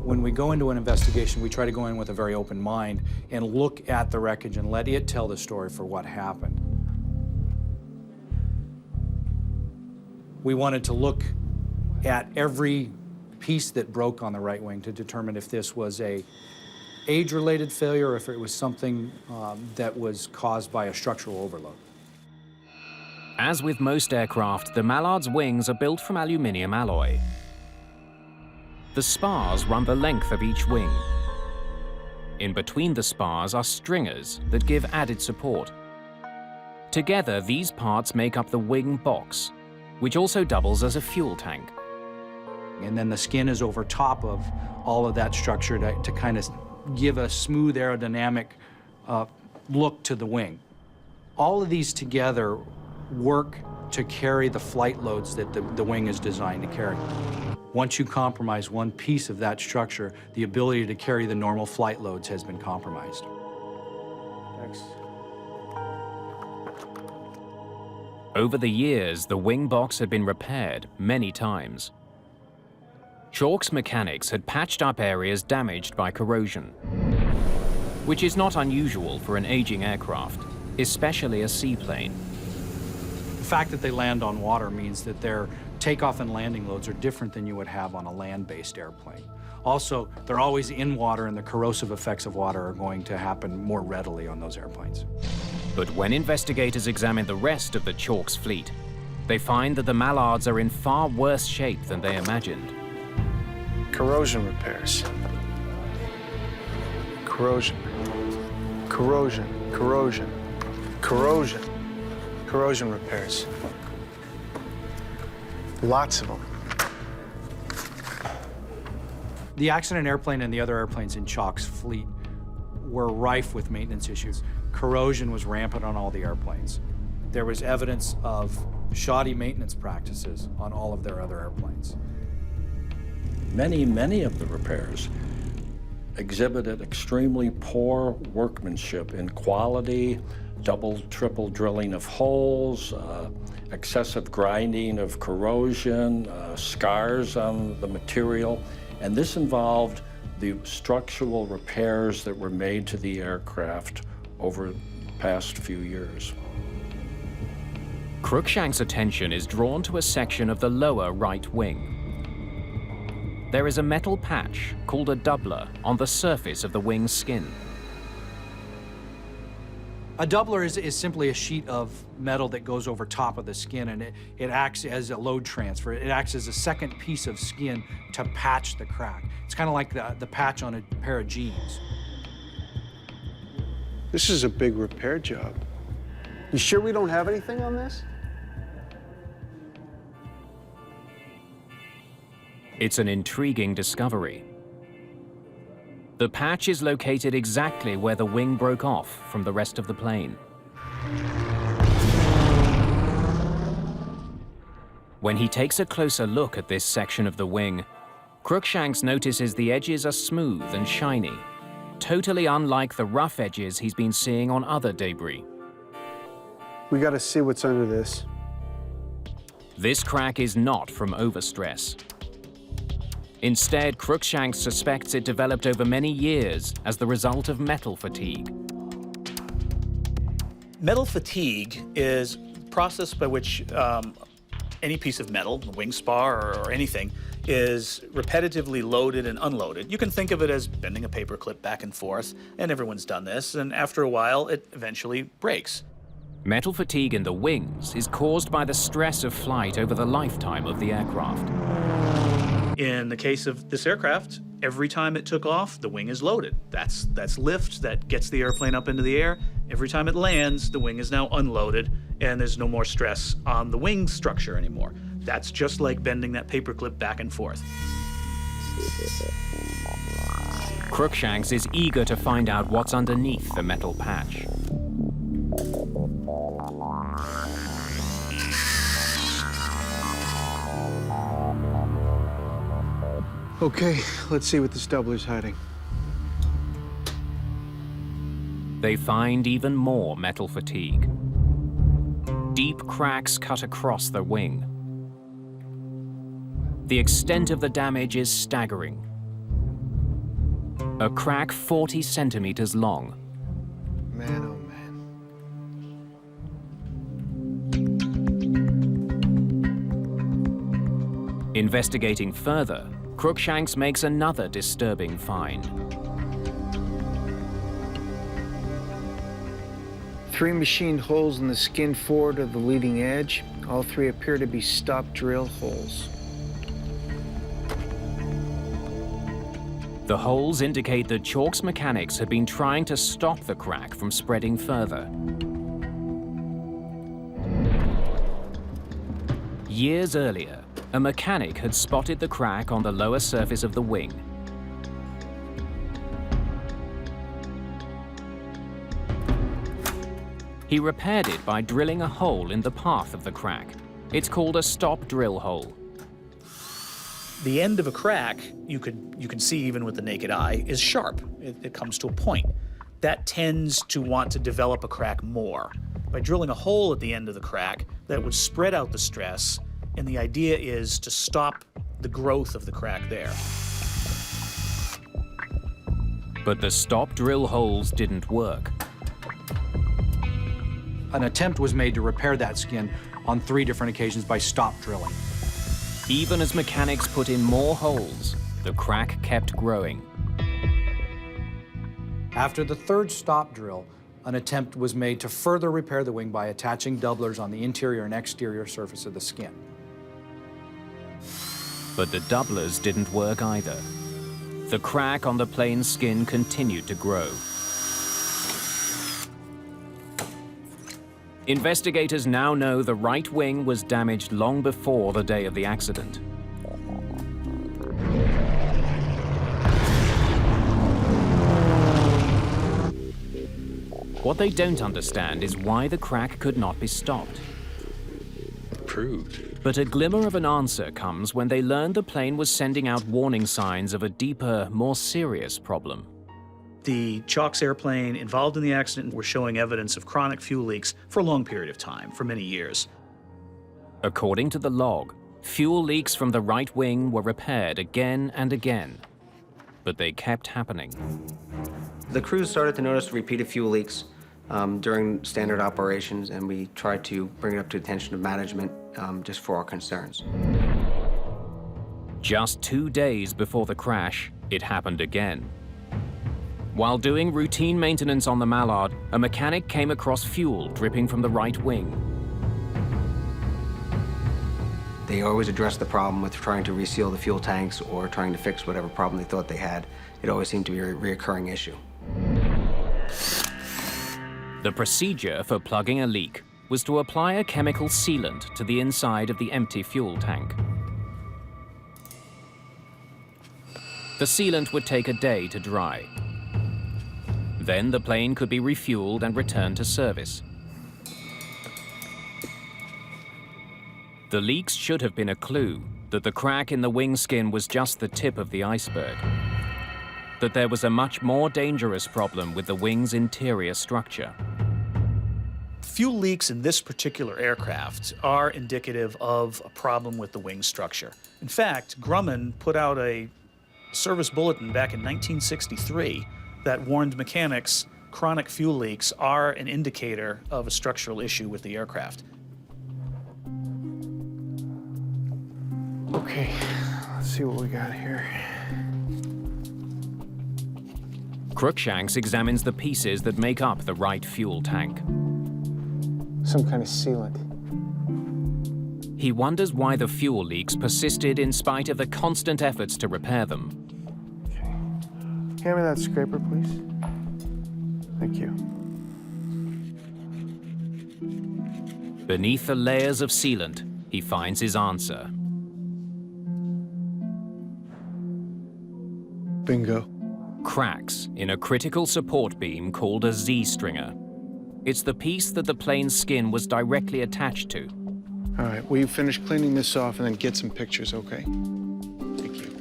Speaker 4: When we go into an investigation, we try to go in with a very open mind and look at the wreckage and let it tell the story for what happened. We wanted to look at every piece that broke on the right wing to determine if this was a age-related failure or if it was something that was caused by a structural overload.
Speaker 3: As with most aircraft, the Mallard's wings are built from aluminium alloy. The spars run the length of each wing. In between the spars are stringers that give added support. Together, these parts make up the wing box, which also doubles as a fuel tank.
Speaker 4: And then the skin is over top of all of that structure to kind of give a smooth aerodynamic look to the wing. All of these together work to carry the flight loads that the wing is designed to carry. Once you compromise one piece of that structure, the ability to carry the normal flight loads has been compromised.
Speaker 13: Thanks.
Speaker 3: Over the years, the wing box had been repaired many times. Chalk's mechanics had patched up areas damaged by corrosion, which is not unusual for an aging aircraft, especially a seaplane.
Speaker 4: The fact that they land on water means that their takeoff and landing loads are different than you would have on a land-based airplane. Also, they're always in water, and the corrosive effects of water are going to happen more readily on those airplanes.
Speaker 3: But when investigators examine the rest of the Chalk's fleet, they find that the Mallards are in far worse shape than they imagined.
Speaker 13: Corrosion repairs. Corrosion. Corrosion. Corrosion. Corrosion. Corrosion repairs. Lots of them.
Speaker 4: The accident airplane and the other airplanes in Chalk's fleet were rife with maintenance issues. Corrosion was rampant on all the airplanes. There was evidence of shoddy maintenance practices on all of their other airplanes.
Speaker 1: Many of the repairs exhibited extremely poor workmanship in quality, double, triple drilling of holes, excessive grinding of corrosion, scars on the material. And this involved the structural repairs that were made to the aircraft over the past few years.
Speaker 3: Cruikshank's attention is drawn to a section of the lower right wing. There is a metal patch called a doubler on the surface of the wing's skin.
Speaker 4: A doubler is simply a sheet of metal that goes over top of the skin, and it acts as a load transfer. It acts as a second piece of skin to patch the crack. It's kind of like the patch on a pair of jeans.
Speaker 13: This is a big repair job. You sure we don't have anything on this?
Speaker 3: It's an intriguing discovery. The patch is located exactly where the wing broke off from the rest of the plane. When he takes a closer look at this section of the wing, Cruikshanks notices the edges are smooth and shiny, totally unlike the rough edges he's been seeing on other debris.
Speaker 13: We gotta see what's under this.
Speaker 3: This crack is not from overstress. Instead, Cruikshank suspects it developed over many years as the result of metal fatigue.
Speaker 5: Metal fatigue is a process by which any piece of metal, a wing spar or anything, is repetitively loaded and unloaded. You can think of it as bending a paperclip back and forth, and everyone's done this, and after a while, it eventually breaks.
Speaker 3: Metal fatigue in the wings is caused by the stress of flight over the lifetime of the aircraft.
Speaker 5: In the case of this aircraft, every time it took off, the wing is loaded. That's lift that gets the airplane up into the air. Every time it lands, the wing is now unloaded, and there's no more stress on the wing structure anymore. That's just like bending that paperclip back and forth.
Speaker 3: Cruikshanks is eager to find out what's underneath the metal patch.
Speaker 13: Okay, let's see what this doubler's hiding.
Speaker 3: They find even more metal fatigue. Deep cracks cut across the wing. The extent of the damage is staggering. A crack 40 centimeters long.
Speaker 13: Man, oh man.
Speaker 3: Investigating further, Cruikshanks makes another disturbing find.
Speaker 6: 3 machined holes in the skin forward of the leading edge. All 3 appear to be stop drill holes.
Speaker 3: The holes indicate that Chalk's mechanics had been trying to stop the crack from spreading further. Years earlier, a mechanic had spotted the crack on the lower surface of the wing. He repaired it by drilling a hole in the path of the crack. It's called a stop drill hole.
Speaker 5: The end of a crack, you can see even with the naked eye, is sharp. It comes to a point. That tends to want to develop a crack more. By drilling a hole at the end of the crack, that would spread out the stress, and the idea is to stop the growth of the crack there.
Speaker 3: But the stop drill holes didn't work.
Speaker 4: An attempt was made to repair that skin on 3 different occasions by stop drilling.
Speaker 3: Even as mechanics put in more holes, the crack kept growing.
Speaker 4: After the 3rd stop drill, an attempt was made to further repair the wing by attaching doublers on the interior and exterior surface of the skin.
Speaker 3: But the doublers didn't work either. The crack on the plane's skin continued to grow. Investigators now know the right wing was damaged long before the day of the accident. What they don't understand is why the crack could not be stopped.
Speaker 1: Proved.
Speaker 3: But a glimmer of an answer comes when they learn the plane was sending out warning signs of a deeper, more serious problem.
Speaker 5: The Chalk's airplane involved in the accident were showing evidence of chronic fuel leaks for a long period of time, for many years.
Speaker 3: According to the log, fuel leaks from the right wing were repaired again and again, but they kept happening.
Speaker 24: The crews started to notice repeated fuel leaks during standard operations, and we tried to bring it up to the attention of management just for our concerns.
Speaker 3: Just 2 days before the crash, it happened again. While doing routine maintenance on the Mallard, a mechanic came across fuel dripping from the right wing.
Speaker 24: They always addressed the problem with trying to reseal the fuel tanks or trying to fix whatever problem they thought they had. It always seemed to be a reoccurring issue.
Speaker 3: The procedure for plugging a leak was to apply a chemical sealant to the inside of the empty fuel tank. The sealant would take a day to dry. Then the plane could be refueled and returned to service. The leaks should have been a clue that the crack in the wing skin was just the tip of the iceberg, that there was a much more dangerous problem with the wing's interior structure.
Speaker 5: Fuel leaks in this particular aircraft are indicative of a problem with the wing structure. In fact, Grumman put out a service bulletin back in 1963 that warned mechanics chronic fuel leaks are an indicator of a structural issue with the aircraft.
Speaker 6: Okay, let's see what we got here.
Speaker 3: Cruikshanks examines the pieces that make up the right fuel tank.
Speaker 6: Some kind of sealant.
Speaker 3: He wonders why the fuel leaks persisted in spite of the constant efforts to repair them.
Speaker 6: Hand me that scraper, please. Thank you.
Speaker 3: Beneath the layers of sealant, he finds his answer.
Speaker 6: Bingo.
Speaker 3: Cracks in a critical support beam called a Z-stringer. It's the piece that the plane's skin was directly attached to.
Speaker 6: All right, will you finish cleaning this off and then get some pictures, okay? Thank you.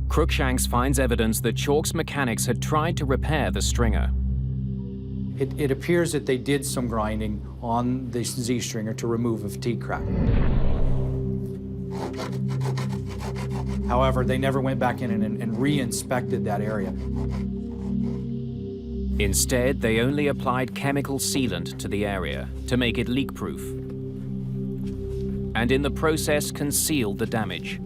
Speaker 3: Cruikshanks finds evidence that Chalk's mechanics had tried to repair the stringer.
Speaker 4: It appears that they did some grinding on the Z-stringer to remove a fatigue crack. However, they never went back in and re-inspected that area.
Speaker 3: Instead, they only applied chemical sealant to the area to make it leak-proof, and in the process concealed the damage.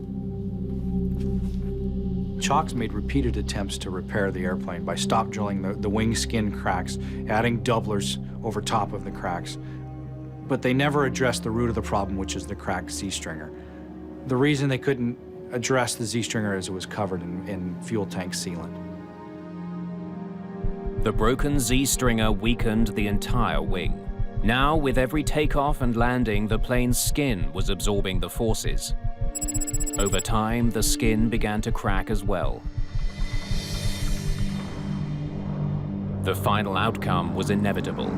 Speaker 4: Chalks made repeated attempts to repair the airplane by stop drilling the wing skin cracks, adding doublers over top of the cracks, but they never addressed the root of the problem, which is the cracked Z-stringer. The reason they couldn't address the Z-stringer is it was covered in fuel tank sealant.
Speaker 3: The broken Z-stringer weakened the entire wing. Now, with every takeoff and landing, the plane's skin was absorbing the forces. Over time, the skin began to crack as well. The final outcome was inevitable.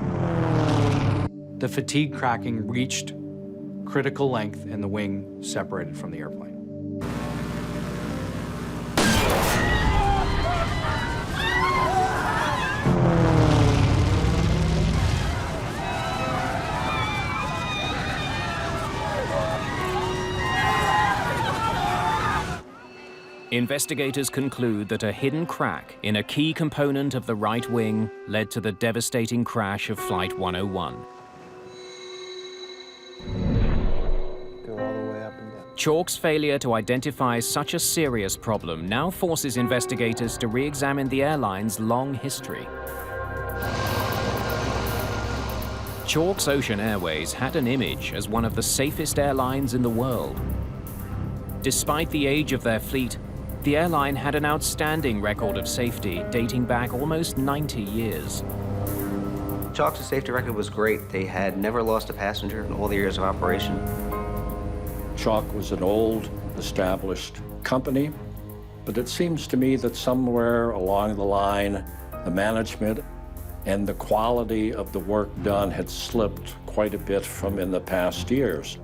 Speaker 4: The fatigue cracking reached critical length and the wing separated from the airplane.
Speaker 3: Investigators conclude that a hidden crack in a key component of the right wing led to the devastating crash of Flight 101.
Speaker 6: Go all the way up and down.
Speaker 3: Chalk's failure to identify such a serious problem now forces investigators to re-examine the airline's long history. Chalk's Ocean Airways had an image as one of the safest airlines in the world. Despite the age of their fleet, the airline had an outstanding record of safety dating back almost 90 years.
Speaker 24: Chalk's safety record was great. They had never lost a passenger in all the years of operation.
Speaker 1: Chalk was an old, established company, but it seems to me that somewhere along the line, the management and the quality of the work done had slipped quite a bit from in the past years.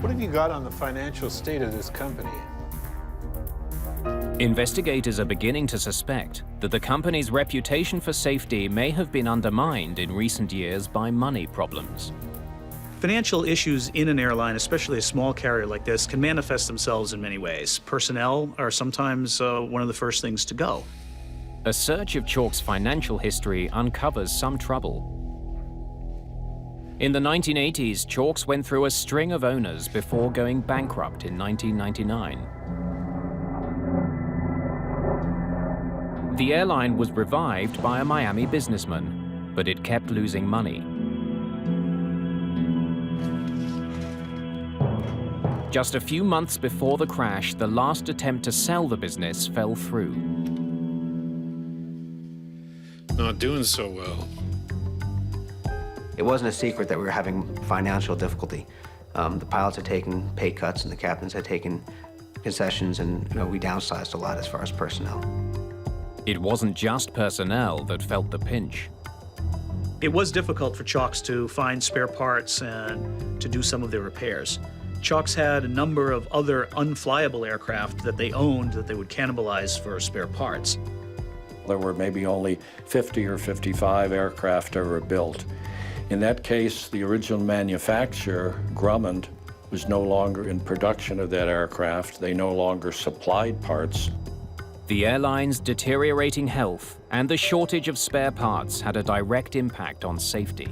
Speaker 2: What have you got on the financial state of this company?
Speaker 3: Investigators are beginning to suspect that the company's reputation for safety may have been undermined in recent years by money problems.
Speaker 5: Financial issues in an airline, especially a small carrier like this, can manifest themselves in many ways. Personnel are sometimes one of the first things to go.
Speaker 3: A search of Chalk's financial history uncovers some trouble. In the 1980s, Chalk's went through a string of owners before going bankrupt in 1999. The airline was revived by a Miami businessman, but it kept losing money. Just a few months before the crash, the last attempt to sell the business fell through.
Speaker 2: Not doing so well.
Speaker 24: It wasn't a secret that we were having financial difficulty. The pilots had taken pay cuts and the captains had taken concessions, and we downsized a lot as far as personnel.
Speaker 3: It wasn't just personnel that felt the pinch.
Speaker 5: It was difficult for Chalk's to find spare parts and to do some of their repairs. Chalk's had a number of other unflyable aircraft that they owned that they would cannibalize for spare parts.
Speaker 1: There were maybe only 50 or 55 aircraft ever built. In that case, the original manufacturer, Grumman, was no longer in production of that aircraft. They no longer supplied parts.
Speaker 3: The airline's deteriorating health and the shortage of spare parts had a direct impact on safety.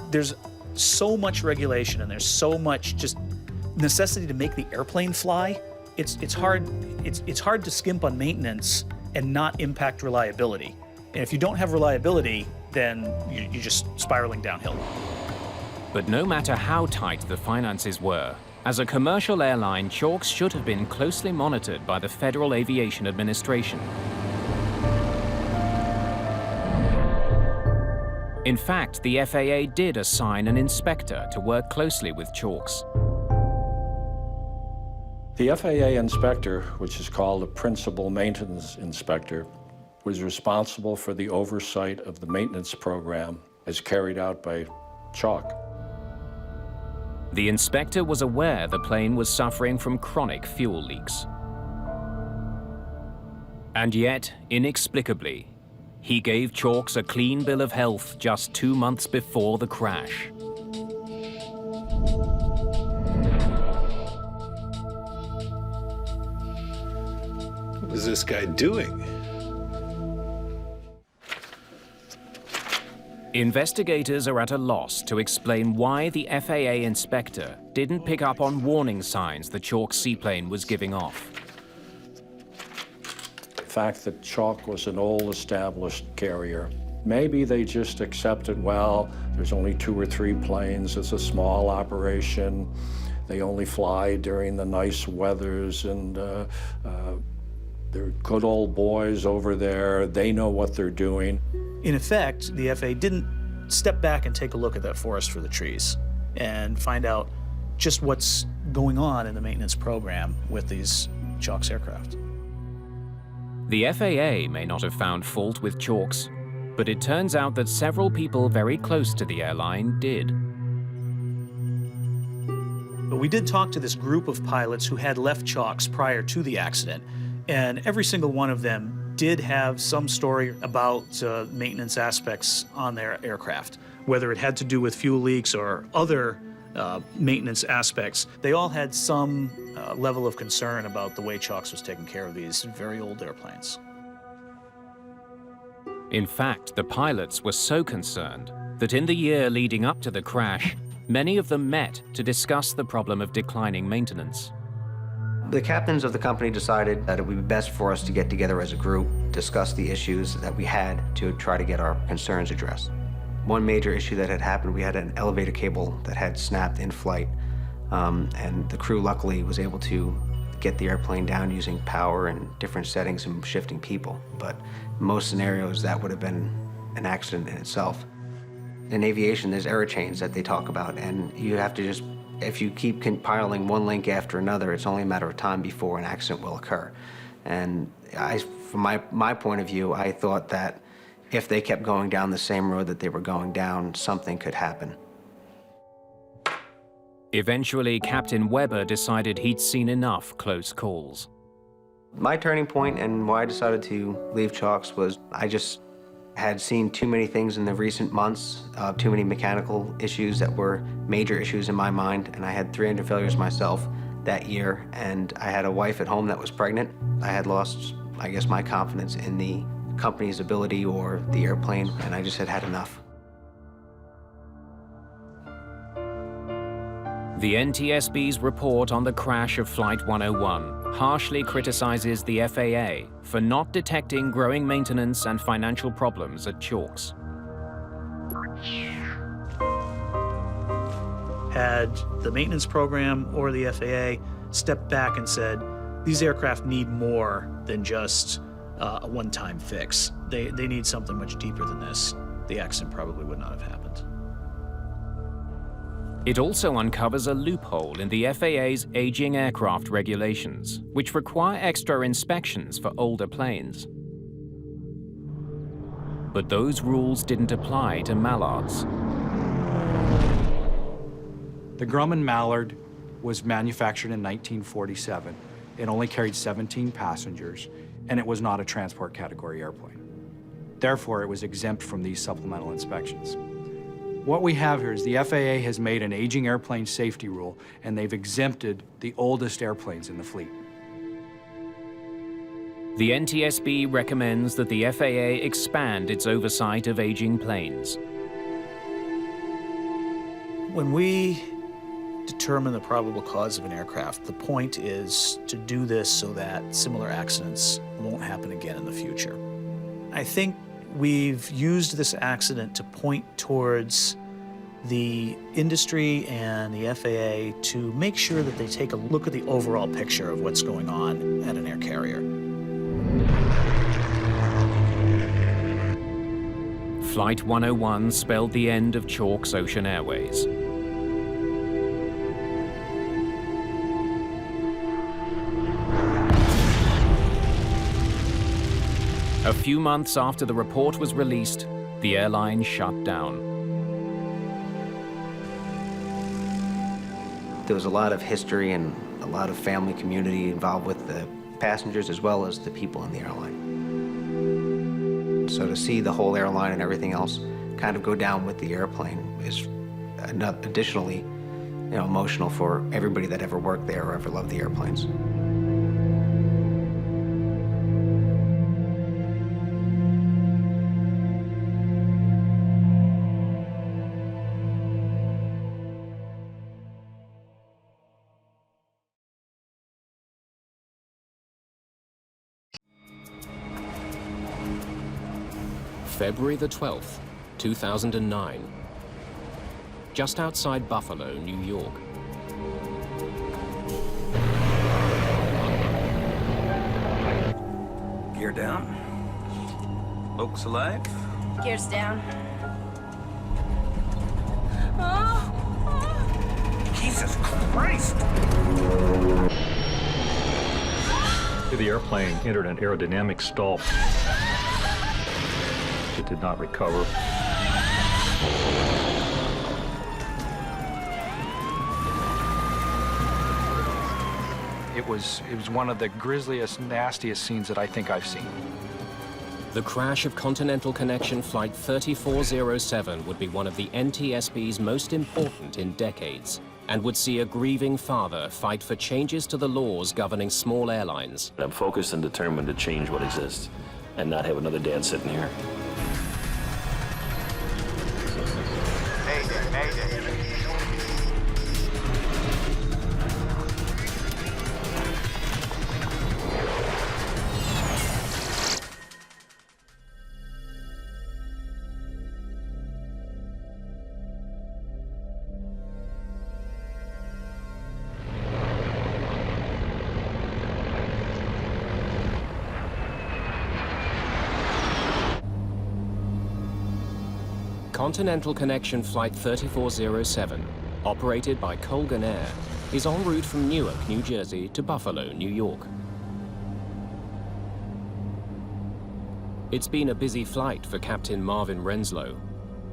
Speaker 5: There's so much regulation and there's so much just necessity to make the airplane fly. It's hard to skimp on maintenance and not impact reliability. And if you don't have reliability, then you're just spiraling downhill.
Speaker 3: But no matter how tight the finances were, as a commercial airline, Chalks should have been closely monitored by the Federal Aviation Administration. In fact, the FAA did assign an inspector to work closely with Chalks.
Speaker 1: The FAA inspector, which is called a principal maintenance inspector, was responsible for the oversight of the maintenance program as carried out by Chalk.
Speaker 3: The inspector was aware the plane was suffering from chronic fuel leaks. And yet, inexplicably, he gave Chalks a clean bill of health just 2 months before the crash.
Speaker 2: What was this guy doing?
Speaker 3: Investigators are at a loss to explain why the FAA inspector didn't pick up on warning signs the Chalk seaplane was giving off.
Speaker 1: The fact that Chalk was an old established carrier, maybe they just accepted, well, there's only 2 or 3 planes, it's a small operation, they only fly during the nice weathers, and they're good old boys over there, they know what they're doing.
Speaker 5: In effect, the FAA didn't step back and take a look at that forest for the trees and find out just what's going on in the maintenance program with these Chalks aircraft.
Speaker 3: The FAA may not have found fault with Chalks, but it turns out that several people very close to the airline did.
Speaker 5: But we did talk to this group of pilots who had left Chalks prior to the accident, and every single one of them did have some story about maintenance aspects on their aircraft, whether it had to do with fuel leaks or other maintenance aspects. They all had some level of concern about the way Chalks was taking care of these very old airplanes.
Speaker 3: In fact, the pilots were so concerned that in the year leading up to the crash, many of them met to discuss the problem of declining maintenance.
Speaker 24: The captains of the company decided that it would be best for us to get together as a group, discuss the issues that we had to try to get our concerns addressed. One major issue that had happened, we had an elevator cable that had snapped in flight, and the crew luckily was able to get the airplane down using power and different settings and shifting people. But in most scenarios, that would have been an accident in itself. In aviation, there's error chains that they talk about, and you have to just, if you keep compiling one link after another, it's only a matter of time before an accident will occur. And from my point of view, I thought that if they kept going down the same road that they were going down, something could happen.
Speaker 3: Eventually, Captain Weber decided he'd seen enough close calls.
Speaker 24: My turning point and why I decided to leave Chalks was I just had seen too many things in the recent months, too many mechanical issues that were major issues in my mind, and I had 300 failures myself that year, and I had a wife at home that was pregnant. I had lost, I guess, my confidence in the company's ability or the airplane, and I just had had enough.
Speaker 3: The NTSB's report on the crash of Flight 101 harshly criticizes the FAA for not detecting growing maintenance and financial problems at Chalks.
Speaker 5: Had the maintenance program or the FAA stepped back and said, these aircraft need more than just a one-time fix. They need something much deeper than this, the accident probably would not have happened.
Speaker 3: It also uncovers a loophole in the FAA's aging aircraft regulations, which require extra inspections for older planes. But those rules didn't apply to Mallards.
Speaker 4: The Grumman Mallard was manufactured in 1947. It only carried 17 passengers, and it was not a transport category airplane. Therefore, it was exempt from these supplemental inspections. What we have here is the FAA has made an aging airplane safety rule, and they've exempted the oldest airplanes in the fleet.
Speaker 3: The NTSB recommends that the FAA expand its oversight of aging planes.
Speaker 5: When we determine the probable cause of an aircraft, the point is to do this so that similar accidents won't happen again in the future. I think we've used this accident to point towards the industry and the FAA to make sure that they take a look at the overall picture of what's going on at an air carrier.
Speaker 3: Flight 101 spelled the end of Chalk's Ocean Airways. A few months after the report was released, the airline shut down.
Speaker 24: There was a lot of history and a lot of family community involved with the passengers as well as the people in the airline. So to see the whole airline and everything else kind of go down with the airplane is additionally, emotional for everybody that ever worked there or ever loved the airplanes.
Speaker 3: February the 12th, 2009. Just outside Buffalo, New York.
Speaker 9: Gear down. Folks alive.
Speaker 19: Gears down.
Speaker 9: Jesus Christ!
Speaker 20: The airplane entered an aerodynamic stall. It did not recover.
Speaker 4: It was one of the grisliest, nastiest scenes that I think I've seen.
Speaker 3: The crash of Continental Connection Flight 3407 would be one of the NTSB's most important in decades, and would see a grieving father fight for changes to the laws governing small airlines.
Speaker 16: I'm focused and determined to change what exists and not have another dad sitting here.
Speaker 12: Mayday, Mayday.
Speaker 3: Continental Connection Flight 3407, operated by Colgan Air, is en route from Newark, New Jersey to Buffalo, New York. It's been a busy flight for Captain Marvin Renslow.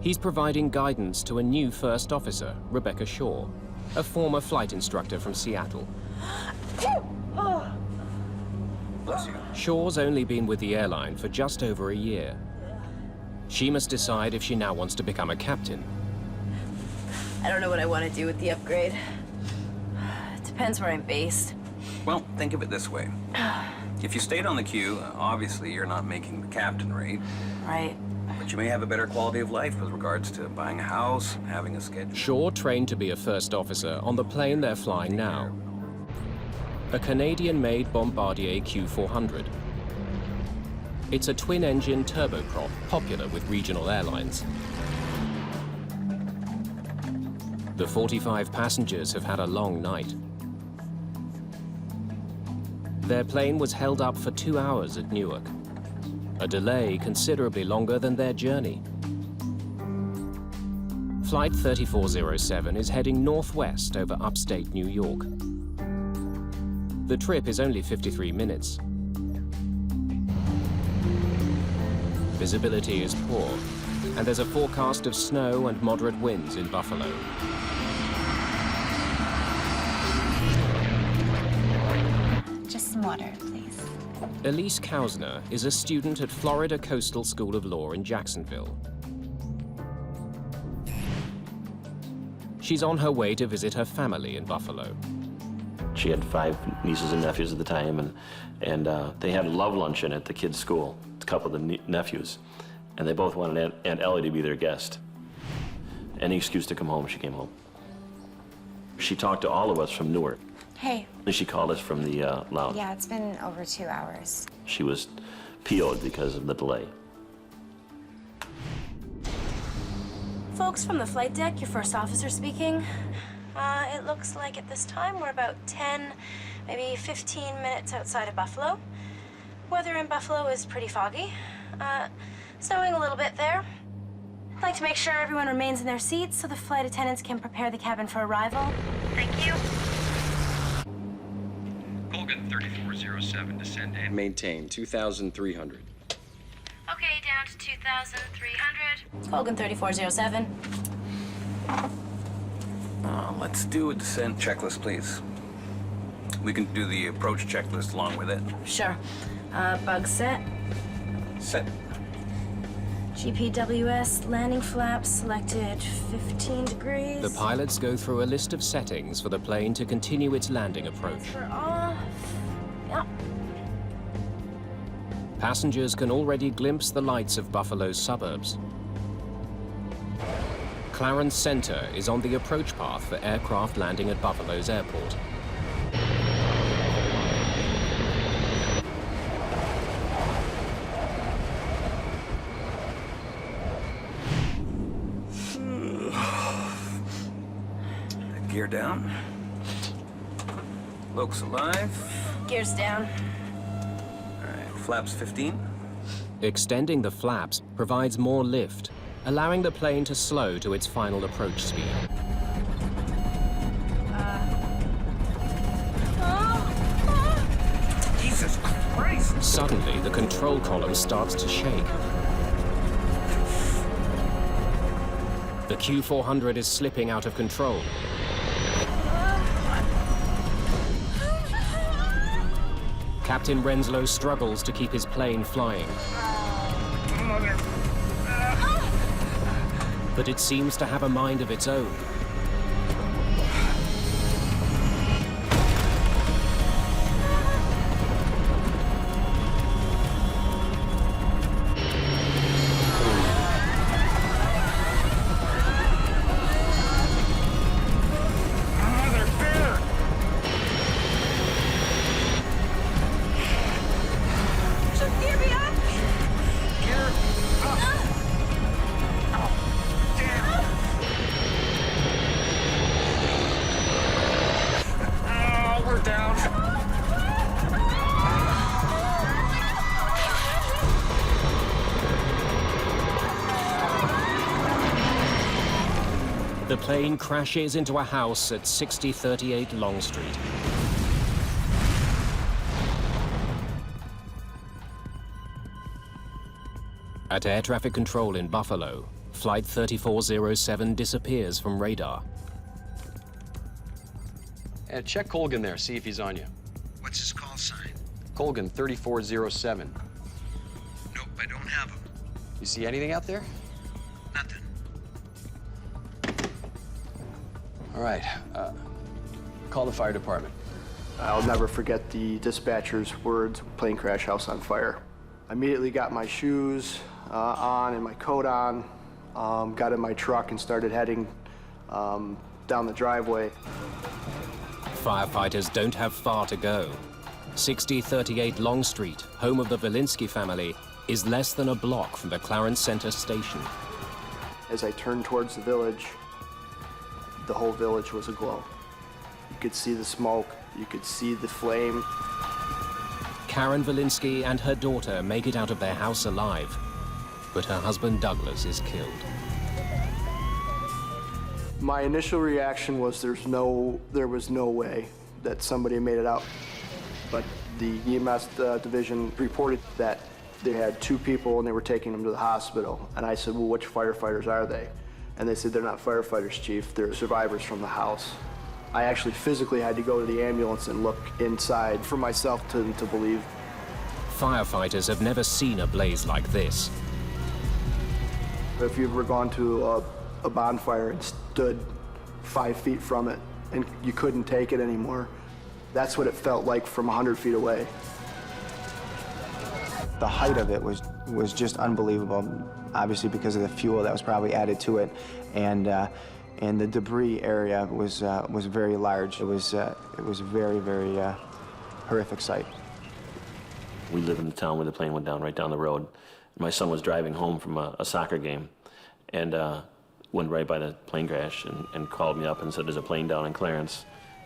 Speaker 3: He's providing guidance to a new first officer, Rebecca Shaw, a former flight instructor from Seattle.
Speaker 9: Bless you.
Speaker 3: Shaw's only been with the airline for just over a year. She must decide if she now wants to become a captain.
Speaker 19: I don't know what I want to do with the upgrade. It depends where I'm based.
Speaker 9: Well, think of it this way. If you stayed on the queue, obviously you're not making the captain rate.
Speaker 19: Right.
Speaker 9: But you may have a better quality of life with regards to buying a house, having a schedule.
Speaker 3: Shaw trained to be a first officer on the plane they're flying now. A Canadian-made Bombardier Q400. It's a twin-engine turboprop, popular with regional airlines. The 45 passengers have had a long night. Their plane was held up for 2 hours at Newark, a delay considerably longer than their journey. Flight 3407 is heading northwest over upstate New York. The trip is only 53 minutes. Visibility is poor, and there's a forecast of snow and moderate winds in Buffalo.
Speaker 17: Just some water, please.
Speaker 3: Elise Kausner is a student at Florida Coastal School of Law in Jacksonville. She's on her way to visit her family in Buffalo.
Speaker 16: She had 5 nieces and nephews at the time, and they had a love luncheon at the kids' school, a couple of the nephews, and they both wanted Aunt Ellie to be their guest. Any excuse to come home, she came home. She talked to all of us from Newark.
Speaker 10: Hey.
Speaker 16: And she called us from the lounge.
Speaker 10: Yeah, it's been over 2 hours.
Speaker 16: She was PO'd because of the delay.
Speaker 19: Folks from the flight deck, your first officer speaking. It looks like at this time we're about 10, maybe 15 minutes outside of Buffalo. Weather in Buffalo is pretty foggy. Snowing a little bit there. I'd like to make sure everyone remains in their seats so the flight attendants can prepare the cabin for arrival. Thank you.
Speaker 11: Colgan 3407, descend and maintain 2,300.
Speaker 19: Okay, down to 2,300. Colgan 3407.
Speaker 9: Let's do a descent checklist, please. We can do the approach checklist along with it.
Speaker 19: Sure. Bug set.
Speaker 9: Set.
Speaker 19: GPWS landing flaps selected 15 degrees.
Speaker 3: The pilots go through a list of settings for the plane to continue its landing approach.
Speaker 19: For off. Yep.
Speaker 3: Passengers can already glimpse the lights of Buffalo's suburbs. Clarence Center is on the approach path for aircraft landing at Buffalo's airport.
Speaker 9: Gear down. Locks alive.
Speaker 19: Gears down.
Speaker 9: All right, flaps 15.
Speaker 3: Extending the flaps provides more lift, allowing the plane to slow to its final approach speed.
Speaker 9: Jesus Christ!
Speaker 3: Suddenly, the control column starts to shake. The Q400 is slipping out of control. Captain Renslow struggles to keep his plane flying. But it seems to have a mind of its own. The plane crashes into a house at 6038 Long Street. At air traffic control in Buffalo, Flight 3407 disappears from radar.
Speaker 11: Check Colgan there, see if he's on you.
Speaker 17: What's his call sign?
Speaker 11: Colgan 3407.
Speaker 17: Nope, I don't have him.
Speaker 11: You see anything out there?
Speaker 17: Nothing.
Speaker 11: All right, call the fire department.
Speaker 21: I'll never forget the dispatcher's words, plane crash, house on fire. I immediately got my shoes on and my coat on, got in my truck and started heading down the driveway.
Speaker 3: Firefighters don't have far to go. 6038 Long Street, home of the Velinsky family, is less than a block from the Clarence Center station.
Speaker 21: As I turned towards the village, the whole village was aglow. You could see the smoke, you could see the flame.
Speaker 3: Karen Velinsky and her daughter make it out of their house alive, but her husband Douglas is killed.
Speaker 21: My initial reaction was there was no way that somebody made it out. But the EMS division reported that they had 2 people and they were taking them to the hospital. And I said, well, which firefighters are they? And they said, they're not firefighters, Chief, they're survivors from the house. I actually physically had to go to the ambulance and look inside for myself to believe
Speaker 3: Firefighters have never seen a blaze like this.
Speaker 21: If you've ever gone to a bonfire and stood 5 feet from it and you couldn't take it anymore, that's what it felt like from 100 feet away.
Speaker 24: The height of it was just unbelievable, obviously because of the fuel that was probably added to it, and the debris area was very large. It was a very, very horrific sight.
Speaker 16: We live in the town where the plane went down, right down the road. My son was driving home from a soccer game and went right by the plane crash and called me up and said, there's a plane down in Clarence.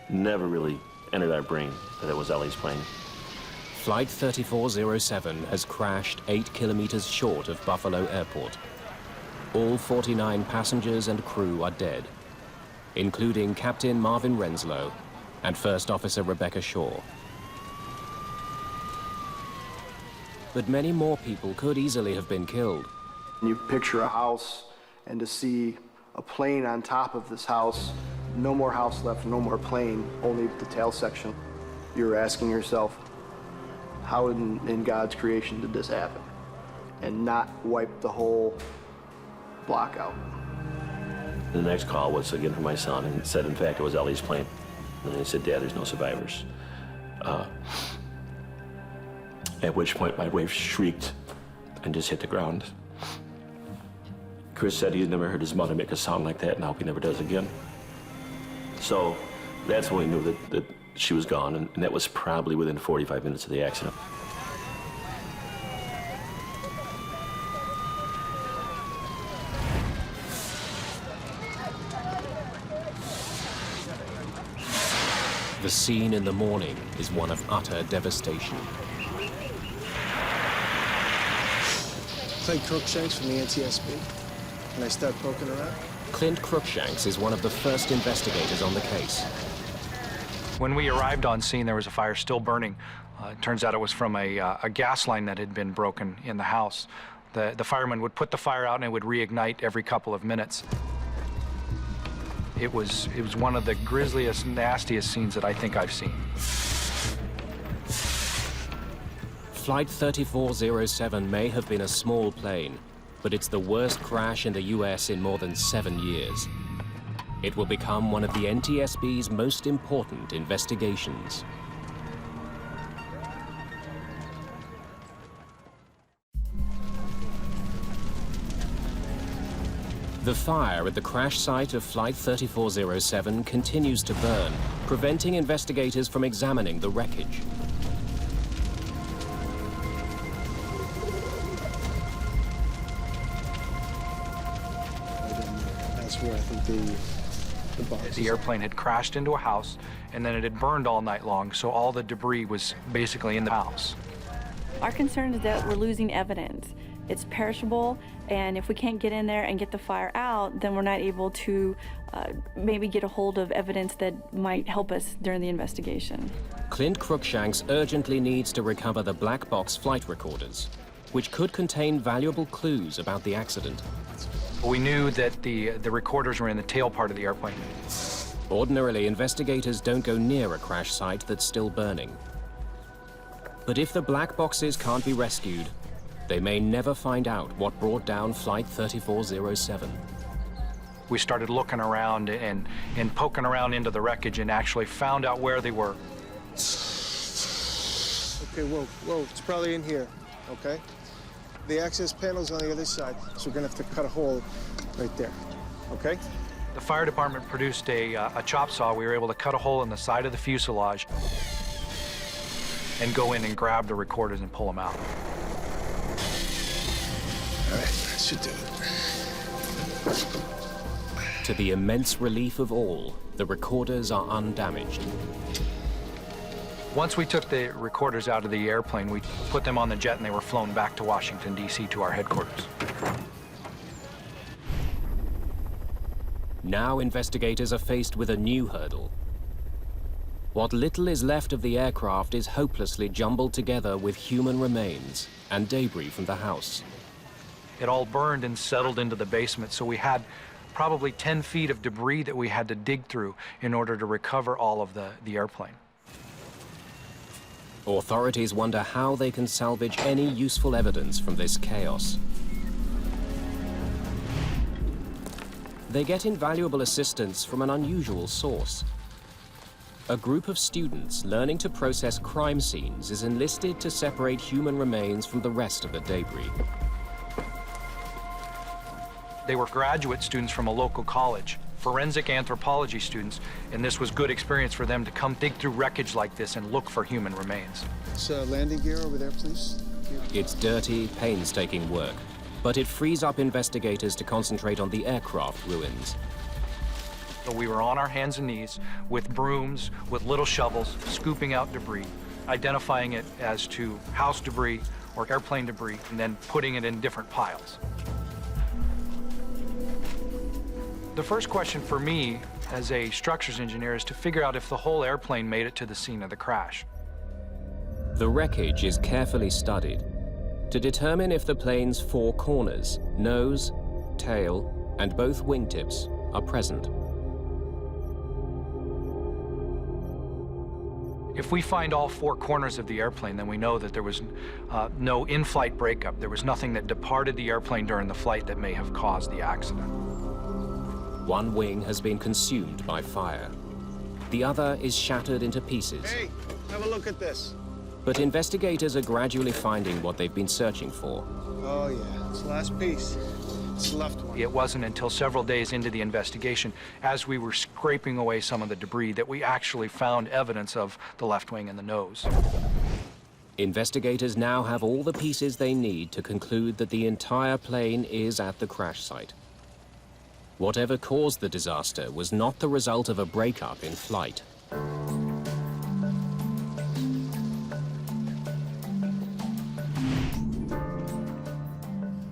Speaker 16: Never really entered our brain that it was Ellie's plane.
Speaker 3: Flight 3407 has crashed 8 kilometers short of Buffalo Airport. All 49 passengers and crew are dead, including Captain Marvin Renslow and First Officer Rebecca Shaw. But many more people could easily have been killed.
Speaker 21: You picture a house, and to see a plane on top of this house, no more house left, no more plane, only the tail section. You're asking yourself, how in God's creation did this happen? And not wipe the whole block out.
Speaker 16: The next call was again from my son and said, in fact, it was Ellie's plane. And he said, Dad, there's no survivors. At which point my wife shrieked and just hit the ground. Chris said he had never heard his mother make a sound like that, and I hope he never does again. So that's when we knew that she was gone, and that was probably within 45 minutes of the accident.
Speaker 3: The scene in the morning is one of utter devastation.
Speaker 13: Clint Crookshanks from the NTSB. Can I start poking around?
Speaker 3: Clint Crookshanks is one of the first investigators on the case.
Speaker 4: When we arrived on scene, there was a fire still burning. It turns out it was from a gas line that had been broken in the house. The fireman would put the fire out and it would reignite every couple of minutes. It was one of the grisliest, nastiest scenes that I think I've seen.
Speaker 3: Flight 3407 may have been a small plane, but it's the worst crash in the US in more than 7 years. It will become one of the NTSB's most important investigations. The fire at the crash site of Flight 3407 continues to burn, preventing investigators from examining the wreckage.
Speaker 13: That's where I think
Speaker 4: the airplane had crashed into a house, and then it had burned all night long, so all the debris was basically in the house.
Speaker 15: Our concern is that we're losing evidence. It's perishable, and if we can't get in there and get the fire out, then we're not able to maybe get a hold of evidence that might help us during the investigation.
Speaker 3: Clint Crookshanks urgently needs to recover the black box flight recorders, which could contain valuable clues about the accident.
Speaker 4: We knew that the recorders were in the tail part of the airplane.
Speaker 3: Ordinarily, investigators don't go near a crash site that's still burning. But if the black boxes can't be rescued, they may never find out what brought down Flight 3407.
Speaker 4: We started looking around and poking around into the wreckage and actually found out where they were.
Speaker 13: Okay, whoa, it's probably in here, okay? The access panel's on the other side, so we're gonna have to cut a hole right there, okay?
Speaker 4: The fire department produced a chop saw. We were able to cut a hole in the side of the fuselage and go in and grab the recorders and pull them out.
Speaker 13: All right, that should do it.
Speaker 3: To the immense relief of all, the recorders are undamaged.
Speaker 4: Once we took the recorders out of the airplane, we put them on the jet and they were flown back to Washington, D.C. to our headquarters.
Speaker 3: Now investigators are faced with a new hurdle. What little is left of the aircraft is hopelessly jumbled together with human remains and debris from the house.
Speaker 4: It all burned and settled into the basement, so we had probably 10 feet of debris that we had to dig through in order to recover all of the airplane.
Speaker 3: Authorities wonder how they can salvage any useful evidence from this chaos. They get invaluable assistance from an unusual source. A group of students learning to process crime scenes is enlisted to separate human remains from the rest of the debris.
Speaker 4: They were graduate students from a local college, forensic anthropology students, and this was good experience for them to come dig through wreckage like this and look for human remains.
Speaker 13: It's landing gear over there, please.
Speaker 3: It's dirty, painstaking work, but it frees up investigators to concentrate on the aircraft ruins.
Speaker 4: So we were on our hands and knees with brooms, with little shovels, scooping out debris, identifying it as to house debris or airplane debris, and then putting it in different piles. The first question for me as a structures engineer is to figure out if the whole airplane made it to the scene of the crash.
Speaker 3: The wreckage is carefully studied to determine if the plane's four corners, nose, tail, and both wingtips are present.
Speaker 4: If we find all four corners of the airplane, then we know that there was no in-flight breakup. There was nothing that departed the airplane during the flight that may have caused the accident.
Speaker 3: One wing has been consumed by fire. The other is shattered into pieces.
Speaker 13: Hey, have a look at this.
Speaker 3: But investigators are gradually finding what they've been searching for.
Speaker 13: Oh yeah, it's the last piece. It's the left one.
Speaker 4: It wasn't until several days into the investigation, as we were scraping away some of the debris, that we actually found evidence of the left wing and the nose.
Speaker 3: Investigators now have all the pieces they need to conclude that the entire plane is at the crash site. Whatever caused the disaster was not the result of a breakup in flight.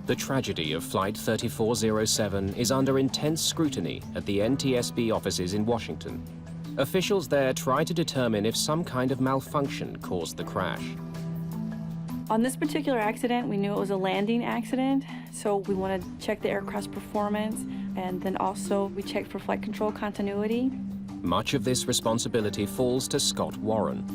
Speaker 3: The tragedy of Flight 3407 is under intense scrutiny at the NTSB offices in Washington. Officials there try to determine if some kind of malfunction caused the crash.
Speaker 15: On this particular accident, we knew it was a landing accident, so we wanted to check the aircraft's performance, and then also we checked for flight control continuity.
Speaker 3: Much of this responsibility falls to Scott Warren.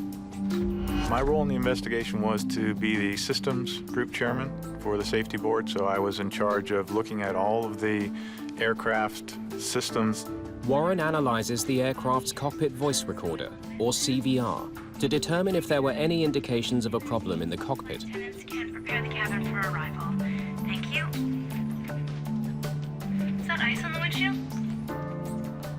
Speaker 8: My role in the investigation was to be the systems group chairman for the safety board, so I was in charge of looking at all of the aircraft systems.
Speaker 3: Warren analyzes the aircraft's cockpit voice recorder, or CVR, to determine if there were any indications of a problem in the cockpit.
Speaker 19: Attendants can prepare the cabin for arrival. Thank you. Is that ice on the windshield?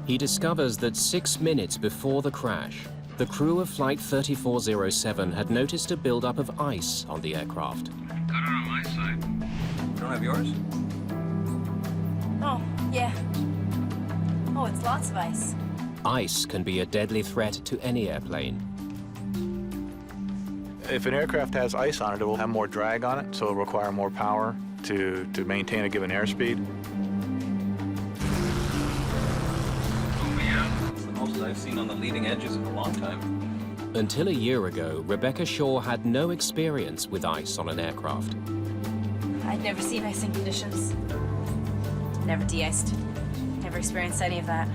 Speaker 3: He discovers that 6 minutes before the crash, the crew of Flight 3407 had noticed a buildup of ice on the aircraft.
Speaker 9: Got it on my side. You don't have yours?
Speaker 19: Oh, yeah. Oh, it's lots of ice.
Speaker 3: Ice can be a deadly threat to any airplane.
Speaker 8: If an aircraft has ice on it, it will have more drag on it, so it'll require more power to maintain a given airspeed.
Speaker 9: Oh yeah, it's the most I've seen on the leading edges in a long time.
Speaker 3: Until a year ago, Rebecca Shaw had no experience with ice on an aircraft.
Speaker 19: I'd never seen icing conditions. Never de-iced. Never experienced any of that.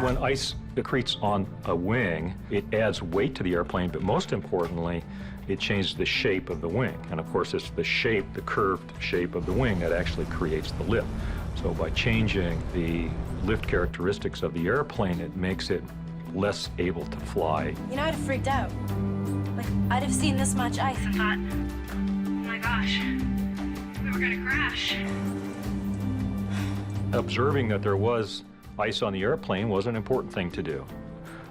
Speaker 14: When ice accretes on a wing, it adds weight to the airplane, but most importantly, it changes the shape of the wing. And of course, it's the shape, the curved shape of the wing that actually creates the lift. So by changing the lift characteristics of the airplane, it makes it less able to fly.
Speaker 19: You know, I'd have freaked out. Like, I'd have seen this much ice and thought, oh my gosh, we were gonna crash.
Speaker 14: Observing that there was ice on the airplane was an important thing to do.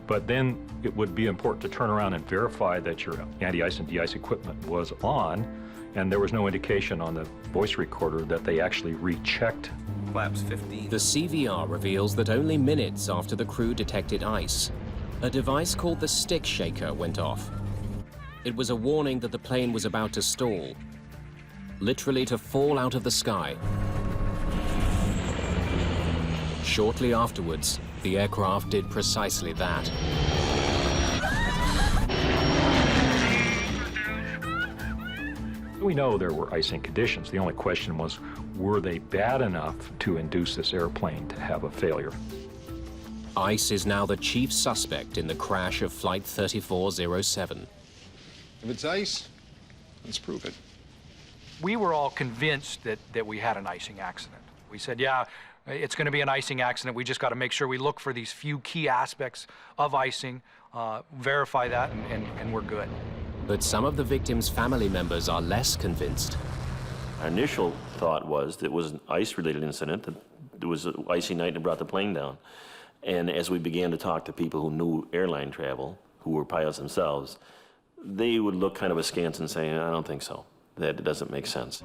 Speaker 14: But then it would be important to turn around and verify that your anti-ice and de-ice equipment was on, and there was no indication on the voice recorder that they actually rechecked.
Speaker 9: Flaps 15.
Speaker 3: The CVR reveals that only minutes after the crew detected ice, a device called the stick shaker went off. It was a warning that the plane was about to stall, literally to fall out of the sky. Shortly afterwards, the aircraft did precisely that.
Speaker 14: We know there were icing conditions. The only question was, were they bad enough to induce this airplane to have a failure?
Speaker 3: Ice is now the chief suspect in the crash of Flight 3407.
Speaker 7: If it's ice, let's prove it.
Speaker 4: We were all convinced that we had an icing accident. We said, yeah, it's going to be an icing accident. We just got to make sure we look for these few key aspects of icing, verify that, and we're good.
Speaker 18: But some of the victims' family members are less convinced.
Speaker 16: Our initial thought was that it was an ice-related incident, that there was an icy night and brought the plane down. And as we began to talk to people who knew airline travel, who were pilots themselves, they would look kind of askance and say, I don't think so. That doesn't make sense.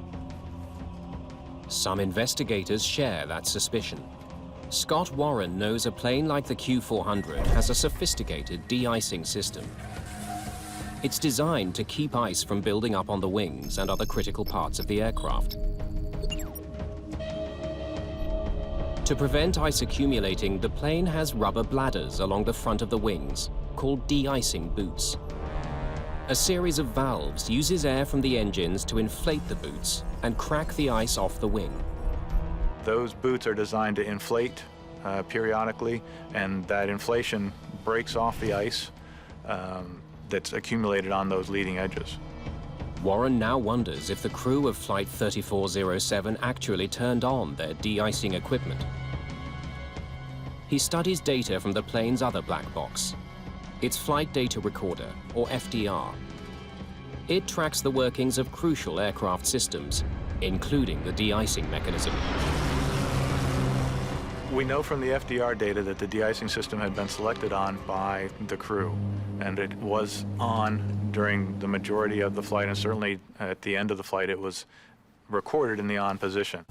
Speaker 18: Some investigators share that suspicion. Scott Warren knows a plane like the Q400 has a sophisticated de-icing system. It's designed to keep ice from building up on the wings and other critical parts of the aircraft. To prevent ice accumulating, the plane has rubber bladders along the front of the wings, called de-icing boots. A series of valves uses air from the engines to inflate the boots and crack the ice off the wing.
Speaker 8: Those boots are designed to inflate periodically, and that inflation breaks off the ice that's accumulated on those leading edges.
Speaker 18: Warren now wonders if the crew of Flight 3407 actually turned on their de-icing equipment. He studies data from the plane's other black box, its Flight Data Recorder, or FDR. It tracks the workings of crucial aircraft systems, including the de-icing mechanism.
Speaker 8: We know from the FDR data that the de-icing system had been selected on by the crew, and it was on during the majority of the flight, and certainly at the end of the flight it was recorded in the on position.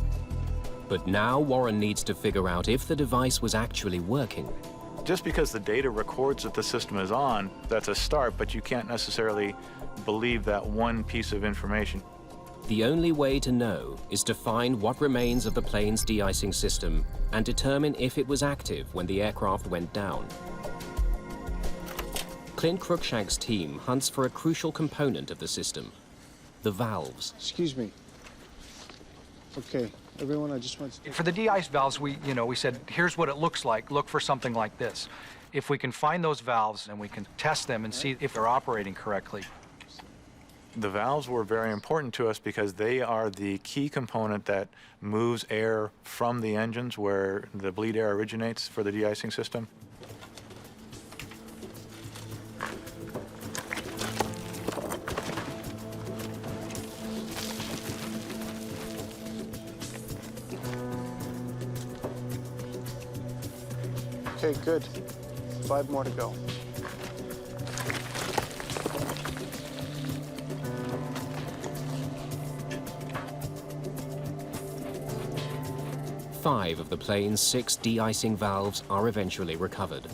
Speaker 18: But now Warren needs to figure out if the device was actually working.
Speaker 8: Just because the data records that the system is on, that's a start, but you can't necessarily believe that one piece of information.
Speaker 18: The only way to know is to find what remains of the plane's de-icing system and determine if it was active when the aircraft went down. Clint Cruikshank's team hunts for a crucial component of the system, the valves.
Speaker 13: Excuse me. Okay, everyone, I just want to...
Speaker 4: For the de-ice valves, we said, here's what it looks like. Look for something like this. If we can find those valves and we can test them and see if they're operating correctly.
Speaker 8: The valves were very important to us because they are the key component that moves air from the engines where the bleed air originates for the de-icing system.
Speaker 13: Okay, good. 5 more to go.
Speaker 18: Five of the plane's 6 de-icing valves are eventually recovered.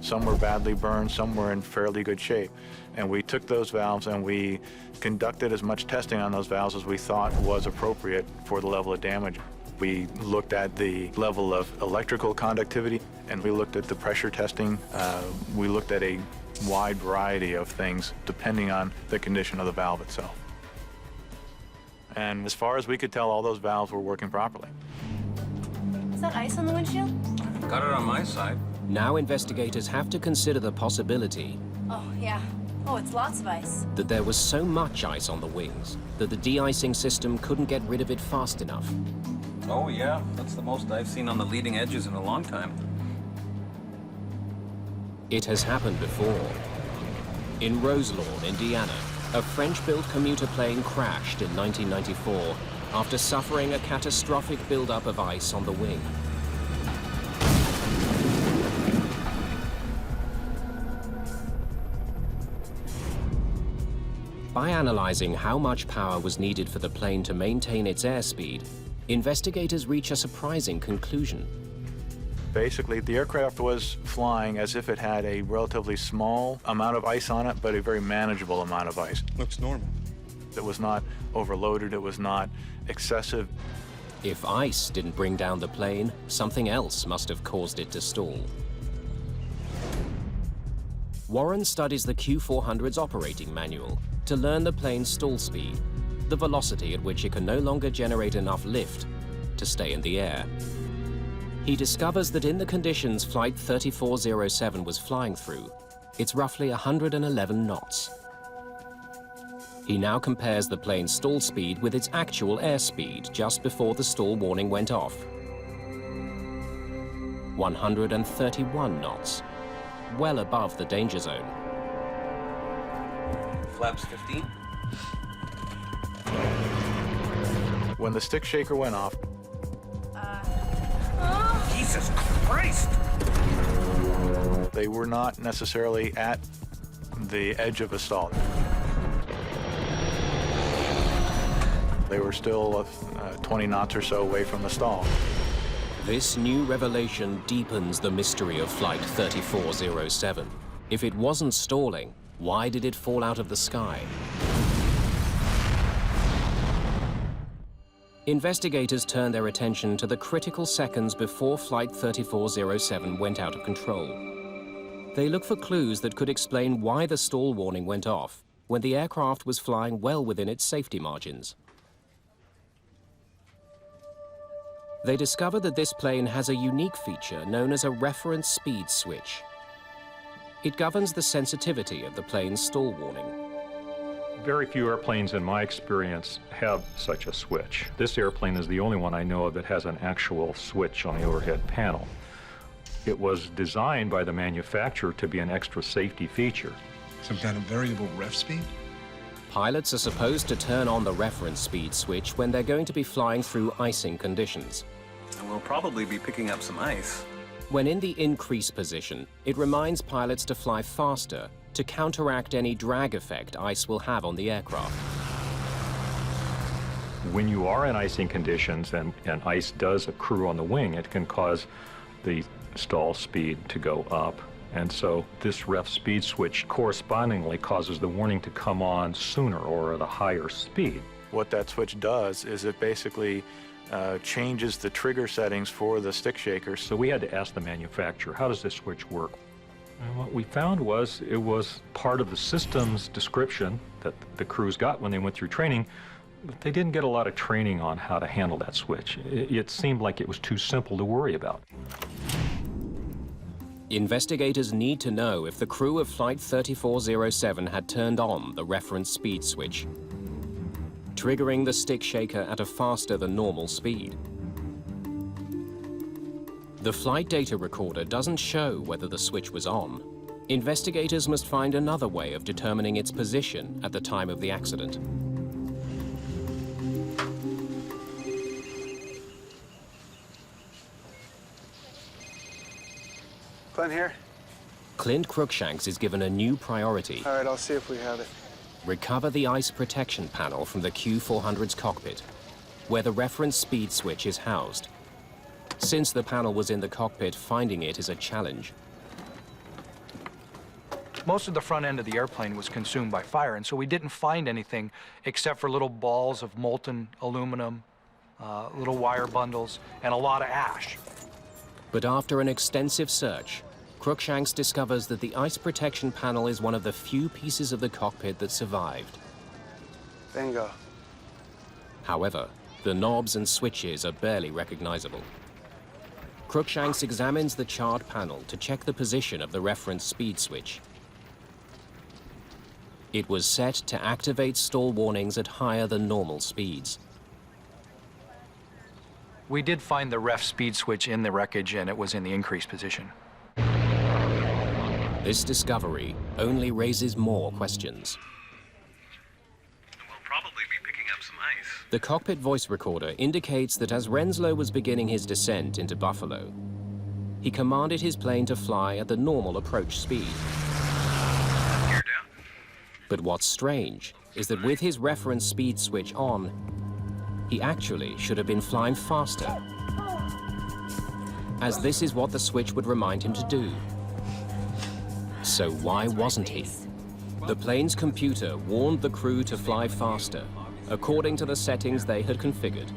Speaker 8: Some were badly burned, some were in fairly good shape. And we took those valves and we conducted as much testing on those valves as we thought was appropriate for the level of damage. We looked at the level of electrical conductivity, and we looked at the pressure testing. We looked at a wide variety of things depending on the condition of the valve itself. And as far as we could tell, all those valves were working properly.
Speaker 19: Is that ice on the windshield?
Speaker 9: Got it on my side.
Speaker 18: Now investigators have to consider the possibility
Speaker 19: Oh, yeah. Oh, it's lots of ice.
Speaker 18: that there was so much ice on the wings that the de-icing system couldn't get rid of it fast enough.
Speaker 9: Oh, yeah. That's the most I've seen on the leading edges in a long time.
Speaker 18: It has happened before. In Roselawn, Indiana, a French-built commuter plane crashed in 1994 after suffering a catastrophic buildup of ice on the wing. By analyzing how much power was needed for the plane to maintain its airspeed, investigators reach a surprising conclusion.
Speaker 8: Basically, the aircraft was flying as if it had a relatively small amount of ice on it, but a very manageable amount of ice.
Speaker 7: Looks normal.
Speaker 8: It was not overloaded, it was not excessive.
Speaker 18: If ice didn't bring down the plane, something else must have caused it to stall. Warren studies the Q400's operating manual to learn the plane's stall speed, the velocity at which it can no longer generate enough lift to stay in the air. He discovers that in the conditions Flight 3407 was flying through, it's roughly 111 knots. He now compares the plane's stall speed with its actual airspeed just before the stall warning went off. 131 knots, well above the danger zone.
Speaker 9: Flaps 15.
Speaker 8: When the stick shaker went off,
Speaker 9: Jesus Christ!
Speaker 8: they were not necessarily at the edge of a stall. They were still 20 knots or so away from the stall.
Speaker 18: This new revelation deepens the mystery of Flight 3407. If it wasn't stalling, why did it fall out of the sky? Investigators turned their attention to the critical seconds before Flight 3407 went out of control. They look for clues that could explain why the stall warning went off when the aircraft was flying well within its safety margins. They discover that this plane has a unique feature known as a reference speed switch. It governs the sensitivity of the plane's stall warning.
Speaker 14: Very few airplanes, in my experience, have such a switch. This airplane is the only one I know of that has an actual switch on the overhead panel. It was designed by the manufacturer to be an extra safety feature.
Speaker 2: Some kind of variable ref speed?
Speaker 18: Pilots are supposed to turn on the reference speed switch when they're going to be flying through icing conditions.
Speaker 9: And we'll probably be picking up some ice.
Speaker 18: When in the increase position, it reminds pilots to fly faster to counteract any drag effect ice will have on the aircraft.
Speaker 14: When you are in icing conditions and ice does accrue on the wing, it can cause the stall speed to go up. And so this ref speed switch correspondingly causes the warning to come on sooner or at a higher speed.
Speaker 8: What that switch does is it basically changes the trigger settings for the stick shaker.
Speaker 14: So we had to ask the manufacturer, how does this switch work? And what we found was it was part of the system's description that the crews got when they went through training, but they didn't get a lot of training on how to handle that switch. It seemed like it was too simple to worry about.
Speaker 18: Investigators need to know if the crew of Flight 3407 had turned on the reference speed switch, triggering the stick shaker at a faster than normal speed. The flight data recorder doesn't show whether the switch was on. Investigators must find another way of determining its position at the time of the accident.
Speaker 21: Clint here.
Speaker 18: Clint Cruikshanks is given a new priority.
Speaker 21: All right, I'll see if we have it.
Speaker 18: Recover the ice protection panel from the Q400's cockpit, where the reference speed switch is housed. Since the panel was in the cockpit, finding it is a challenge.
Speaker 4: Most of the front end of the airplane was consumed by fire, and so we didn't find anything except for little balls of molten aluminum, little wire bundles, and a lot of ash.
Speaker 18: But after an extensive search, Cruikshanks discovers that the ice protection panel is one of the few pieces of the cockpit that survived.
Speaker 21: Bingo.
Speaker 18: However, the knobs and switches are barely recognizable. Cruikshanks examines the charred panel to check the position of the reference speed switch. It was set to activate stall warnings at higher than normal speeds.
Speaker 4: We did find the ref speed switch in the wreckage, and it was in the increased position.
Speaker 18: This discovery only raises more questions.
Speaker 9: We'll probably be picking up some ice.
Speaker 18: The cockpit voice recorder indicates that as Renslow was beginning his descent into Buffalo, he commanded his plane to fly at the normal approach speed.
Speaker 9: Gear down.
Speaker 18: But what's strange is that with his reference speed switch on, he actually should have been flying faster, as this is what the switch would remind him to do. So why wasn't he? The plane's computer warned the crew to fly faster, according to the settings they had configured,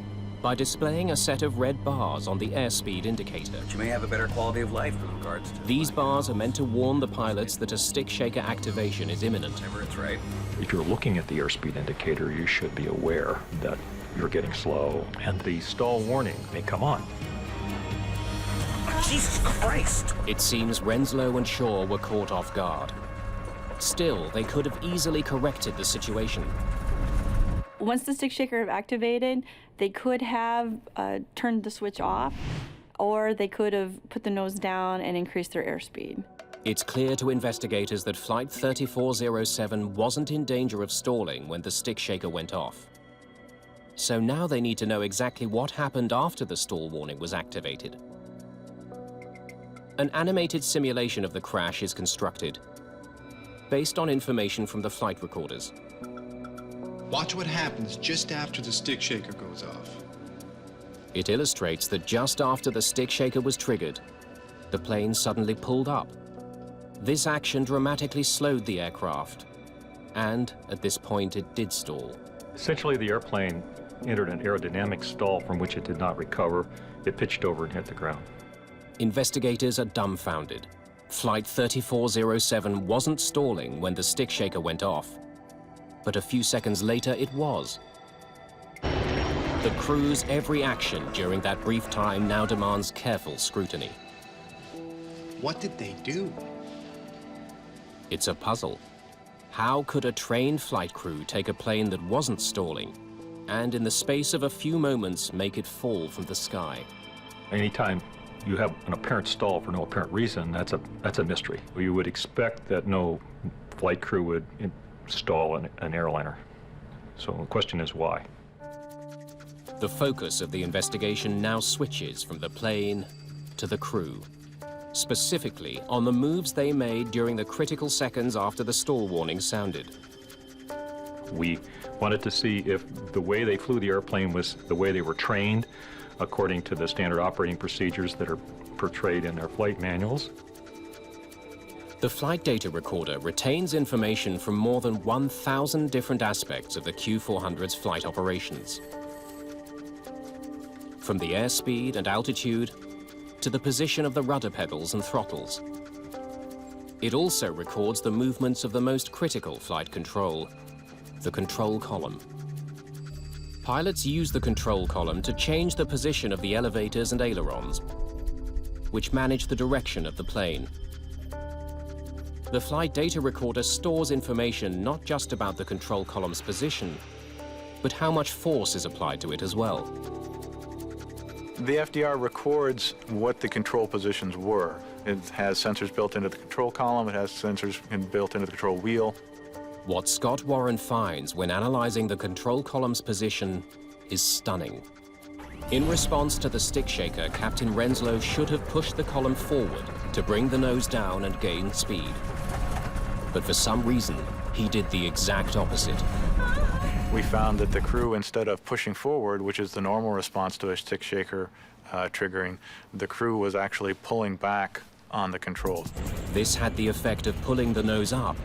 Speaker 18: by displaying a set of red bars on the airspeed indicator.
Speaker 9: But you may have a better quality of life with regards to...
Speaker 18: These bars are meant to warn the pilots that a stick shaker activation is imminent.
Speaker 9: Whenever it's right.
Speaker 14: If you're looking at the airspeed indicator, you should be aware that you're getting slow, and the stall warning may come on.
Speaker 9: Jesus Christ!
Speaker 18: It seems Renslow and Shaw were caught off guard. Still, they could have easily corrected the situation.
Speaker 15: Once the stick shaker activated, they could have turned the switch off, or they could have put the nose down and increased their airspeed.
Speaker 18: It's clear to investigators that Flight 3407 wasn't in danger of stalling when the stick shaker went off. So now they need to know exactly what happened after the stall warning was activated. An animated simulation of the crash is constructed, based on information from the flight recorders.
Speaker 2: Watch what happens just after the stick shaker goes off.
Speaker 18: It illustrates that just after the stick shaker was triggered, the plane suddenly pulled up. This action dramatically slowed the aircraft, and at this point it did stall.
Speaker 14: Essentially, the airplane entered an aerodynamic stall from which it did not recover. It pitched over and hit the ground.
Speaker 18: Investigators are dumbfounded. Flight 3407 wasn't stalling when the stick shaker went off, but a few seconds later it was. The crew's every action during that brief time now demands careful scrutiny.
Speaker 2: What did they do?
Speaker 18: It's a puzzle. How could a trained flight crew take a plane that wasn't stalling and in the space of a few moments make it fall from the sky?
Speaker 14: Anytime you have an apparent stall for no apparent reason, that's a mystery. You would expect that no flight crew would stall an airliner. So the question is why?
Speaker 18: The focus of the investigation now switches from the plane to the crew, specifically on the moves they made during the critical seconds after the stall warning sounded.
Speaker 14: We wanted to see if the way they flew the airplane was the way they were trained, according to the standard operating procedures that are portrayed in their flight manuals.
Speaker 18: The flight data recorder retains information from more than 1,000 different aspects of the Q400's flight operations. From the airspeed and altitude to the position of the rudder pedals and throttles. It also records the movements of the most critical flight control, the control column. Pilots use the control column to change the position of the elevators and ailerons, which manage the direction of the plane. The flight data recorder stores information not just about the control column's position, but how much force is applied to it as well.
Speaker 8: The FDR records what the control positions were. It has sensors built into the control column, it has sensors built into the control wheel.
Speaker 18: What Scott Warren finds when analyzing the control column's position is stunning. In response to the stick shaker, Captain Renslow should have pushed the column forward to bring the nose down and gain speed. But for some reason, he did the exact opposite.
Speaker 8: We found that the crew, instead of pushing forward, which is the normal response to a stick shaker triggering, the crew was actually pulling back on the controls.
Speaker 18: This had the effect of pulling the nose up,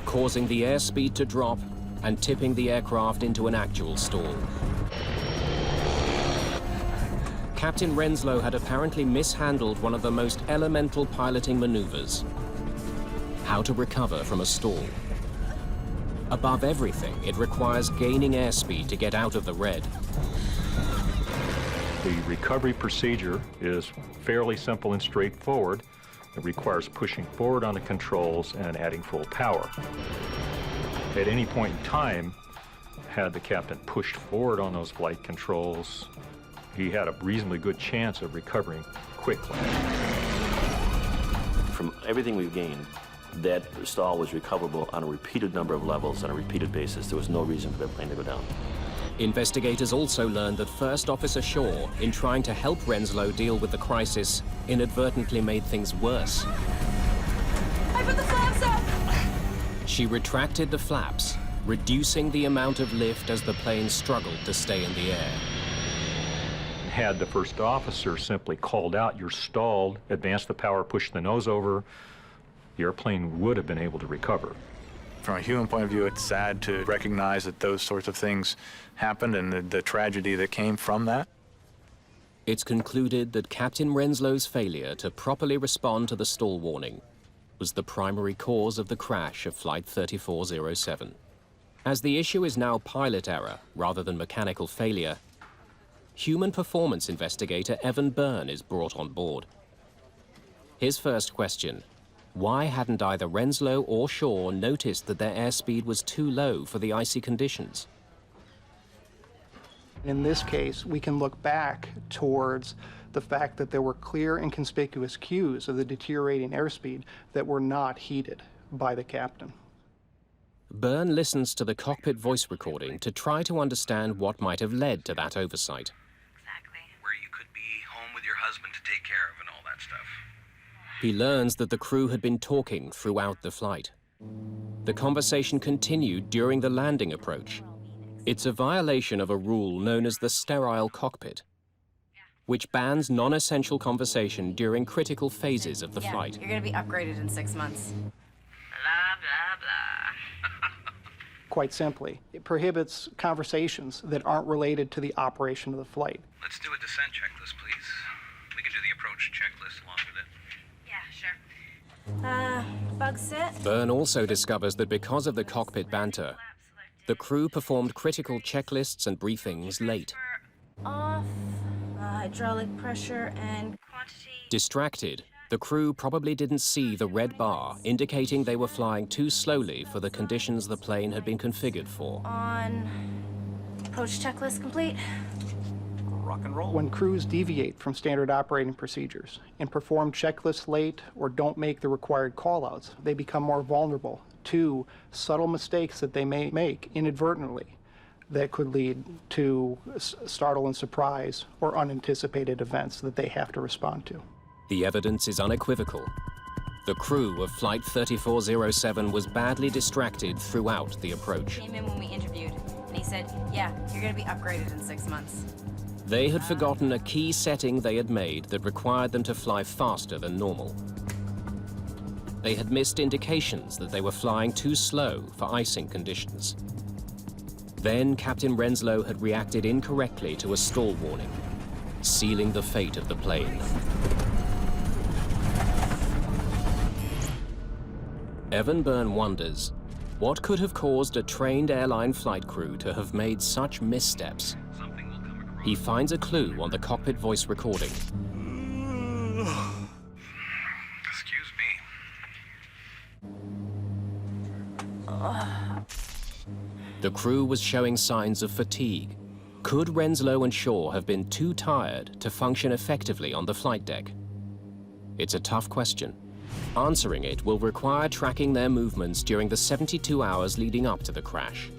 Speaker 18: causing the airspeed to drop and tipping the aircraft into an actual stall. Captain Renslow had apparently mishandled one of the most elemental piloting maneuvers: how to recover from a stall. Above everything, it requires gaining airspeed to get out of the red.
Speaker 14: The recovery procedure is fairly simple and straightforward. It requires pushing forward on the controls and adding full power. At any point in time, had the captain pushed forward on those flight controls, he had a reasonably good chance of recovering quickly.
Speaker 16: From everything we've gained, that stall was recoverable on a repeated number of levels on a repeated basis. There was no reason for that plane to go down.
Speaker 18: Investigators also learned that First Officer Shaw, in trying to help Renslow deal with the crisis, inadvertently made things worse.
Speaker 19: I put the flaps up!
Speaker 18: She retracted the flaps, reducing the amount of lift as the plane struggled to stay in the air.
Speaker 14: Had the first officer simply called out, "You're stalled," advanced the power, pushed the nose over, the airplane would have been able to recover.
Speaker 8: From a human point of view, it's sad to recognize that those sorts of things happened and the tragedy that came from that.
Speaker 18: It's concluded that Captain Renslow's failure to properly respond to the stall warning was the primary cause of the crash of Flight 3407. As the issue is now pilot error rather than mechanical failure, human performance investigator Evan Byrne is brought on board. His first question: Why hadn't either Renslow or Shaw noticed that their airspeed was too low for the icy conditions?
Speaker 1: In this case, we can look back towards the fact that there were clear and conspicuous cues of the deteriorating airspeed that were not heeded by the captain.
Speaker 18: Byrne listens to the cockpit voice recording to try to understand what might have led to that oversight.
Speaker 17: Where you could be home with your husband to take care of and all that stuff.
Speaker 18: He learns that the crew had been talking throughout the flight. The conversation continued during the landing approach. It's a violation of a rule known as the sterile cockpit, which bans non-essential conversation during critical phases of the flight.
Speaker 19: You're gonna be upgraded in 6 months. Blah, blah, blah.
Speaker 1: Quite simply, it prohibits conversations that aren't related to the operation of the flight.
Speaker 17: Let's do a descent checklist, please. We can do the approach checklist along with it.
Speaker 19: Yeah, sure. Bug set.
Speaker 18: Byrne also discovers that because of the cockpit banter, the crew performed critical checklists and briefings late.
Speaker 19: Off. Hydraulic pressure and quantity.
Speaker 18: Distracted, the crew probably didn't see the red bar indicating they were flying too slowly for the conditions the plane had been configured for.
Speaker 19: On. Approach checklist complete.
Speaker 5: Rock and roll.
Speaker 1: When crews deviate from standard operating procedures and perform checklists late or don't make the required callouts, they become more vulnerable to subtle mistakes that they may make inadvertently that could lead to startle and surprise or unanticipated events that they have to respond to.
Speaker 18: The evidence is unequivocal. The crew of Flight 3407 was badly distracted throughout the approach.
Speaker 19: Came in when we interviewed, and he said, yeah, you're gonna be upgraded in 6 months.
Speaker 18: They had forgotten a key setting they had made that required them to fly faster than normal. They had missed indications that they were flying too slow for icing conditions. Then Captain Renslow had reacted incorrectly to a stall warning, sealing the fate of the plane. Evan Byrne wonders, what could have caused a trained airline flight crew to have made such missteps? He finds a clue on the cockpit voice recording.
Speaker 17: Excuse me.
Speaker 18: The crew was showing signs of fatigue. Could Renslow and Shaw have been too tired to function effectively on the flight deck? It's a tough question. Answering it will require tracking their movements during the 72 hours leading up to the crash.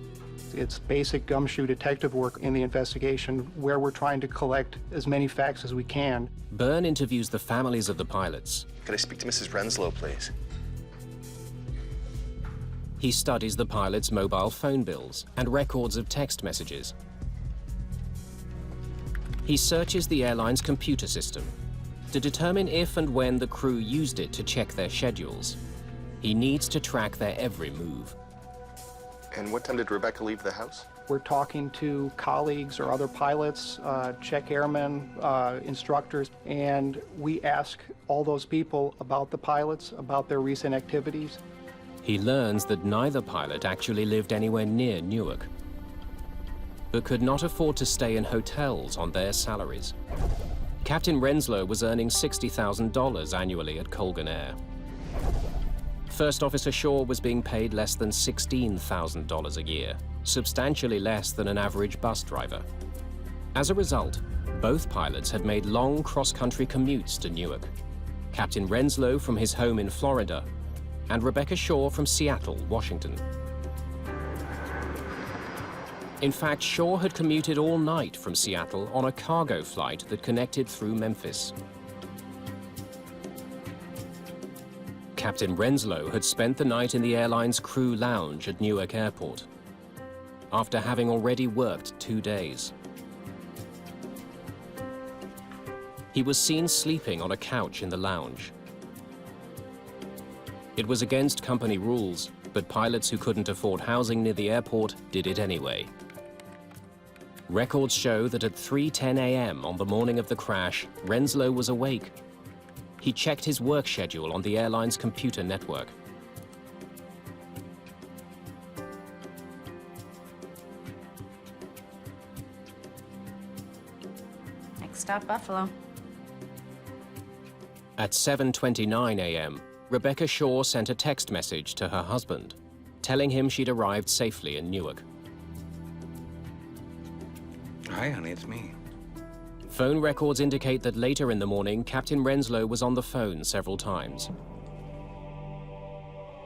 Speaker 1: It's basic gumshoe detective work in the investigation where we're trying to collect as many facts as we can.
Speaker 18: Byrne interviews the families of the pilots.
Speaker 11: Could I speak to Mrs. Renslow, please?
Speaker 18: He studies the pilots' mobile phone bills and records of text messages. He searches the airline's computer system to determine if and when the crew used it to check their schedules. He needs to track their every move.
Speaker 11: And what time did Rebecca leave the house?
Speaker 1: We're talking to colleagues or other pilots, check airmen, instructors, and we ask all those people about the pilots, about their recent activities.
Speaker 18: He learns that neither pilot actually lived anywhere near Newark, but could not afford to stay in hotels on their salaries. Captain Renslow was earning $60,000 annually at Colgan Air. First Officer Shaw was being paid less than $16,000 a year, substantially less than an average bus driver. As a result, both pilots had made long cross-country commutes to Newark. Captain Renslow from his home in Florida, and Rebecca Shaw from Seattle, Washington. In fact, Shaw had commuted all night from Seattle on a cargo flight that connected through Memphis. Captain Renslow had spent the night in the airline's crew lounge at Newark Airport, after having already worked 2 days. He was seen sleeping on a couch in the lounge. It was against company rules, but pilots who couldn't afford housing near the airport did it anyway. Records show that at 3:10 a.m. on the morning of the crash, Renslow was awake. He checked his work schedule on the airline's computer network.
Speaker 19: Next stop, Buffalo.
Speaker 18: At 7:29 a.m., Rebecca Shaw sent a text message to her husband, telling him she'd arrived safely in Newark.
Speaker 11: Hi, honey, it's me.
Speaker 18: Phone records indicate that later in the morning, Captain Renslow was on the phone several times.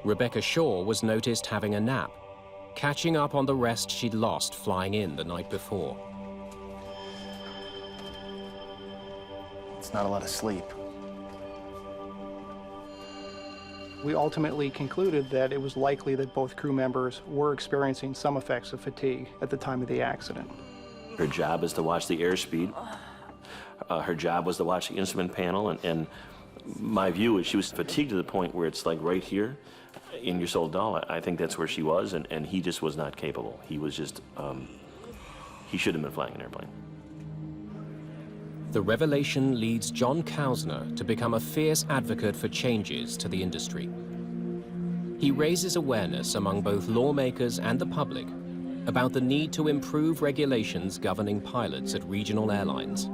Speaker 18: Rebecca Shaw was noticed having a nap, catching up on the rest she'd lost flying in the night before.
Speaker 1: It's not a lot of sleep. We ultimately concluded that it was likely that both crew members were experiencing some effects of fatigue at the time of the accident.
Speaker 16: Her job is to watch the airspeed. Her job was to watch the instrument panel, and my view is she was fatigued to the point where it's like right here in your soul doll. I think that's where she was, and he just was not capable. He was just, he shouldn't have been flying an airplane.
Speaker 18: The revelation leads John Kausner to become a fierce advocate for changes to the industry. He raises awareness among both lawmakers and the public about the need to improve regulations governing pilots at regional airlines.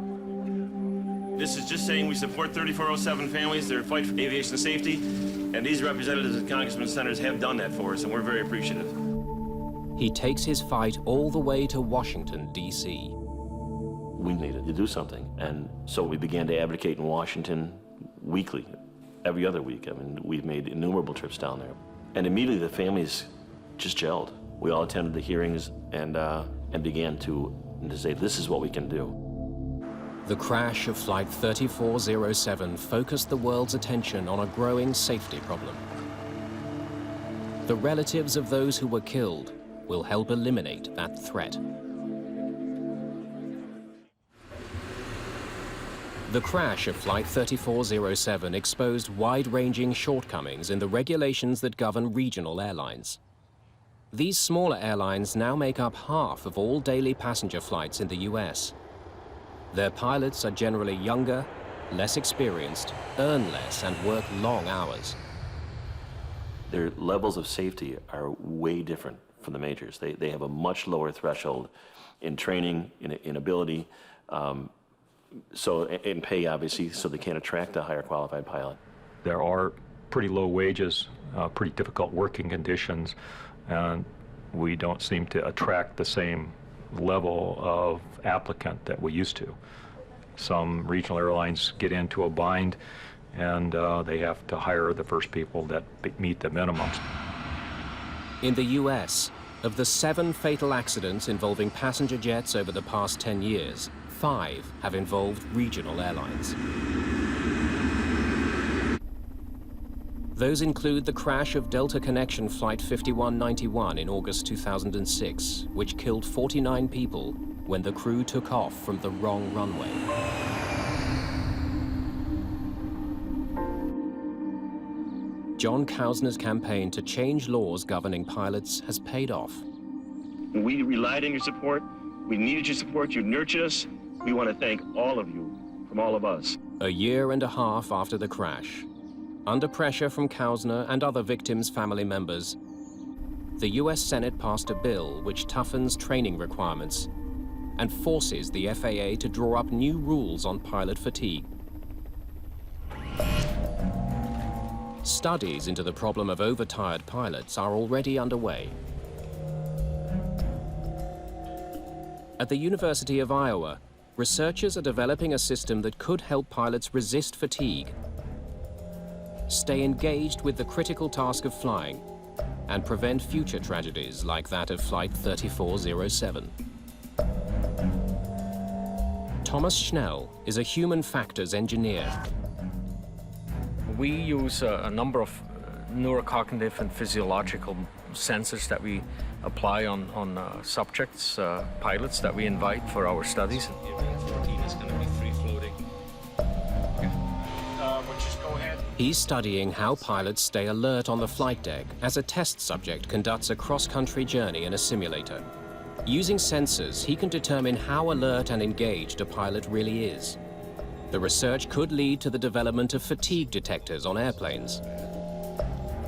Speaker 6: This is just saying we support 3407 families, their fight for aviation safety, and these representatives and congressmen and senators have done that for us, and we're very appreciative.
Speaker 18: He takes his fight all the way to Washington, D.C.
Speaker 16: We needed to do something, and so we began to advocate in Washington weekly, every other week. I mean, we've made innumerable trips down there. And immediately the families just gelled. We all attended the hearings and began to say, this is what we can do.
Speaker 18: The crash of Flight 3407 focused the world's attention on a growing safety problem. The relatives of those who were killed will help eliminate that threat. The crash of Flight 3407 exposed wide-ranging shortcomings in the regulations that govern regional airlines. These smaller airlines now make up half of all daily passenger flights in the US. Their pilots are generally younger, less experienced, earn less, and work long hours.
Speaker 16: Their levels of safety are way different from the majors. They have a much lower threshold in training, in ability, so in pay, obviously, so they can't attract a higher qualified pilot.
Speaker 14: There are pretty low wages, pretty difficult working conditions, and we don't seem to attract the same level of applicant that we used to. Some regional airlines get into a bind, and they have to hire the first people that meet the minimums.
Speaker 18: In the US, of the 7 fatal accidents involving passenger jets over the past 10 years, 5 have involved regional airlines. Those include the crash of Delta Connection Flight 5191 in August 2006, which killed 49 people when the crew took off from the wrong runway. John Kausner's campaign to change laws governing pilots has paid off.
Speaker 6: We relied on your support. We needed your support. You nurtured us. We want to thank all of you from all of us.
Speaker 18: A year and a half after the crash, under pressure from Kausner and other victims' family members, the US Senate passed a bill which toughens training requirements and forces the FAA to draw up new rules on pilot fatigue. Studies into the problem of overtired pilots are already underway. At the University of Iowa, researchers are developing a system that could help pilots resist fatigue, stay engaged with the critical task of flying, and prevent future tragedies like that of Flight 3407. Thomas Schnell is a human factors engineer.
Speaker 20: We use a number of neurocognitive and physiological sensors that we apply on subjects, pilots that we invite for our studies.
Speaker 18: He's studying how pilots stay alert on the flight deck as a test subject conducts a cross-country journey in a simulator. Using sensors, he can determine how alert and engaged a pilot really is. The research could lead to the development of fatigue detectors on airplanes.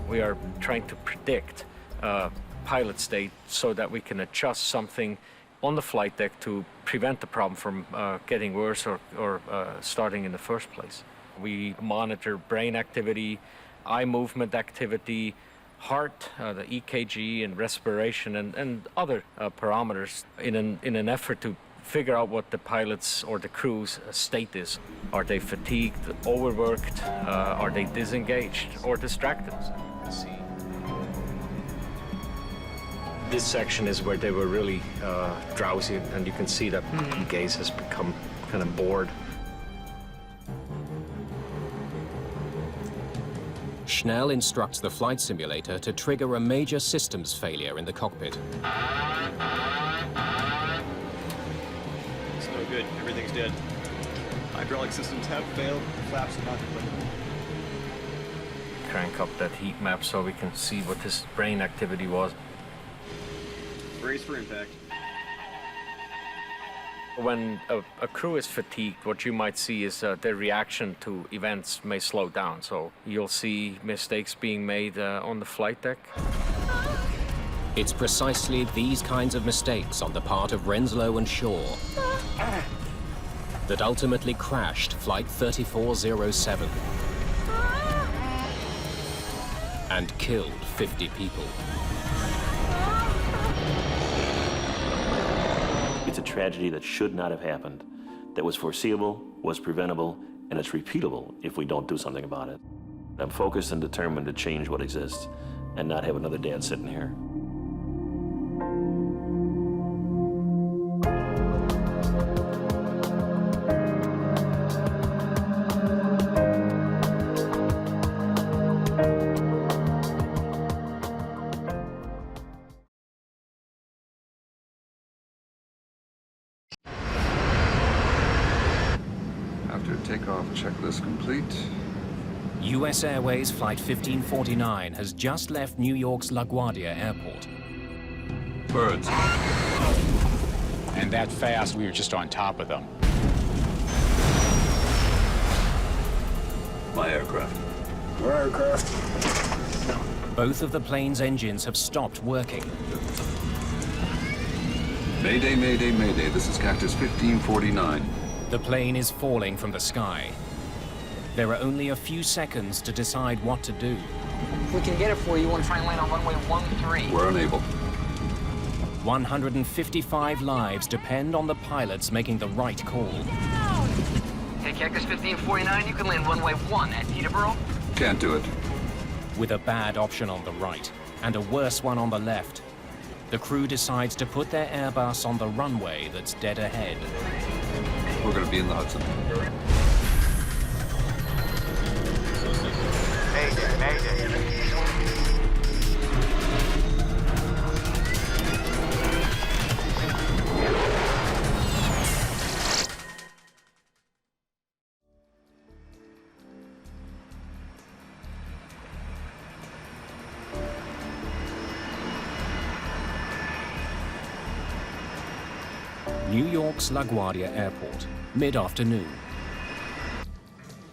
Speaker 20: We are trying to predict pilot state so that we can adjust something on the flight deck to prevent the problem from getting worse or starting in the first place. We monitor brain activity, eye movement activity, heart, the EKG, and respiration, and other parameters in an effort to figure out what the pilot's or the crew's state is. Are they fatigued, overworked? Are they disengaged or distracted? This section is where they were really drowsy, and you can see that the gaze has become kind of bored.
Speaker 18: Schnell instructs the flight simulator to trigger a major systems failure in the cockpit.
Speaker 10: It's no good. Everything's dead. Hydraulic systems have failed. Flaps are not applicable.
Speaker 20: Crank up that heat map so we can see what this brain activity was.
Speaker 10: Brace for impact.
Speaker 20: When a crew is fatigued, what you might see is their reaction to events may slow down. So you'll see mistakes being made on the flight deck.
Speaker 18: It's precisely these kinds of mistakes on the part of Renslow and Shaw that ultimately crashed Flight 3407 and killed 50 people.
Speaker 16: It's a tragedy that should not have happened, that was foreseeable, was preventable, and it's repeatable if we don't do something about it. I'm focused and determined to change what exists and not have another dad sitting here.
Speaker 12: Takeoff checklist complete.
Speaker 3: US Airways Flight 1549 has just left New York's LaGuardia Airport.
Speaker 12: Birds.
Speaker 22: And that fast, we were just on top of them.
Speaker 12: My aircraft.
Speaker 22: Our aircraft.
Speaker 3: Both of the plane's engines have stopped working.
Speaker 12: Mayday, Mayday, Mayday. This is Cactus 1549.
Speaker 3: The plane is falling from the sky. There are only a few seconds to decide what to do.
Speaker 23: If we can get it for you, want to try and land on runway 13.
Speaker 12: We're unable.
Speaker 3: 155 lives depend on the pilots making the right call.
Speaker 23: Hey, Cactus 1549, you can land runway 1 at Peterborough.
Speaker 12: Can't do it.
Speaker 3: With a bad option on the right and a worse one on the left, the crew decides to put their Airbus on the runway that's dead ahead.
Speaker 12: We're going to be in the Hudson.
Speaker 23: Mayday, Mayday.
Speaker 3: New York's LaGuardia Airport, mid-afternoon.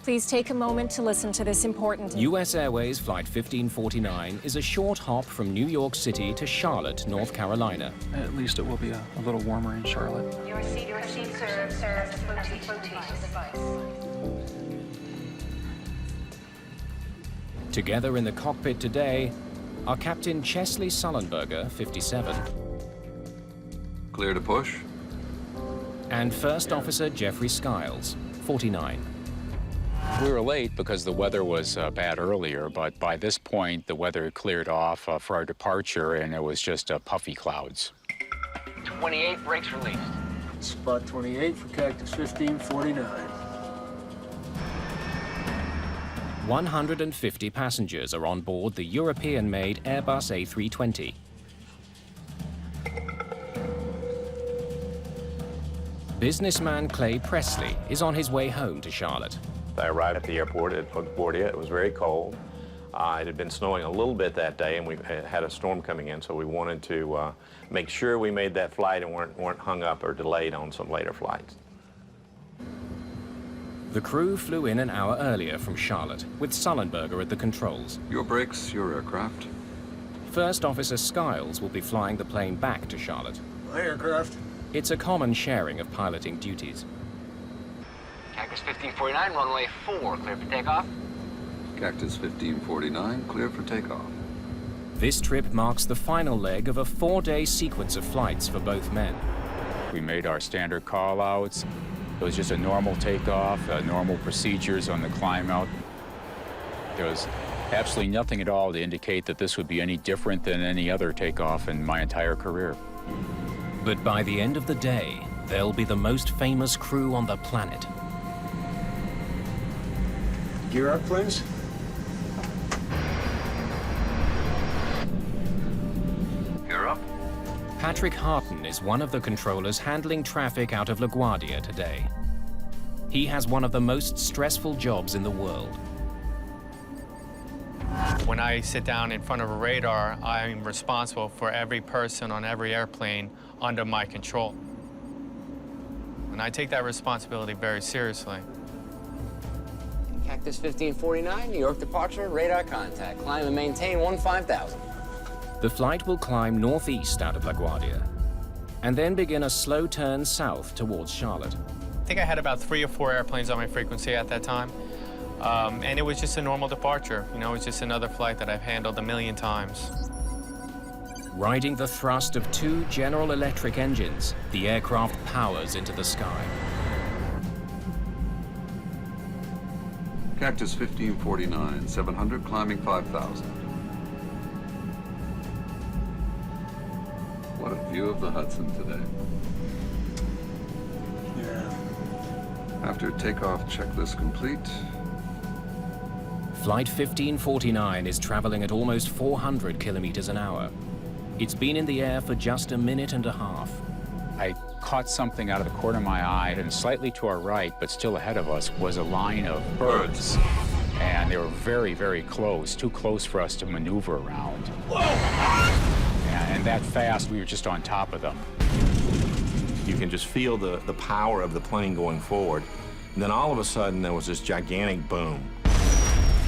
Speaker 25: Please take a moment to listen to this important...
Speaker 3: US Airways Flight 1549 is a short hop from New York City to Charlotte, North Carolina.
Speaker 1: At least it will be a little warmer in Charlotte.
Speaker 25: Your seat serves
Speaker 3: Together in the cockpit today are Captain Chesley Sullenberger, 57.
Speaker 12: Clear to push.
Speaker 3: And First Officer Jeffrey Skiles, 49.
Speaker 22: We were late because the weather was bad earlier, but by this point, the weather had cleared off for our departure, and it was just puffy clouds.
Speaker 23: 28 brakes released.
Speaker 26: Spot 28 for Cactus 1549.
Speaker 3: 150 passengers are on board the European-made Airbus A320. Businessman Clay Presley is on his way home to Charlotte.
Speaker 27: I arrived at the airport at LaGuardia. It was very cold. It had been snowing a little bit that day, and we had a storm coming in, so we wanted to make sure we made that flight and weren't hung up or delayed on some later flights.
Speaker 3: The crew flew in an hour earlier from Charlotte, with Sullenberger at the controls.
Speaker 12: Your brakes, your aircraft.
Speaker 3: First Officer Skiles will be flying the plane back to Charlotte.
Speaker 26: My aircraft.
Speaker 3: It's a common sharing of piloting duties.
Speaker 23: Cactus 1549, runway 4, clear for takeoff.
Speaker 12: Cactus 1549, clear for takeoff.
Speaker 18: This trip marks the final leg of a 4-day sequence of flights for both men.
Speaker 22: We made our standard call-outs. It was just a normal takeoff, normal procedures on the climb out. There was absolutely nothing at all to indicate that this would be any different than any other takeoff in my entire career.
Speaker 3: But by the end of the day, they'll be the most famous crew on the planet.
Speaker 26: Gear up, please.
Speaker 12: Gear up.
Speaker 3: Patrick Harton is one of the controllers handling traffic out of LaGuardia today. He has one of the most stressful jobs in the world.
Speaker 20: When I sit down in front of a radar, I'm responsible for every person on every airplane under my control. And I take that responsibility very seriously.
Speaker 23: Cactus 1549, New York departure, radar contact. Climb and maintain 15,000.
Speaker 18: The flight will climb northeast out of LaGuardia and then begin a slow turn south towards Charlotte.
Speaker 20: I think I had about 3 or 4 airplanes on my frequency at that time. And it was just a normal departure. You know, it's just another flight that I've handled a million times.
Speaker 3: Riding the thrust of 2 General Electric engines, the aircraft powers into the sky.
Speaker 12: Cactus 1549, 700, climbing 5,000. What a view of the Hudson today.
Speaker 26: Yeah.
Speaker 12: After takeoff checklist complete.
Speaker 3: Flight 1549 is traveling at almost 400 kilometers an hour. It's been in the air for just a minute and a half.
Speaker 22: I caught something out of the corner of my eye, and slightly to our right, but still ahead of us, was a line of birds. And they were very, very close, too close for us to maneuver around. And that fast, we were just on top of them.
Speaker 27: You can just feel the power of the plane going forward. And then all of a sudden, there was this gigantic boom.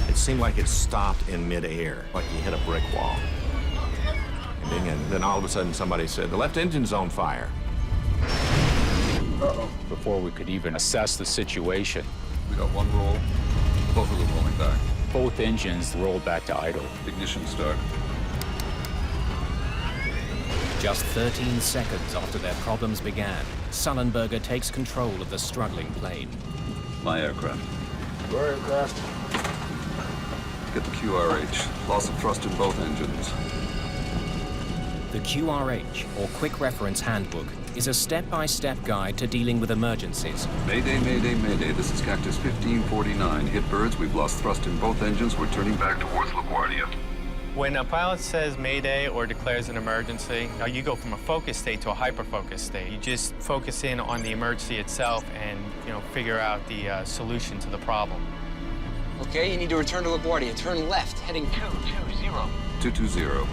Speaker 27: It seemed like it stopped in midair, like you hit a brick wall. And then all of a sudden, somebody said, "The left engine's on fire."
Speaker 22: Uh-oh. Before we could even assess the situation.
Speaker 12: We got one roll, both of them rolling back.
Speaker 22: Both engines rolled back to idle.
Speaker 12: Ignition start.
Speaker 3: Just 13 seconds after their problems began, Sullenberger takes control of the struggling plane.
Speaker 12: My aircraft.
Speaker 26: Your aircraft.
Speaker 12: Get the QRH. Loss of thrust in both engines.
Speaker 3: The QRH, or Quick Reference Handbook, is a step-by-step guide to dealing with emergencies.
Speaker 12: Mayday, Mayday, Mayday. This is Cactus 1549. Hit birds. We've lost thrust in both engines. We're turning back towards LaGuardia.
Speaker 20: When a pilot says Mayday or declares an emergency, you go from a focus state to a hyper-focus state. You just focus in on the emergency itself and, figure out the solution to the problem.
Speaker 23: Okay, you need to return to LaGuardia. Turn left, heading 220.
Speaker 12: 220.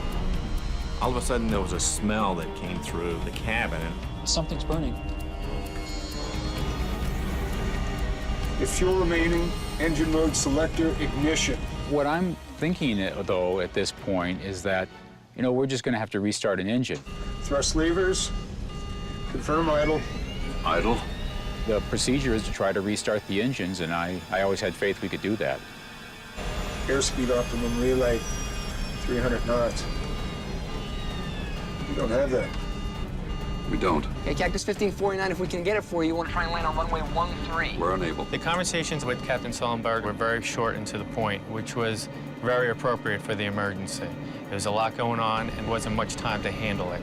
Speaker 27: All of a sudden, there was a smell that came through the cabin.
Speaker 23: Something's burning.
Speaker 26: If fuel remaining, engine mode selector, ignition.
Speaker 22: What I'm thinking, though, at this point is that, we're just going to have to restart an engine.
Speaker 26: Thrust levers. Confirm idle.
Speaker 12: Idle.
Speaker 22: The procedure is to try to restart the engines, and I always had faith we could do that.
Speaker 26: Airspeed optimum relay, 300 knots. We don't have that.
Speaker 12: We don't.
Speaker 23: Okay, Cactus 1549, if we can get it for you, we want to try and land on runway 13.
Speaker 12: We're unable.
Speaker 20: The conversations with Captain Sullenberger were very short and to the point, which was very appropriate for the emergency. There was a lot going on and wasn't much time to handle it.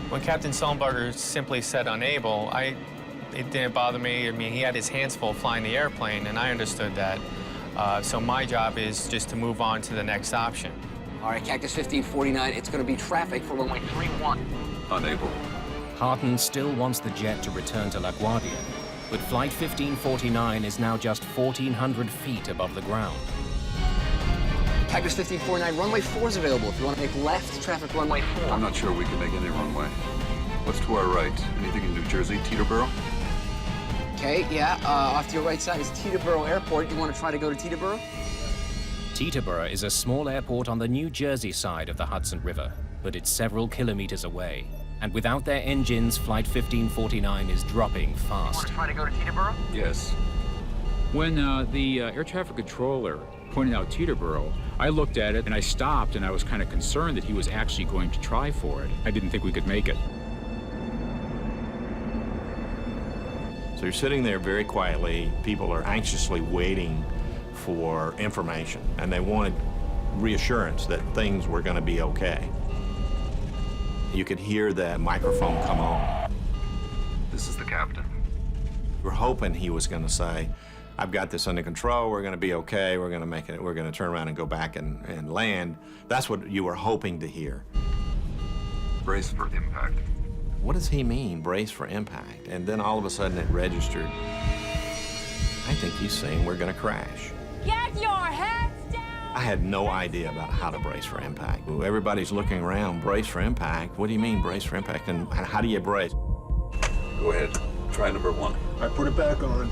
Speaker 20: When Captain Sullenberger simply said unable, it didn't bother me. I mean, he had his hands full flying the airplane, and I understood that. So my job is just to move on to the next option.
Speaker 23: All right, Cactus 1549, it's going to be traffic for runway 31.
Speaker 12: Unable.
Speaker 3: Harton still wants the jet to return to LaGuardia, but Flight 1549 is now just 1,400 feet above the ground.
Speaker 23: Cactus 1549, runway 4 is available if you want to make left, traffic runway 4.
Speaker 12: I'm not sure we can make any runway. What's to our right? Anything in New Jersey, Teterboro?
Speaker 23: Okay, yeah, off to your right side is Teterboro Airport. You want to try to go to Teterboro?
Speaker 3: Teterboro is a small airport on the New Jersey side of the Hudson River, but it's several kilometers away. And without their engines, Flight 1549 is dropping fast.
Speaker 23: You want to try to go to Teterboro?
Speaker 12: Yes.
Speaker 22: When the air traffic controller pointed out Teterboro, I looked at it and I stopped, and I was kind of concerned that he was actually going to try for it. I didn't think we could make it.
Speaker 27: So you're sitting there very quietly. People are anxiously waiting for information, and they wanted reassurance that things were going to be okay. You could hear the microphone come on.
Speaker 12: This is the captain.
Speaker 27: We're hoping he was going to say, I've got this under control, we're going to be okay, we're going to make it, we're going to turn around and go back and land. That's what you were hoping to hear.
Speaker 12: Brace for impact.
Speaker 27: What does he mean, brace for impact? And then all of a sudden it registered. I think he's saying we're going to crash.
Speaker 25: Get your heads down!
Speaker 27: I had no idea about how to brace for impact. Everybody's looking around, brace for impact? What do you mean brace for impact? And how do you brace?
Speaker 12: Go ahead. Try number 1.
Speaker 26: I put it back on.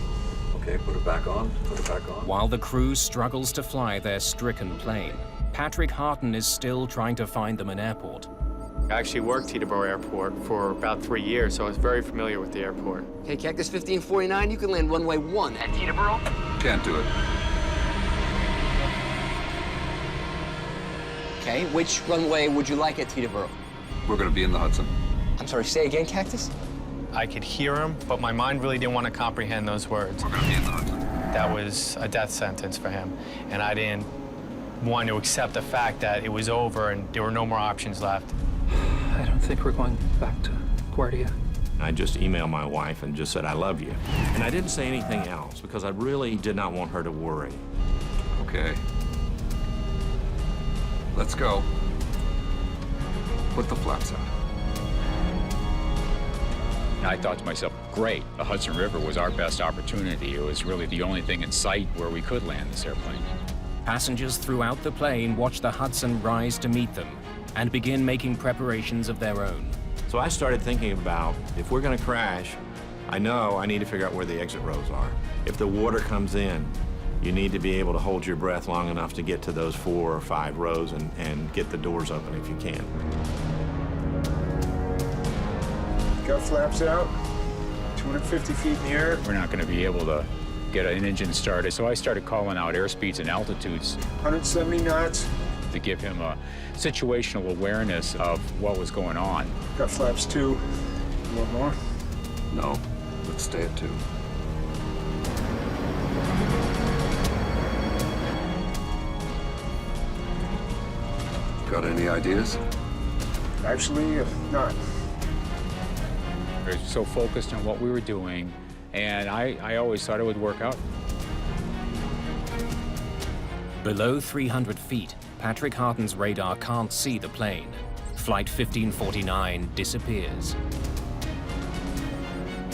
Speaker 12: Okay, put it back on. Put it back on.
Speaker 3: While the crew struggles to fly their stricken plane, Patrick Harton is still trying to find them an airport.
Speaker 4: I actually worked Teterboro Airport for about 3 years, so I was very familiar with the airport.
Speaker 23: Okay, Cactus 1549, you can land runway 1 at Teterboro.
Speaker 12: Can't do it.
Speaker 23: Okay, which runway would you like at Teterboro?
Speaker 12: We're going to be in the Hudson.
Speaker 23: I'm sorry, say again, Cactus?
Speaker 4: I could hear him, but my mind really didn't want to comprehend those words.
Speaker 12: We're going to be in the Hudson.
Speaker 4: That was a death sentence for him, and I didn't want to accept the fact that it was over and there were no more options left.
Speaker 1: I don't think we're going back to Guardia.
Speaker 27: I just emailed my wife and just said, I love you. And I didn't say anything else because I really did not want her to worry.
Speaker 12: Okay. Let's go. Put the flaps out.
Speaker 22: I thought to myself, great, the Hudson River was our best opportunity. It was really the only thing in sight where we could land this airplane.
Speaker 3: Passengers throughout the plane watch the Hudson rise to meet them and begin making preparations of their own.
Speaker 27: So I started thinking about, if we're going to crash, I know I need to figure out where the exit rows are. If the water comes in, you need to be able to hold your breath long enough to get to those 4 or 5 rows and get the doors open if you can.
Speaker 26: Got flaps out, 250 feet in the air.
Speaker 22: We're not going to be able to get an engine started, so I started calling out airspeeds and altitudes.
Speaker 26: 170 knots.
Speaker 22: To give him a situational awareness of what was going on.
Speaker 26: Got flaps 2. A little more.
Speaker 12: No, let's stay at 2. Got any ideas?
Speaker 26: Actually, not.
Speaker 22: We were so focused on what we were doing, and I always thought it would work out.
Speaker 3: Below 300 feet, Patrick Harton's radar can't see the plane. Flight 1549 disappears.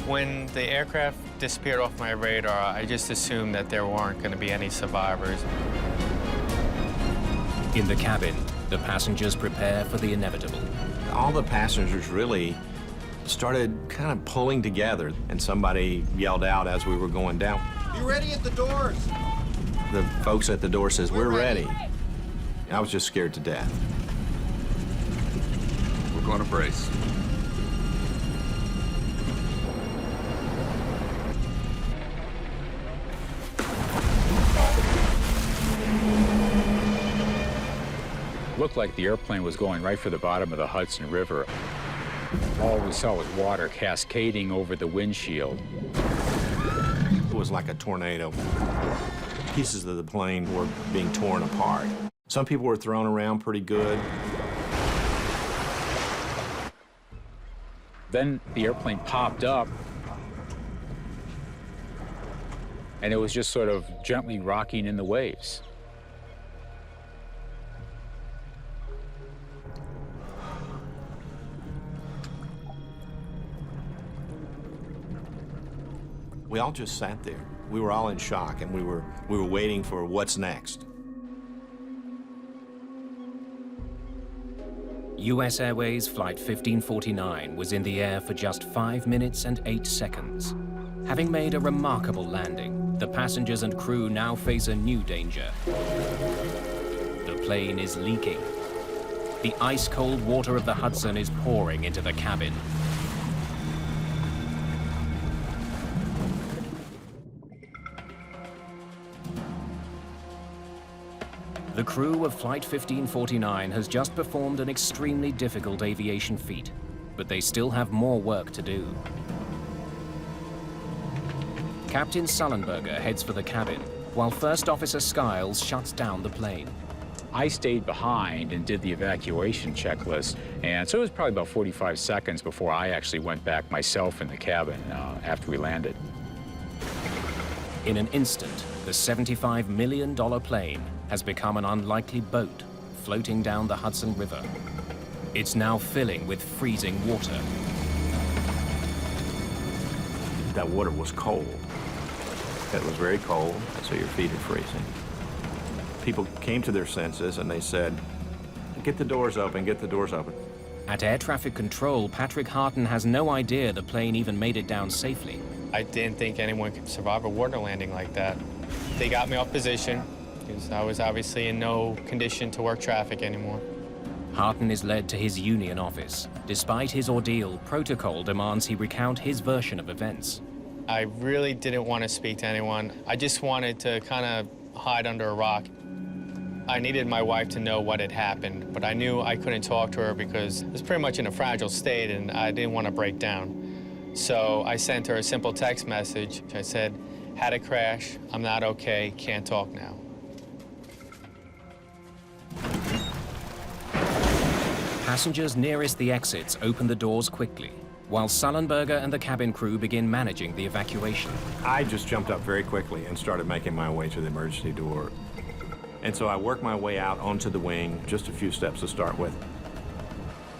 Speaker 4: When the aircraft disappeared off my radar, I just assumed that there weren't going to be any survivors.
Speaker 3: In the cabin, the passengers prepare for the inevitable.
Speaker 27: All the passengers really started kind of pulling together, and somebody yelled out as we were going down,
Speaker 2: "Be ready at the doors!"
Speaker 27: The folks at the door says, "We're ready." I was just scared to death.
Speaker 12: We're going to brace.
Speaker 22: Looked like the airplane was going right for the bottom of the Hudson River. All we saw was water cascading over the windshield.
Speaker 27: It was like a tornado. Pieces of the plane were being torn apart. Some people were thrown around pretty good.
Speaker 22: Then the airplane popped up, and it was just sort of gently rocking in the waves.
Speaker 27: We all just sat there. We were all in shock, and we were waiting for what's next.
Speaker 3: US Airways Flight 1549 was in the air for just 5 minutes and 8 seconds. Having made a remarkable landing, the passengers and crew now face a new danger. The plane is leaking. The ice-cold water of the Hudson is pouring into the cabin. The crew of Flight 1549 has just performed an extremely difficult aviation feat, but they still have more work to do. Captain Sullenberger heads for the cabin, while First Officer Skiles shuts down the plane.
Speaker 22: I stayed behind and did the evacuation checklist, and so it was probably about 45 seconds before I actually went back myself in the cabin after we landed.
Speaker 3: In an instant, the $75 million plane has become an unlikely boat floating down the Hudson River. It's now filling with freezing water.
Speaker 27: That water was cold. It was very cold, so your feet are freezing. People came to their senses and they said, get the doors open, get the doors open.
Speaker 3: At air traffic control, Patrick Harton has no idea the plane even made it down safely.
Speaker 4: I didn't think anyone could survive a water landing like that. They got me off position because I was obviously in no condition to work traffic anymore.
Speaker 3: Harton is led to his union office. Despite his ordeal, protocol demands he recount his version of events.
Speaker 4: I really didn't want to speak to anyone. I just wanted to kind of hide under a rock. I needed my wife to know what had happened, but I knew I couldn't talk to her because I was pretty much in a fragile state and I didn't want to break down. So I sent her a simple text message. I said, had a crash, I'm not okay, can't talk now.
Speaker 3: Passengers nearest the exits open the doors quickly, while Sullenberger and the cabin crew begin managing the evacuation.
Speaker 27: I just jumped up very quickly and started making my way to the emergency door. And so I worked my way out onto the wing, just a few steps to start with.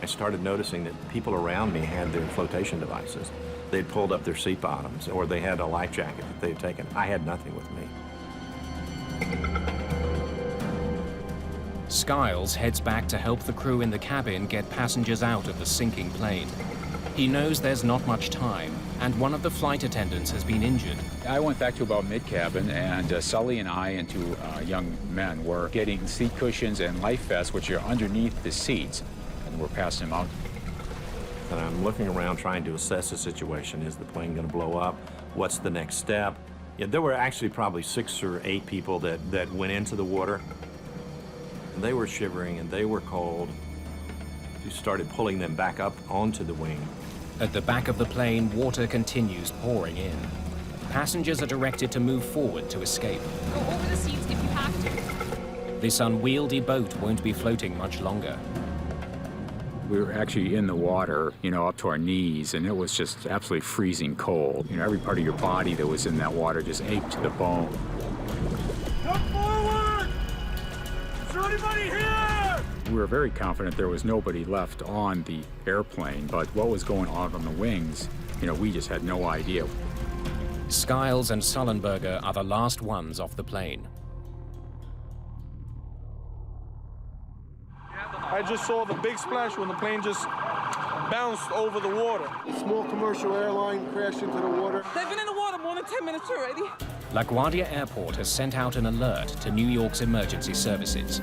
Speaker 27: I started noticing that people around me had their flotation devices. They'd pulled up their seat bottoms, or they had a life jacket that they'd taken. I had nothing with me.
Speaker 3: Skiles heads back to help the crew in the cabin get passengers out of the sinking plane. He knows there's not much time, and one of the flight attendants has been injured.
Speaker 22: I went back to about mid-cabin, and Sully and I and two young men were getting seat cushions and life vests, which are underneath the seats, and we're passing them out.
Speaker 27: And I'm looking around trying to assess the situation. Is the plane going to blow up? What's the next step? Yeah, there were actually probably 6 or 8 people that went into the water. And they were shivering and they were cold. We started pulling them back up onto the wing.
Speaker 3: At the back of the plane, water continues pouring in. Passengers are directed to move forward to escape.
Speaker 25: Go over the seats if you have to.
Speaker 3: This unwieldy boat won't be floating much longer.
Speaker 22: We were actually in the water, up to our knees, and it was just absolutely freezing cold. Every part of your body that was in that water just ached to the bone.
Speaker 26: Come forward! Is there anybody here?
Speaker 22: We were very confident there was nobody left on the airplane, but what was going on the wings, we just had no idea.
Speaker 3: Skiles and Sullenberger are the last ones off the plane.
Speaker 26: I just saw the big splash when the plane just bounced over the water. A small commercial airline crashed into the water.
Speaker 25: They've been in the water more than 10 minutes already.
Speaker 3: LaGuardia Airport has sent out an alert to New York's emergency services.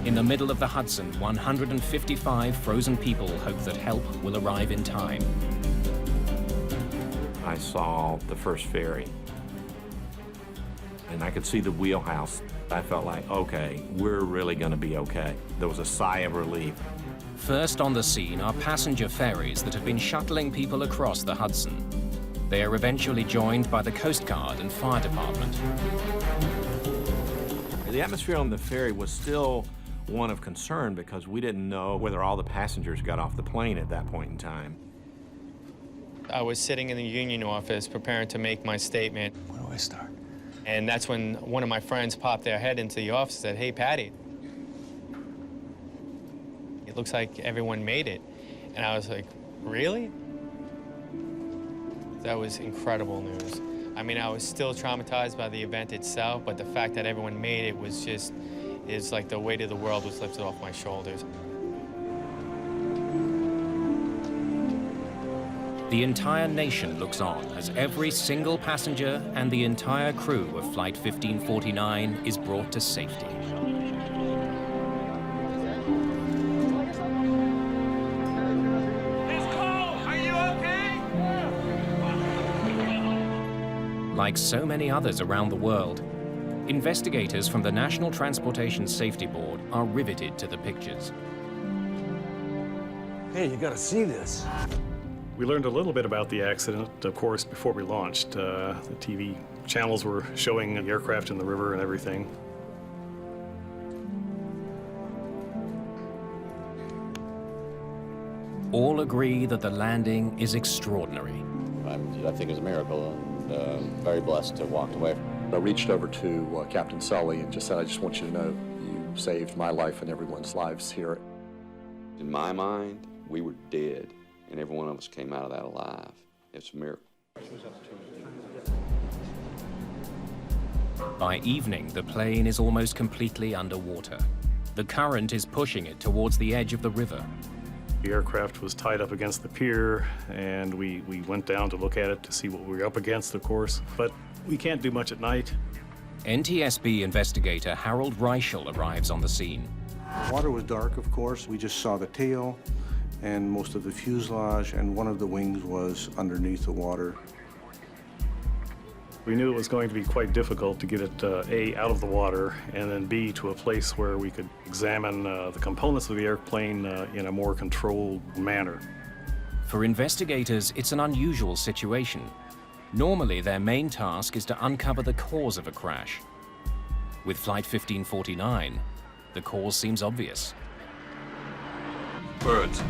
Speaker 3: In the middle of the Hudson, 155 frozen people hope that help will arrive in time.
Speaker 27: I saw the first ferry, and I could see the wheelhouse. I felt like, okay, we're really going to be okay. There was a sigh of relief.
Speaker 3: First on the scene are passenger ferries that have been shuttling people across the Hudson. They are eventually joined by the Coast Guard and fire department.
Speaker 27: The atmosphere on the ferry was still one of concern because we didn't know whether all the passengers got off the plane at that point in time.
Speaker 4: I was sitting in the union office preparing to make my statement.
Speaker 11: Where do I start?
Speaker 4: And that's when one of my friends popped their head into the office and said, "Hey, Patty, it looks like everyone made it." And I was like, really? That was incredible news. I mean, I was still traumatized by the event itself, but the fact that everyone made it was just, it's like the weight of the world was lifted off my shoulders.
Speaker 3: The entire nation looks on as every single passenger and the entire crew of Flight 1549 is brought to safety. Like so many others around the world, Investigators from the National Transportation Safety Board are riveted to the pictures.
Speaker 7: Hey, you gotta see this.
Speaker 5: We learned a little bit about the accident, of course, before we launched. The TV channels were showing the aircraft in the river and everything.
Speaker 3: All agree that the landing is extraordinary.
Speaker 11: I think it's a miracle, and very blessed to have walked away. I reached over to Captain Sully and just said, I just want you to know you saved my life and everyone's lives here.
Speaker 12: In my mind, we were dead, and every one of us came out of that alive. It's a miracle.
Speaker 3: By evening, the plane is almost completely underwater. The current is pushing it towards the edge of the river.
Speaker 5: The aircraft was tied up against the pier, and we went down to look at it to see what we were up against, of course. But we can't do much at night.
Speaker 3: NTSB investigator Harold Reichel arrives on the scene.
Speaker 26: The water was dark, of course. We just saw the tail and most of the fuselage, and one of the wings was underneath the water.
Speaker 5: We knew it was going to be quite difficult to get it, A, out of the water, and then B, to a place where we could examine the components of the airplane in a more controlled manner.
Speaker 3: For investigators, it's an unusual situation. Normally, their main task is to uncover the cause of a crash. With Flight 1549, the cause seems obvious.
Speaker 12: Birds.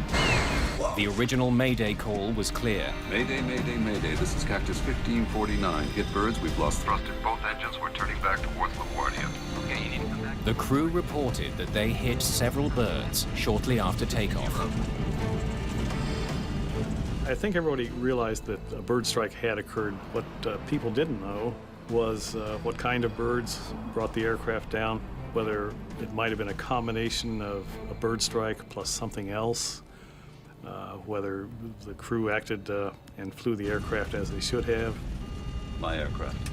Speaker 3: The original Mayday call was clear.
Speaker 12: Mayday, Mayday, Mayday. This is Cactus 1549. Hit birds. We've lost thrust in both engines. We're turning back towards LaGuardia. Okay, you need to come back.
Speaker 3: The crew reported that they hit several birds shortly after takeoff.
Speaker 5: I think everybody realized that a bird strike had occurred. What people didn't know was what kind of birds brought the aircraft down, whether it might have been a combination of a bird strike plus something else, whether the crew acted and flew the aircraft as they should have.
Speaker 12: My aircraft.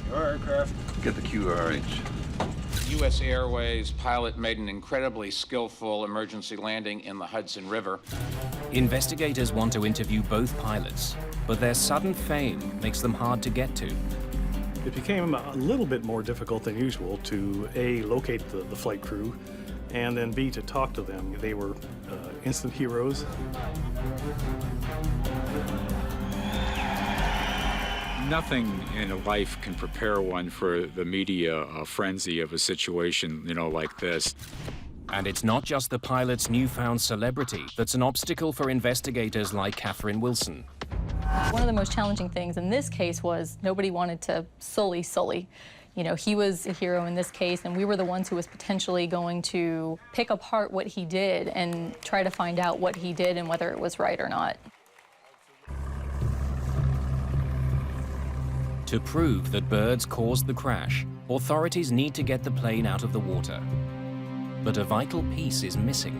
Speaker 7: Your aircraft.
Speaker 12: Get the QRH.
Speaker 8: US Airways pilot made an incredibly skillful emergency landing in the Hudson River.
Speaker 3: Investigators want to interview both pilots, but their sudden fame makes them hard to get to.
Speaker 5: It became a little bit more difficult than usual to A, locate the flight crew, and then B, to talk to them. They were instant heroes.
Speaker 22: Nothing in life can prepare one for the media frenzy of a situation, like this.
Speaker 3: And it's not just the pilot's newfound celebrity that's an obstacle for investigators like Catherine Wilson.
Speaker 9: One of the most challenging things in this case was nobody wanted to sully Sully. He was a hero in this case, and we were the ones who was potentially going to pick apart what he did and try to find out what he did and whether it was right or not.
Speaker 3: To prove that birds caused the crash, authorities need to get the plane out of the water. But a vital piece is missing.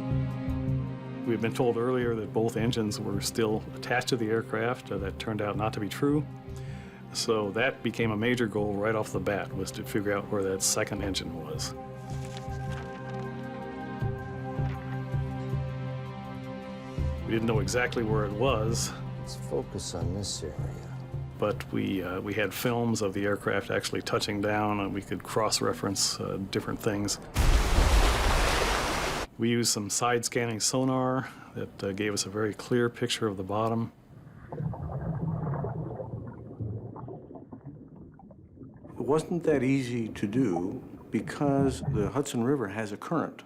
Speaker 5: We had been told earlier that both engines were still attached to the aircraft. That turned out not to be true. So that became a major goal right off the bat, was to figure out where that second engine was. We didn't know exactly where it was.
Speaker 7: Let's focus on this area.
Speaker 5: But we had films of the aircraft actually touching down, and we could cross-reference different things. We used some side-scanning sonar that gave us a very clear picture of the bottom.
Speaker 26: It wasn't that easy to do because the Hudson River has a current,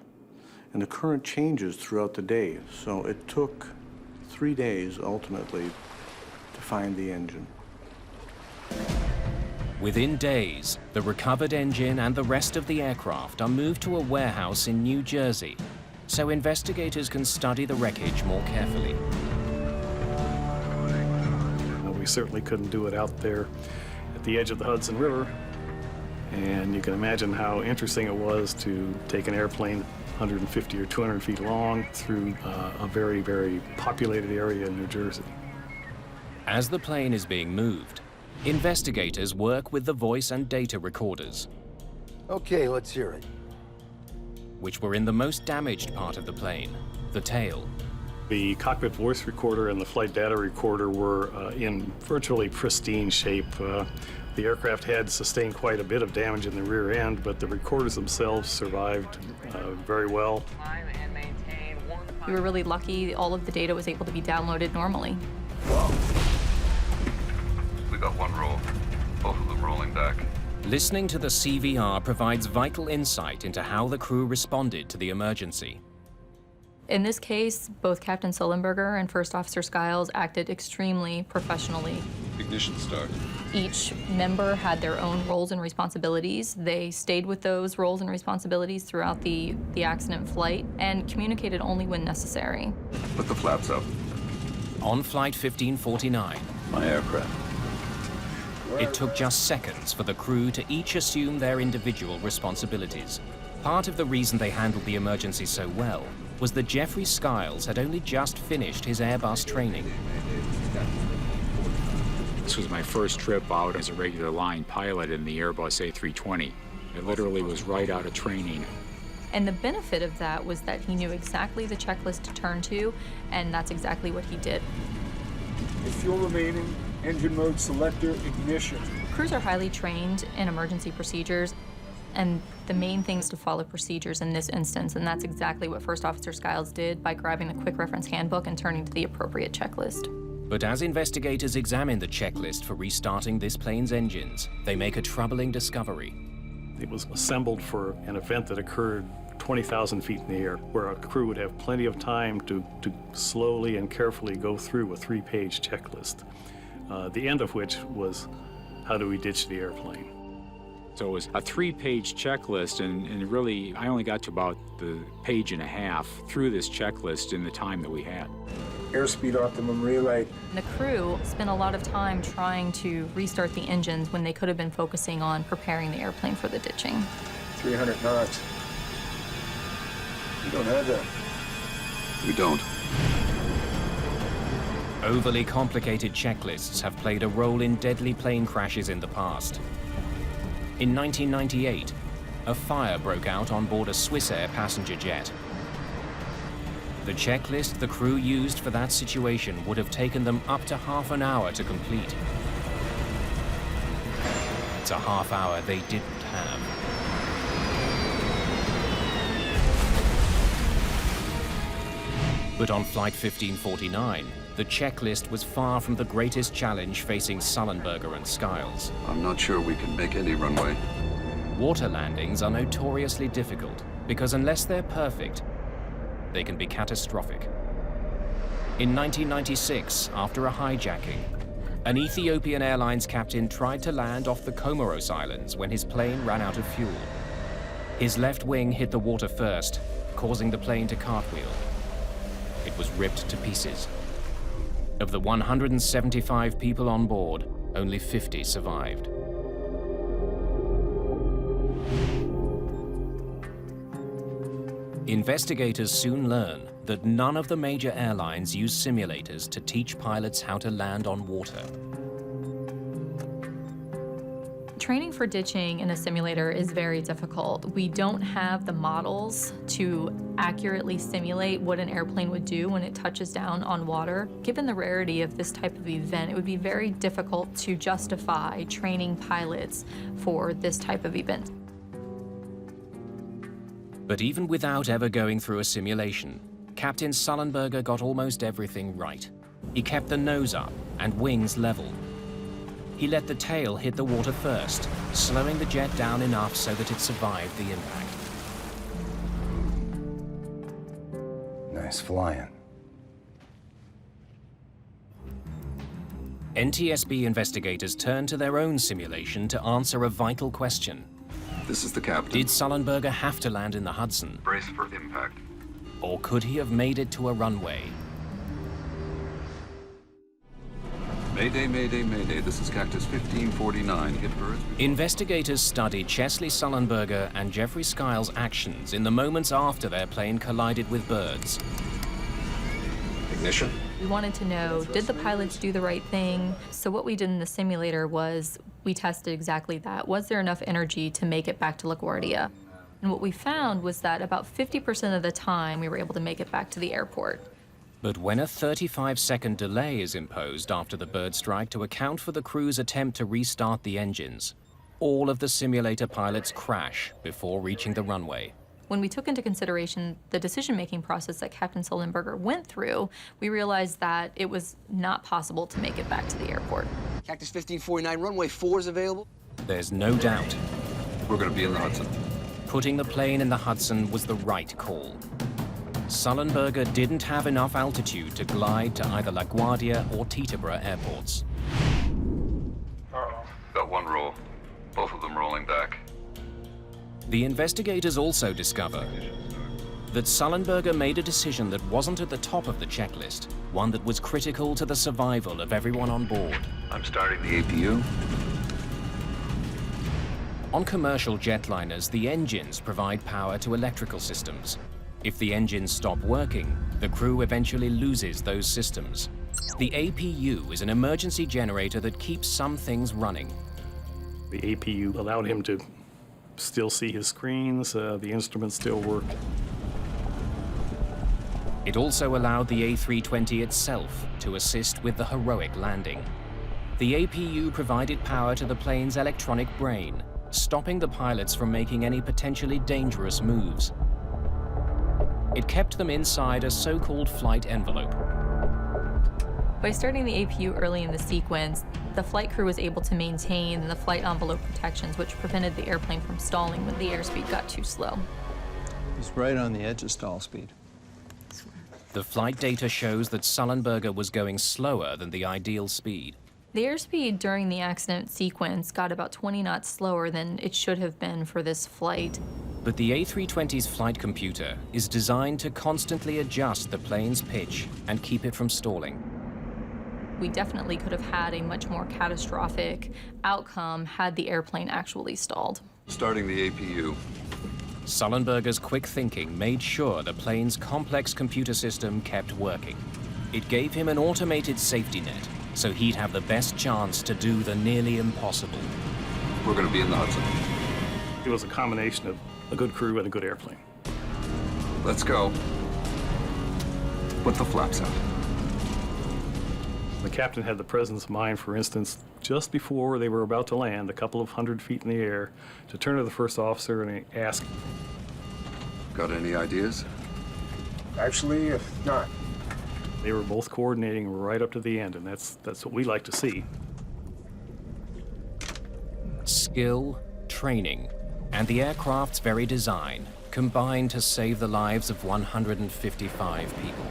Speaker 26: and the current changes throughout the day. So it took 3 days, ultimately, to find the engine.
Speaker 3: Within days, the recovered engine and the rest of the aircraft are moved to a warehouse in New Jersey, so investigators can study the wreckage more carefully.
Speaker 5: We certainly couldn't do it out there at the edge of the Hudson River, and you can imagine how interesting it was to take an airplane 150 or 200 feet long through a very, very populated area in New Jersey.
Speaker 3: As the plane is being moved, investigators work with the voice and data recorders.
Speaker 7: Okay, let's hear it.
Speaker 3: Which were in the most damaged part of the plane, the tail.
Speaker 5: The cockpit voice recorder and the flight data recorder were in virtually pristine shape.
Speaker 13: The aircraft had sustained quite a bit of damage in the rear end, but the recorders themselves survived very well.
Speaker 9: We were really lucky. All of the data was able to be downloaded normally.
Speaker 12: We got one roll, both of them rolling back.
Speaker 3: Listening to the CVR provides vital insight into how the crew responded to the emergency.
Speaker 9: In this case, both Captain Sullenberger and First Officer Skiles acted extremely professionally.
Speaker 12: Ignition start.
Speaker 9: Each member had their own roles and responsibilities. They stayed with those roles and responsibilities throughout the accident flight and communicated only when necessary.
Speaker 12: Put the flaps up.
Speaker 3: On Flight 1549,
Speaker 12: My aircraft.
Speaker 3: it took just seconds for the crew to each assume their individual responsibilities. Part of the reason they handled the emergency so well was that Jeffrey Skiles had only just finished his Airbus training.
Speaker 22: This was my first trip out as a regular line pilot in the Airbus A320. I literally was right out of training.
Speaker 9: And the benefit of that was that he knew exactly the checklist to turn to, and that's exactly what he did.
Speaker 14: Fuel remaining, engine mode selector, ignition.
Speaker 9: Crews are highly trained in emergency procedures, and the main thing is to follow procedures in this instance, and that's exactly what First Officer Skiles did by grabbing the quick reference handbook and turning to the appropriate checklist.
Speaker 3: But as investigators examine the checklist for restarting this plane's engines, they make a troubling discovery.
Speaker 13: It was assembled for an event that occurred 20,000 feet in the air, where a crew would have plenty of time to slowly and carefully go through a 3-page checklist, the end of which was, how do we ditch the airplane?
Speaker 22: So it was a 3-page checklist, and really, I only got to about the page and a half through this checklist in the time that we had.
Speaker 14: Airspeed optimum relay.
Speaker 9: The crew spent a lot of time trying to restart the engines when they could have been focusing on preparing the airplane for the ditching.
Speaker 14: 300 knots. You don't have that.
Speaker 12: We don't.
Speaker 3: Overly complicated checklists have played a role in deadly plane crashes in the past. In 1998, a fire broke out on board a USAir passenger jet. The checklist the crew used for that situation would have taken them up to half an hour to complete. It's a half hour they didn't have. But on Flight 1549, the checklist was far from the greatest challenge facing Sullenberger and Skiles.
Speaker 12: I'm not sure we can make any runway.
Speaker 3: Water landings are notoriously difficult because unless they're perfect, they can be catastrophic. In 1996, after a hijacking, an Ethiopian Airlines captain tried to land off the Comoros Islands when his plane ran out of fuel. His left wing hit the water first, causing the plane to cartwheel. It was ripped to pieces. Of the 175 people on board, only 50 survived. Investigators soon learn that none of the major airlines use simulators to teach pilots how to land on water.
Speaker 9: Training for ditching in a simulator is very difficult. We don't have the models to accurately simulate what an airplane would do when it touches down on water. Given the rarity of this type of event, it would be very difficult to justify training pilots for this type of event.
Speaker 3: But even without ever going through a simulation, Captain Sullenberger got almost everything right. He kept the nose up and wings level. He let the tail hit the water first, slowing the jet down enough so that it survived the impact.
Speaker 7: Nice flying.
Speaker 3: NTSB investigators turned to their own simulation to answer a vital question.
Speaker 12: This is the captain.
Speaker 3: Did Sullenberger have to land in the Hudson?
Speaker 12: Brace for impact.
Speaker 3: Or could he have made it to a runway?
Speaker 12: Mayday, Mayday, Mayday. This is Cactus 1549. Hit birds.
Speaker 3: Investigators studied Chesley Sullenberger and Jeffrey Skiles' actions in the moments after their plane collided with birds.
Speaker 12: Ignition.
Speaker 9: We wanted to know, did the pilots do the right thing? So what we did in the simulator was we tested exactly that. Was there enough energy to make it back to LaGuardia? And what we found was that about 50% of the time we were able to make it back to the airport.
Speaker 3: But when a 35-second delay is imposed after the bird strike to account for the crew's attempt to restart the engines, all of the simulator pilots crash before reaching the runway.
Speaker 9: When we took into consideration the decision-making process that Captain Sullenberger went through, we realized that it was not possible to make it back to the airport.
Speaker 23: Cactus 1549, runway 4 is available.
Speaker 3: There's no doubt.
Speaker 12: We're going to be in the Hudson.
Speaker 3: Putting the plane in the Hudson was the right call. Sullenberger didn't have enough altitude to glide to either LaGuardia or Teterboro airports.
Speaker 12: Got one roll. Both of them rolling back.
Speaker 3: The investigators also discover that Sullenberger made a decision that wasn't at the top of the checklist, one that was critical to the survival of everyone on board.
Speaker 12: I'm starting the APU.
Speaker 3: On commercial jetliners, the engines provide power to electrical systems. If the engines stop working, the crew eventually loses those systems. The APU is an emergency generator that keeps some things running.
Speaker 13: The APU allowed him to still see his screens, the instruments still worked.
Speaker 3: It also allowed the A320 itself to assist with the heroic landing. The APU provided power to the plane's electronic brain, stopping the pilots from making any potentially dangerous moves. It kept them inside a so-called flight envelope.
Speaker 9: By starting the APU early in the sequence, the flight crew was able to maintain the flight envelope protections, which prevented the airplane from stalling when the airspeed got too slow.
Speaker 2: He's right on the edge of stall speed.
Speaker 3: The flight data shows that Sullenberger was going slower than the ideal speed.
Speaker 9: The airspeed during the accident sequence got about 20 knots slower than it should have been for this flight.
Speaker 3: But the A320's flight computer is designed to constantly adjust the plane's pitch and keep it from stalling.
Speaker 9: We definitely could have had a much more catastrophic outcome had the airplane actually stalled.
Speaker 12: Starting the APU.
Speaker 3: Sullenberger's quick thinking made sure the plane's complex computer system kept working. It gave him an automated safety net, so he'd have the best chance to do the nearly impossible.
Speaker 12: We're going to be in the Hudson.
Speaker 13: It was a combination of a good crew and a good airplane.
Speaker 12: Let's go. Put the flaps out.
Speaker 13: The captain had the presence of mind, for instance, just before they were about to land, a couple of 100 feet in the air, to turn to the first officer and ask,
Speaker 12: Got any ideas?
Speaker 14: Actually, not.
Speaker 13: They were both coordinating right up to the end, and that's what we like to see.
Speaker 3: Skill, training, and the aircraft's very design combined to save the lives of 155 people.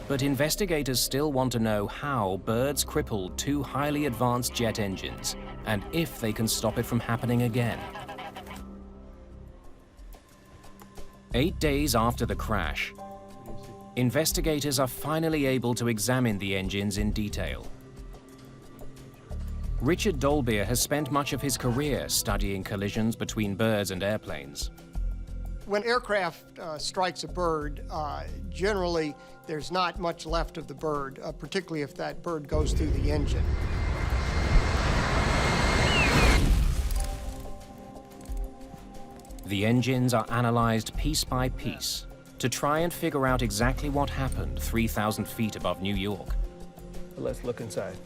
Speaker 3: But investigators still want to know how birds crippled two highly advanced jet engines, and if they can stop it from happening again. 8 days after the crash, investigators are finally able to examine the engines in detail. Richard Dolbear has spent much of his career studying collisions between birds and airplanes.
Speaker 6: When aircraft strikes a bird, generally there's not much left of the bird, particularly if that bird goes through the engine.
Speaker 3: The engines are analyzed piece by piece to try and figure out exactly what happened 3,000 feet above New York.
Speaker 14: Let's look inside.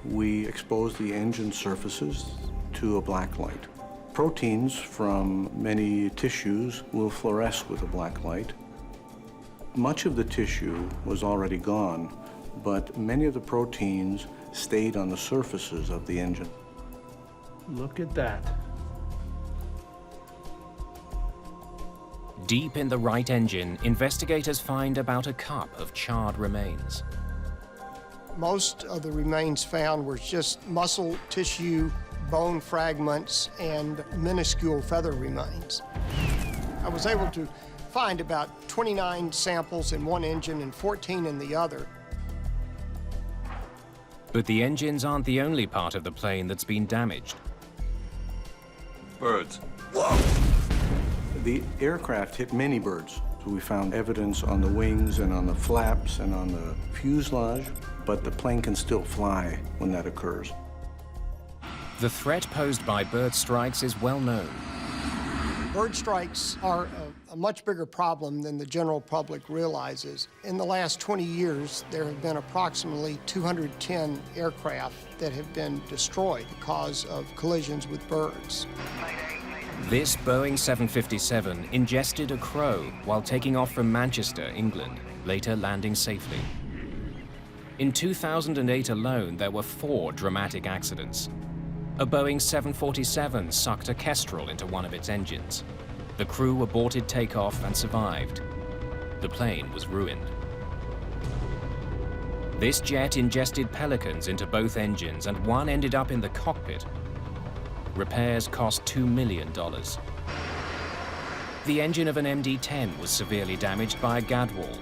Speaker 26: We expose the engine surfaces to a black light. Proteins from many tissues will fluoresce with a black light. Much of the tissue was already gone, but many of the proteins stayed on the surfaces of the engine.
Speaker 14: Look at that.
Speaker 3: Deep in the right engine, investigators find about a cup of charred remains.
Speaker 6: Most of the remains found were just muscle tissue, bone fragments, and minuscule feather remains. I was able to find about 29 samples in one engine and 14 in the other.
Speaker 3: But the engines aren't the only part of the plane that's been damaged.
Speaker 12: Birds.
Speaker 26: Whoa! The aircraft hit many birds. So we found evidence on the wings and on the flaps and on the fuselage, but the plane can still fly when that occurs.
Speaker 3: The threat posed by bird strikes is well known.
Speaker 6: Bird strikes are a much bigger problem than the general public realizes. In the last 20 years, there have been approximately 210 aircraft that have been destroyed because of collisions with birds.
Speaker 3: This Boeing 757 ingested a crow while taking off from Manchester, England, later landing safely. In 2008 alone, there were 4 dramatic accidents. A Boeing 747 sucked a kestrel into one of its engines. The crew aborted takeoff and survived. The plane was ruined. This jet ingested pelicans into both engines, and one ended up in the cockpit. Repairs cost $2 million. The engine of an MD-10 was severely damaged by a gadwall.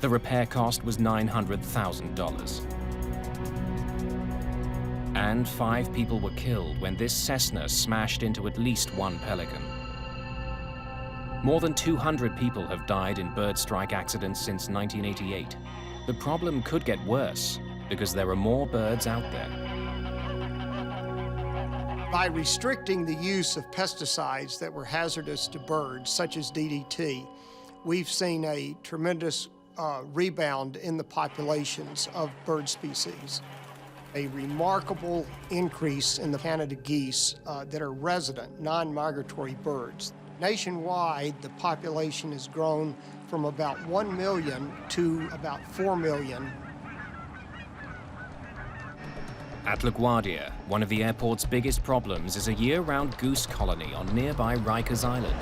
Speaker 3: The repair cost was $900,000. And 5 people were killed when this Cessna smashed into at least one pelican. More than 200 people have died in bird strike accidents since 1988. The problem could get worse because there are more birds out there.
Speaker 6: By restricting the use of pesticides that were hazardous to birds, such as DDT, we've seen a tremendous rebound in the populations of bird species. A remarkable increase in the Canada geese that are resident, non-migratory birds. Nationwide, the population has grown from about 1 million to about 4 million.
Speaker 3: At LaGuardia, one of the airport's biggest problems is a year-round goose colony on nearby Rikers Island.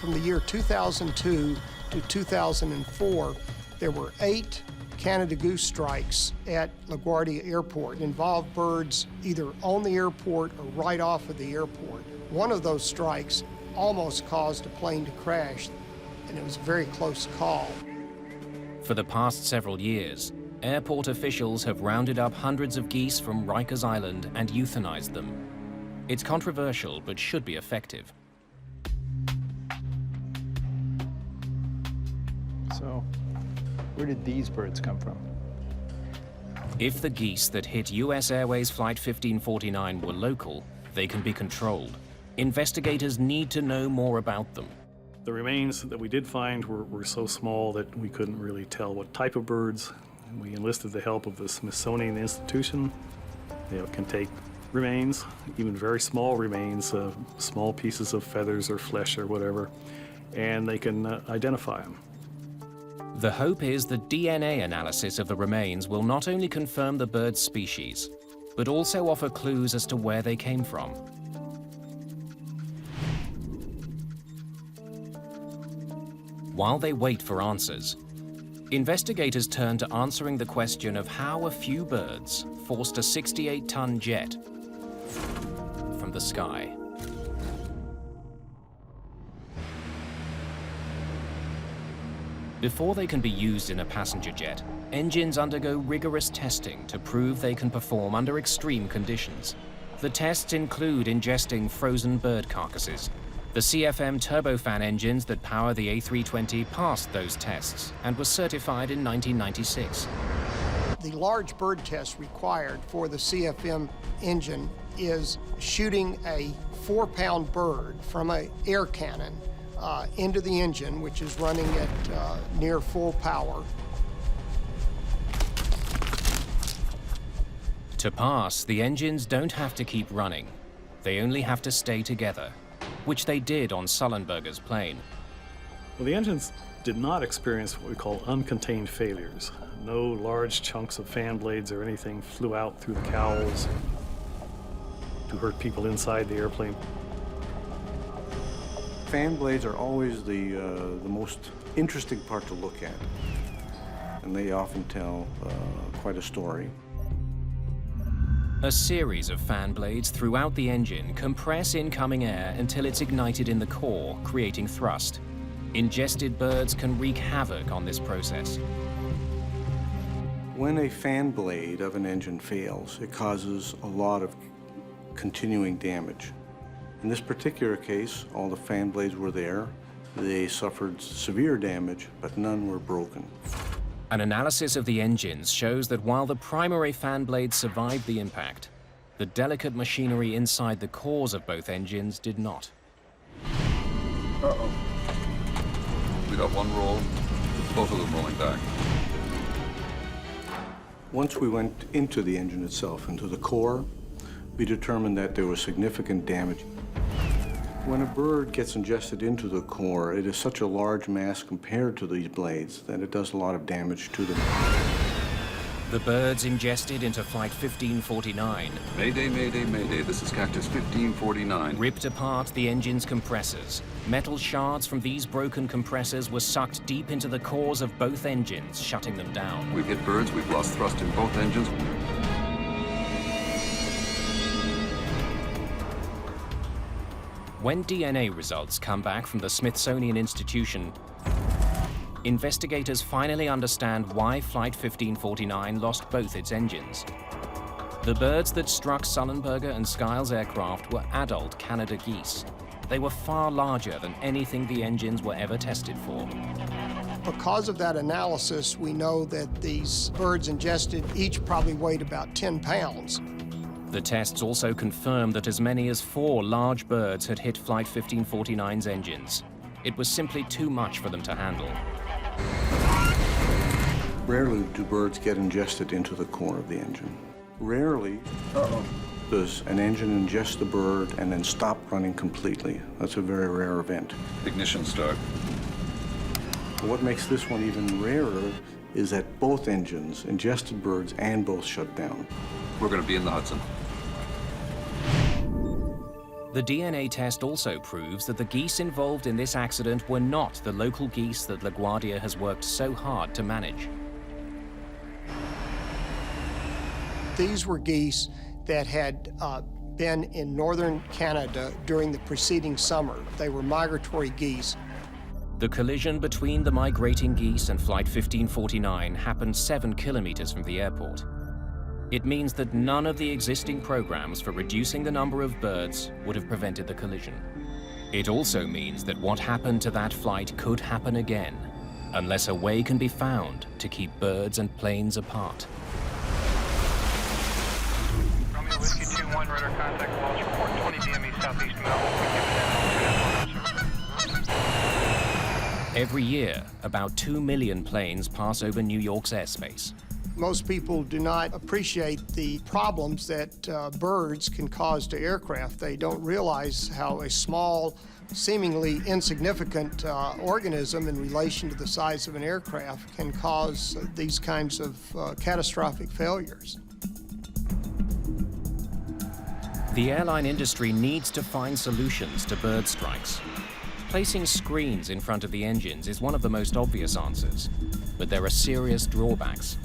Speaker 6: From the year 2002 to 2004, there were 8 Canada goose strikes at LaGuardia Airport. It involved birds either on the airport or right off of the airport. One of those strikes almost caused a plane to crash, and it was a very close call.
Speaker 3: For the past several years, airport officials have rounded up hundreds of geese from Rikers Island and euthanized them. It's controversial, but should be effective.
Speaker 1: So, where did these birds come from?
Speaker 3: If the geese that hit US Airways Flight 1549 were local, they can be controlled. Investigators need to know more about them.
Speaker 13: The remains that we did find were so small that we couldn't really tell what type of birds. We enlisted the help of the Smithsonian Institution. They can take remains, even very small remains, small pieces of feathers or flesh or whatever, and they can identify them.
Speaker 3: The hope is that DNA analysis of the remains will not only confirm the bird's species, but also offer clues as to where they came from. While they wait for answers, investigators turn to answering the question of how a few birds forced a 68-ton jet from the sky. Before they can be used in a passenger jet, engines undergo rigorous testing to prove they can perform under extreme conditions. The tests include ingesting frozen bird carcasses. The CFM turbofan engines that power the A320 passed those tests and were certified in 1996.
Speaker 6: The large bird test required for the CFM engine is shooting a 4-pound bird from an air cannon into the engine, which is running at near full power.
Speaker 3: To pass, the engines don't have to keep running. They only have to stay together, which they did on Sullenberger's plane.
Speaker 13: Well, the engines did not experience what we call uncontained failures. No large chunks of fan blades or anything flew out through the cowls to hurt people inside the airplane.
Speaker 26: Fan blades are always the most interesting part to look at, and they often tell quite a story.
Speaker 3: A series of fan blades throughout the engine compress incoming air until it's ignited in the core, creating thrust. Ingested birds can wreak havoc on this process.
Speaker 26: When a fan blade of an engine fails, it causes a lot of continuing damage. In this particular case, all the fan blades were there. They suffered severe damage, but none were broken.
Speaker 3: An analysis of the engines shows that while the primary fan blades survived the impact, The delicate machinery inside the cores of both engines did not.
Speaker 12: Uh-oh. We got one roll, both of them rolling back.
Speaker 26: Once we went into the engine itself, into the core, we determined that there was significant damage. When a bird gets ingested into the core, it is such a large mass compared to these blades that it does a lot of damage to them.
Speaker 3: The birds ingested into Flight 1549
Speaker 12: Mayday, Mayday, Mayday. This is Cactus 1549.
Speaker 3: ripped apart the engine's compressors. Metal shards from these broken compressors were sucked deep into the cores of both engines, shutting them down.
Speaker 12: We've hit birds, we've lost thrust in both engines.
Speaker 3: When DNA results come back from the Smithsonian Institution, investigators finally understand why Flight 1549 lost both its engines. The birds that struck Sullenberger and Skiles' aircraft were adult Canada geese. They were far larger than anything the engines were ever tested for.
Speaker 6: Because of that analysis, we know that these birds ingested each probably weighed about 10 pounds.
Speaker 3: The tests also confirmed that as many as 4 large birds had hit Flight 1549's engines. It was simply too much for them to handle.
Speaker 26: Rarely do birds get ingested into the core of the engine. Rarely does an engine ingest the bird and then stop running completely. That's a very rare event.
Speaker 12: Ignition start.
Speaker 26: But what makes this one even rarer is that both engines ingested birds and both shut down.
Speaker 12: We're going to be in the Hudson.
Speaker 3: The DNA test also proves that the geese involved in this accident were not the local geese that LaGuardia has worked so hard to manage.
Speaker 6: These were geese that had been in northern Canada during the preceding summer. They were migratory geese.
Speaker 3: The collision between the migrating geese and Flight 1549 happened 7 kilometers from the airport. It means that none of the existing programs for reducing the number of birds would have prevented the collision. It also means that what happened to that flight could happen again, unless a way can be found to keep birds and planes apart.
Speaker 10: Romeo Whiskey 2-1, radar contact, Walsh report 20 DME southeast Melville.
Speaker 3: Every year, about 2 million planes pass over New York's airspace.
Speaker 6: Most people do not appreciate the problems that birds can cause to aircraft. They don't realize how a small, seemingly insignificant organism in relation to the size of an aircraft can cause these kinds of catastrophic failures.
Speaker 3: The airline industry needs to find solutions to bird strikes. Placing screens in front of the engines is one of the most obvious answers, but there are serious drawbacks.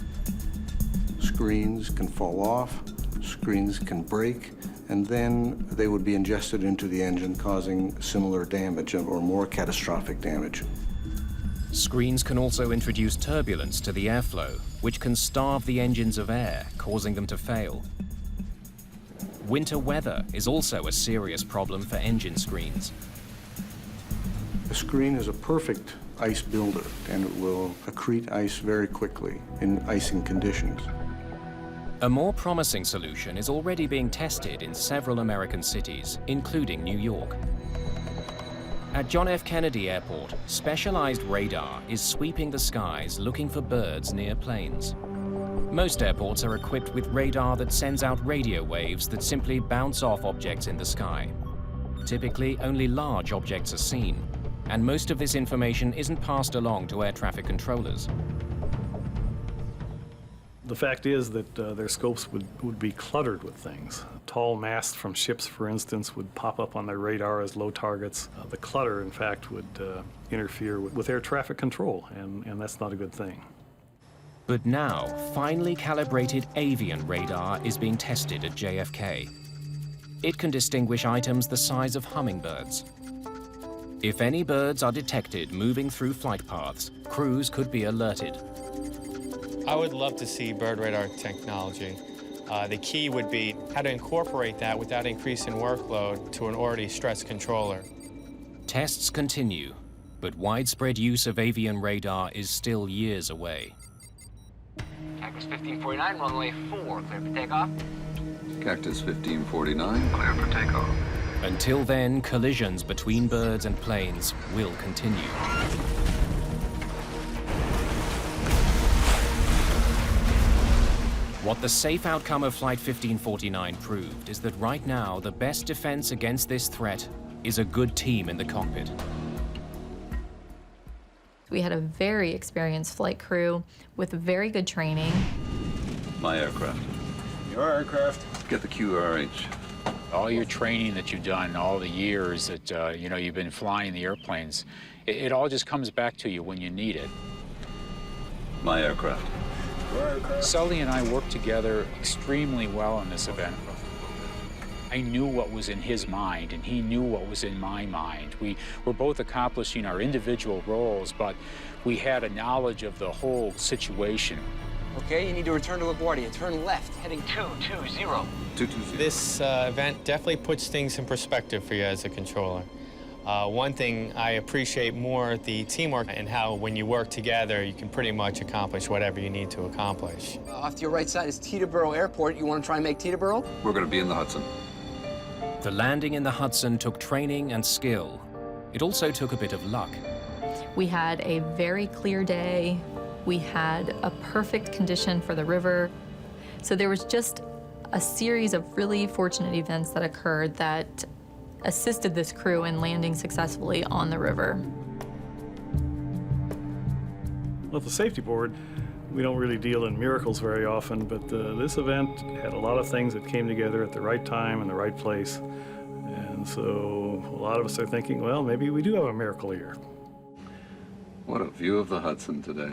Speaker 26: Screens can fall off, screens can break, and then they would be ingested into the engine, causing similar damage or more catastrophic damage.
Speaker 3: Screens can also introduce turbulence to the airflow, which can starve the engines of air, causing them to fail. Winter weather is also a serious problem for engine screens.
Speaker 26: A screen is a perfect ice builder, and it will accrete ice very quickly in icing conditions.
Speaker 3: A more promising solution is already being tested in several American cities, including New York. At John F. Kennedy Airport, specialized radar is sweeping the skies looking for birds near planes. Most airports are equipped with radar that sends out radio waves that simply bounce off objects in the sky. Typically, only large objects are seen, and most of this information isn't passed along to air traffic controllers.
Speaker 13: The fact is that their scopes would be cluttered with things. Tall masts from ships, for instance, would pop up on their radar as low targets. The clutter, in fact, would interfere with air traffic control, and that's not a good thing.
Speaker 3: But now, finely calibrated avian radar is being tested at JFK. It can distinguish items the size of hummingbirds. If any birds are detected moving through flight paths, crews could be alerted.
Speaker 4: I would love to see bird radar technology. The key would be how to incorporate that without increasing workload to an already stressed controller.
Speaker 3: Tests continue, but widespread use of avian radar is still years away.
Speaker 23: Cactus 1549, runway 4, clear for takeoff.
Speaker 12: Cactus 1549, clear for takeoff.
Speaker 3: Until then, collisions between birds and planes will continue. What the safe outcome of Flight 1549 proved is that right now, the best defense against this threat is a good team in the cockpit.
Speaker 9: We had a very experienced flight crew with very good training.
Speaker 12: My aircraft.
Speaker 14: Your aircraft.
Speaker 12: Get the QRH.
Speaker 22: All your training that you've done, all the years that you've been flying the airplanes, it all just comes back to you when you need it.
Speaker 12: My aircraft.
Speaker 22: Sully and I worked together extremely well on this event. I knew what was in his mind, and he knew what was in my mind. We were both accomplishing our individual roles, but we had a knowledge of the whole situation.
Speaker 23: Okay, you need to return to LaGuardia. Turn left, heading 220.
Speaker 12: 220.
Speaker 4: This event definitely puts things in perspective for you as a controller. One thing I appreciate more, the teamwork and how when you work together, you can pretty much accomplish whatever you need to accomplish.
Speaker 23: Off to your right side is Teterboro Airport. You want to try and make Teterboro?
Speaker 12: We're going to be in the Hudson.
Speaker 3: The landing in the Hudson took training and skill. It also took a bit of luck.
Speaker 9: We had a very clear day. We had a perfect condition for the river. So there was just a series of really fortunate events that occurred that assisted this crew in landing successfully on the river.
Speaker 13: With the safety board, we don't really deal in miracles very often, but this event had a lot of things that came together at the right time and the right place. And so a lot of us are thinking, well, maybe we do have a miracle here.
Speaker 12: What a view of the Hudson today.